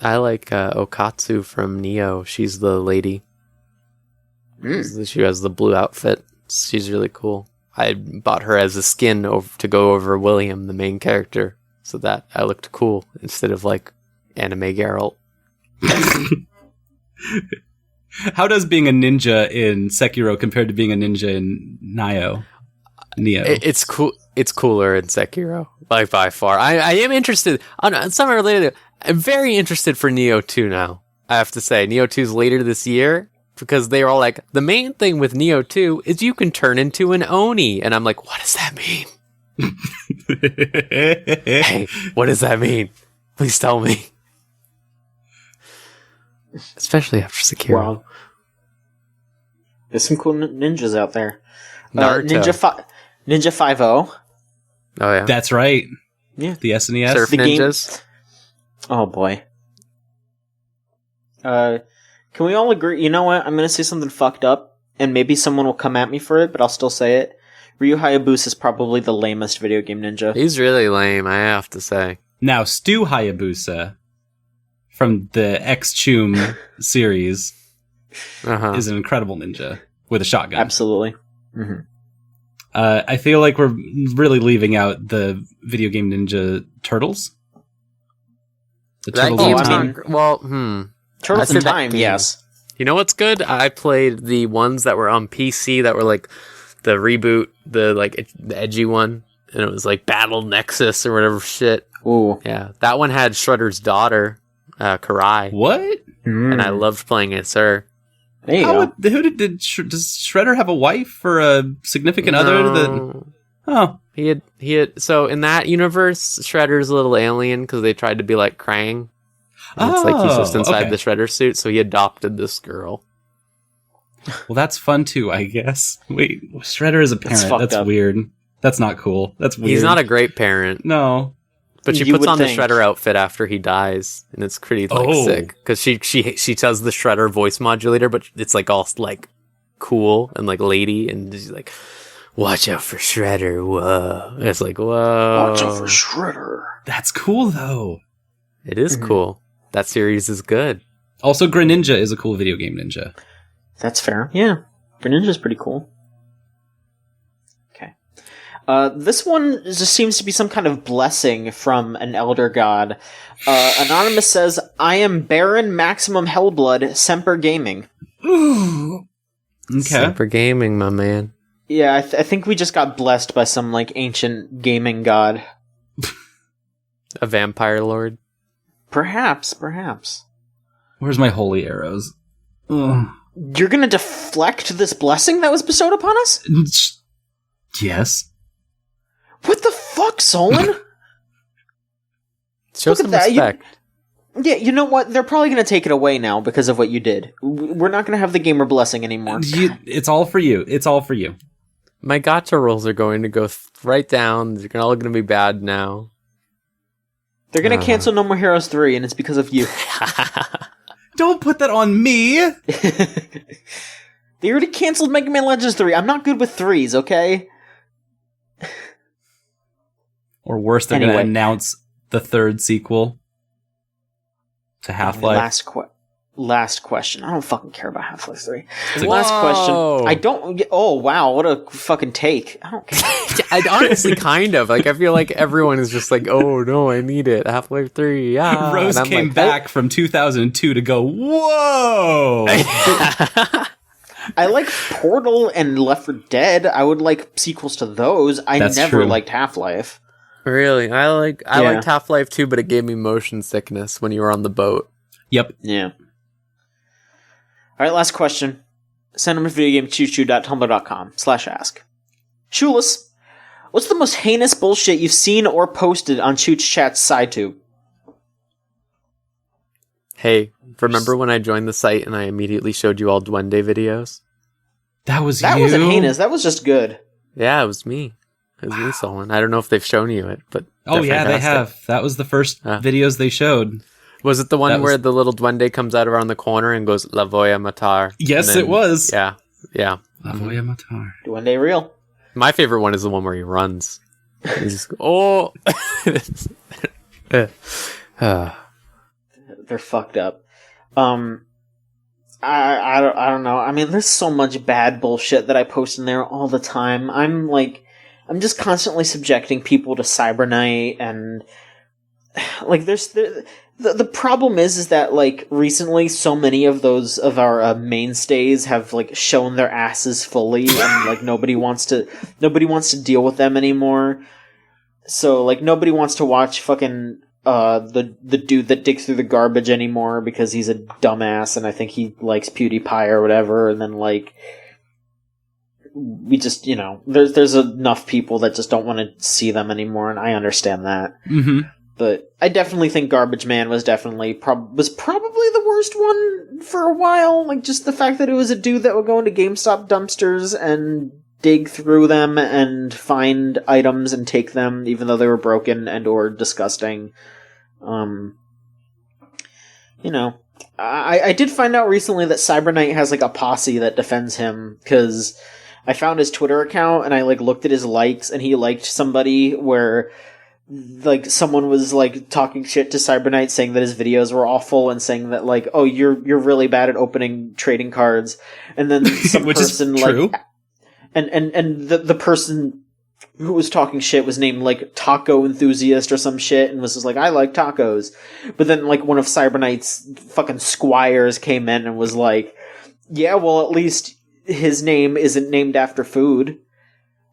I like Okatsu from Neo. She's the lady. She has the blue outfit. She's really cool. I bought her as a skin to go over William, the main character, so that I looked cool instead of like anime Geralt. how does being a ninja in Sekiro compared to being a ninja in Neo? It's cool. It's cooler in Sekiro, like by far. I am interested on something related. I'm very interested for Neo 2 now. I have to say, Neo 2's later this year because they were all like, the main thing with Neo 2 is you can turn into an Oni, and I'm like, what does that mean? Hey, what does that mean? Please tell me. Especially after Sekiro. Wow. There's some cool ninjas out there. Naruto. Ninja 5-0. Oh yeah, That's right. Yeah. The SNES. Surf the game- ninjas. Oh boy. Can we all agree? You know what? I'm gonna say something fucked up, and maybe someone will come at me for it, but I'll still say it. Ryu Hayabusa is probably the lamest video game ninja. He's really lame, I have to say. Now, Stu Hayabusa from the X-Chum series is an incredible ninja with a shotgun. Absolutely. Mm-hmm. I feel like we're really leaving out the video game ninja Turtles. The That Turtles game's in Time. not well. Turtles I in said that Time, game. yes. You know what's good? I played the ones that were on PC that were like the reboot, the edgy one, and it was like Battle Nexus or whatever shit. Ooh. Yeah, that one had Shredder's daughter, Karai, What? and I loved playing as her. There you go. Does Shredder have a wife or a significant other? That oh, He had. So in that universe, Shredder's a little alien because they tried to be like Krang. And it's like he's just inside okay. the Shredder suit, so he adopted this girl. Well, that's fun too, I guess. Wait, Shredder is a parent. fucked That's up. weird. That's not cool. That's weird. He's not a great parent, No. but she You puts would on think. the Shredder outfit after he dies, and it's pretty sick because she does the Shredder voice modulator, but it's like all like cool and like lady, and she's like, "Watch out for Shredder!" Whoa, and it's like whoa. Watch out for Shredder. That's cool though. It is cool. That series is good. Also, Greninja is a cool video game ninja. That's fair. Yeah. Greninja's pretty cool. Okay. This one just seems to be some kind of blessing from an elder god. Anonymous says, I am Baron Maximum Hellblood, Semper Gaming. Okay. Super gaming, my man. Yeah, I think we just got blessed by some, like, ancient gaming god. A vampire lord. Perhaps. Where's my holy arrows? Ugh. You're gonna deflect this blessing that was bestowed upon us? Yes. What the fuck, Solon? Show Look at some that, respect. Yeah, you know what? They're probably gonna take it away now because of what you did. We're not gonna have the gamer blessing anymore. It's all for you. It's all for you. My gacha rolls are going to go right down. They're all going to be bad now. They're gonna cancel No More Heroes 3, and it's because of you. Don't put that on me. They already canceled Mega Man Legends 3. I'm not good with 3s, okay? Or worse, they're Anyway. going to announce the third sequel to Half-Life. Last question. I don't fucking care about Half-Life 3. Whoa. Last question. I don't... Oh, wow. What a fucking take. I don't care. I honestly kind of. Like, I feel like everyone is just like, oh, no, I need it. Half-Life 3, yeah. Rose And I'm came like, back from 2002 to go, whoa! I like Portal and Left 4 Dead. I would like sequels to those. I That's never true. liked Half-Life. Really? I liked Yeah. Half-Life 2, but it gave me motion sickness when you were on the boat. Yep. Yeah. All right, last question. Send them to videogamechoochoo.tumblr.com/ask. Shoeless, what's the most heinous bullshit you've seen or posted on Chooch Chat's SciTube? Hey, remember when I joined the site and I immediately showed you all Duende videos? That wasn't heinous. That was just good. Yeah, it was me. It was me, Solon. I don't know if they've shown you it, but they have. That was the first videos they showed. Was it the one where the little duende comes out around the corner and goes, La voy a matar? Yes, it was. Yeah. La voy a matar. Duende real. My favorite one is the one where he runs. He's just, oh! They're fucked up. I don't know. I mean, there's so much bad bullshit that I post in there all the time. I'm just constantly subjecting people to Cybernight, and like the problem is that like recently so many of those of our mainstays have like shown their asses fully, and like nobody wants to deal with them anymore. So like nobody wants to watch fucking the dude that digs through the garbage anymore because he's a dumbass and I think he likes PewDiePie or whatever, and then like we just, you know, there's enough people that just don't want to see them anymore, and I understand that. Mm-hmm. But I definitely think Garbage Man was definitely probably the worst one for a while. Like just the fact that it was a dude that would go into GameStop dumpsters and dig through them and find items and take them even though they were broken and or disgusting. You know, I did find out recently that Cybernight has like a posse that defends him, because I found his Twitter account and I like looked at his likes, and he liked somebody where like someone was like talking shit to Cybernight, saying that his videos were awful and saying that like, oh, you're really bad at opening trading cards, and then some which person is true. like and the person who was talking shit was named like Taco Enthusiast or some shit, and was just like, I like tacos. But then like one of Cybernight's fucking squires came in and was like, yeah, well at least his name isn't named after food.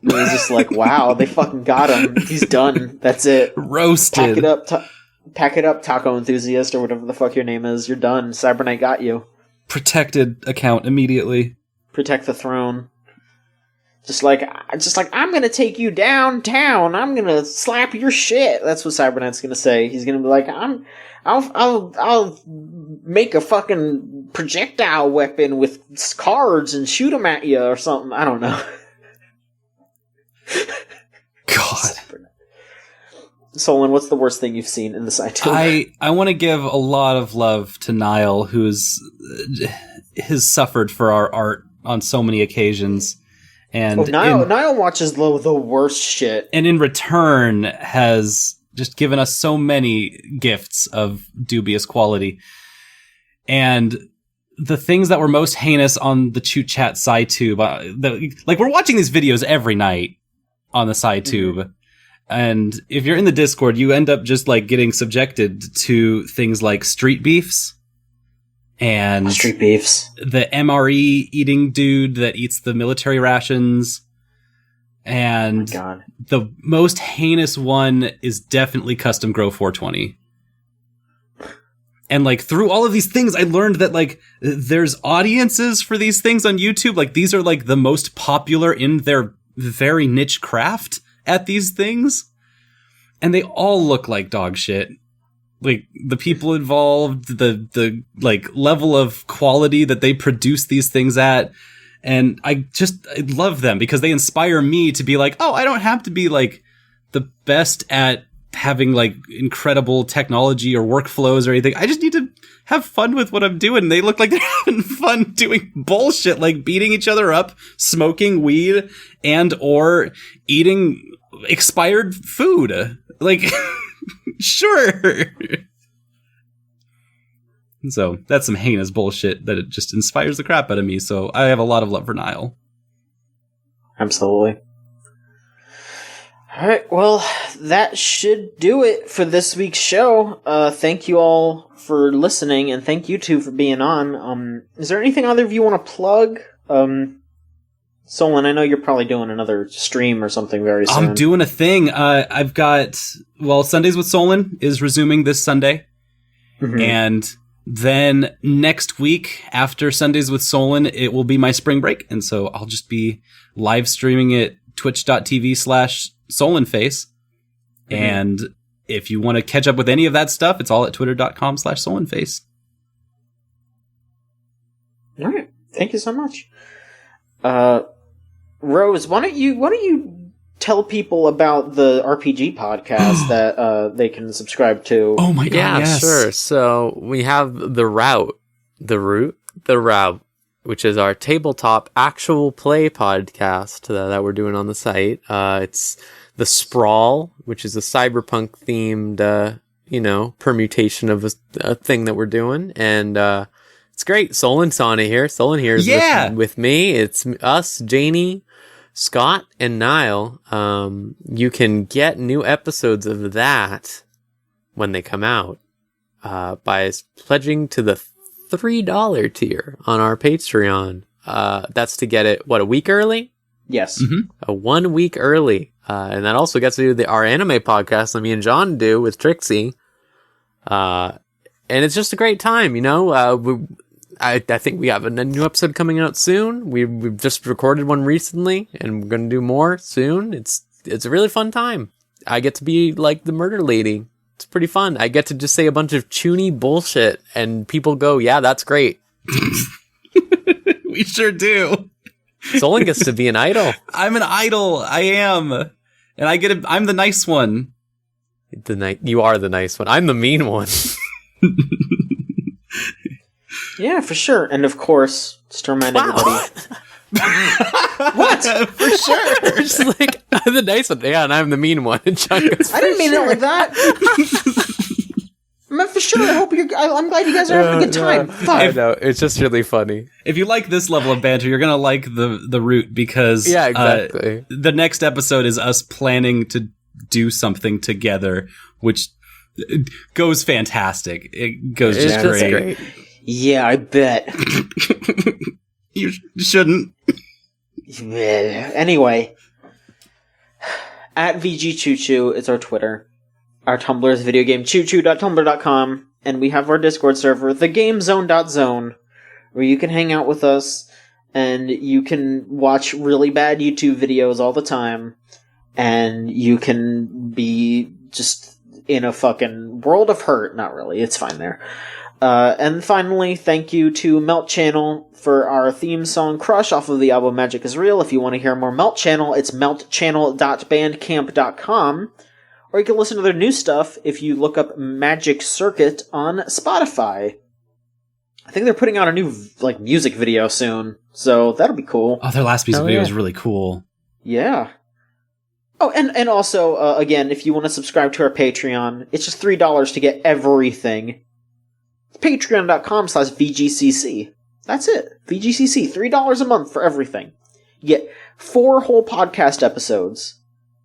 And it was just like, wow, they fucking got him. He's done. That's it. Roasted. Pack it up, Taco Enthusiast, or whatever the fuck your name is. You're done. Cybernight got you. Protected account immediately. Protect the throne. Just like I'm gonna take you downtown. I'm gonna slap your shit. That's what Cybernight's gonna say. He's gonna be like, I'll make a fucking projectile weapon with cards and shoot them at you or something. I don't know. God. Solon, what's the worst thing you've seen in the side tour? I want to give a lot of love to Niall, who's has suffered for our art on so many occasions. And Niall watches the worst shit. And in return has just given us so many gifts of dubious quality. And the things that were most heinous on the Choot Chat SciTube, like we're watching these videos every night on the SciTube. Mm-hmm. And if you're in the Discord, you end up just like getting subjected to things like street beefs. And street beefs. The MRE eating dude that eats the military rations. And the most heinous one is definitely Custom Grow 420. And like through all of these things, I learned that like there's audiences for these things on YouTube. Like these are like the most popular in their very niche craft at these things. And they all look like dog shit. Like the people involved, the like level of quality that they produce these things at. And I love them because they inspire me to be like, oh, I don't have to be like the best at having like incredible technology or workflows or anything. I just need to have fun with what I'm doing. They look like they're having fun doing bullshit, like beating each other up, smoking weed, and or eating expired food. Like, sure. So that's some heinous bullshit that it just inspires the crap out of me. So I have a lot of love for Niall. Absolutely. All right, well, that should do it for this week's show. Thank you all for listening, and thank you two for being on. Is there anything either of you want to plug? Solon, I know you're probably doing another stream or something very soon. I'm doing a thing. I've got, Sundays with Solon is resuming this Sunday. Mm-hmm. And then next week, after Sundays with Solon, it will be my spring break. And so I'll just be live streaming at twitch.tv/SolonFace. Mm-hmm. And if you want to catch up with any of that stuff, it's all at twitter.com/SolonFace. All right. Thank you so much. Rose, why don't you tell people about the RPG podcast that they can subscribe to? Oh my god, yes. Sure. So we have The Route, which is our tabletop actual play podcast that we're doing on the site. It's The Sprawl, which is a cyberpunk themed, permutation of a thing that we're doing. And it's great. Solin's on it here. Solin here is with me. It's us, Janie, Scott, and Niall. You can get new episodes of that when they come out by pledging to the $3 tier on our Patreon. That's to get it, a week early? Yes. Mm-hmm. 1 week early. And that also gets to do our anime podcast that me and John do with Trixie. And it's just a great time, I think we have a new episode coming out soon. We've just recorded one recently, and we're going to do more soon. It's a really fun time. I get to be like the murder lady. It's pretty fun. I get to just say a bunch of chuny bullshit, and people go, yeah, that's great. We sure do. Solon gets to be an idol. I'm an idol. I am. And I'm the nice one. You are the nice one. I'm the mean one. Yeah, for sure. And of course, just to remind everybody. What? For sure. Just like, I'm the nice one. Yeah, and I'm the mean one. And John goes, I didn't mean it like that. I meant for sure. I'm glad you guys are having a good time. I know. It's just really funny. If you like this level of banter, you're going to like the route because exactly. The next episode is us planning to do something together, which goes fantastic. It goes just great. Yeah, I bet. You shouldn't. Anyway, at VGCC is our Twitter. Our Tumblr is videogamechoochoo.tumblr.com, and we have our Discord server, thegamezone.zone, where you can hang out with us, and you can watch really bad YouTube videos all the time, and you can be just in a fucking world of hurt. Not really, it's fine there. And finally, thank you to Melt Channel for our theme song Crush off of the album Magic is Real. If you want to hear more Melt Channel, it's meltchannel.bandcamp.com. Or you can listen to their new stuff if you look up Magic Circuit on Spotify. I think they're putting out a new music video soon, so that'll be cool. Oh, their last music video was really cool. Yeah. Oh, and also, again, if you want to subscribe to our Patreon, it's just $3 to get everything. Patreon.com/VGCC. That's it. VGCC. $3 a month for everything. You get 4 whole podcast episodes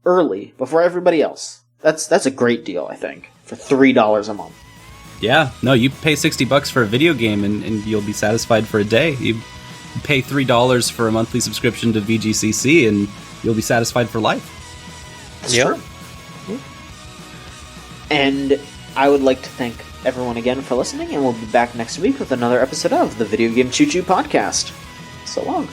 early before everybody else. That's a great deal, I think, for $3 a month. Yeah. No, you pay $60 for a video game and you'll be satisfied for a day. You pay $3 for a monthly subscription to VGCC and you'll be satisfied for life. That's true. Yeah. And I would like to thank everyone again for listening, and we'll be back next week with another episode of the Video Game Choo Choo Podcast. So long.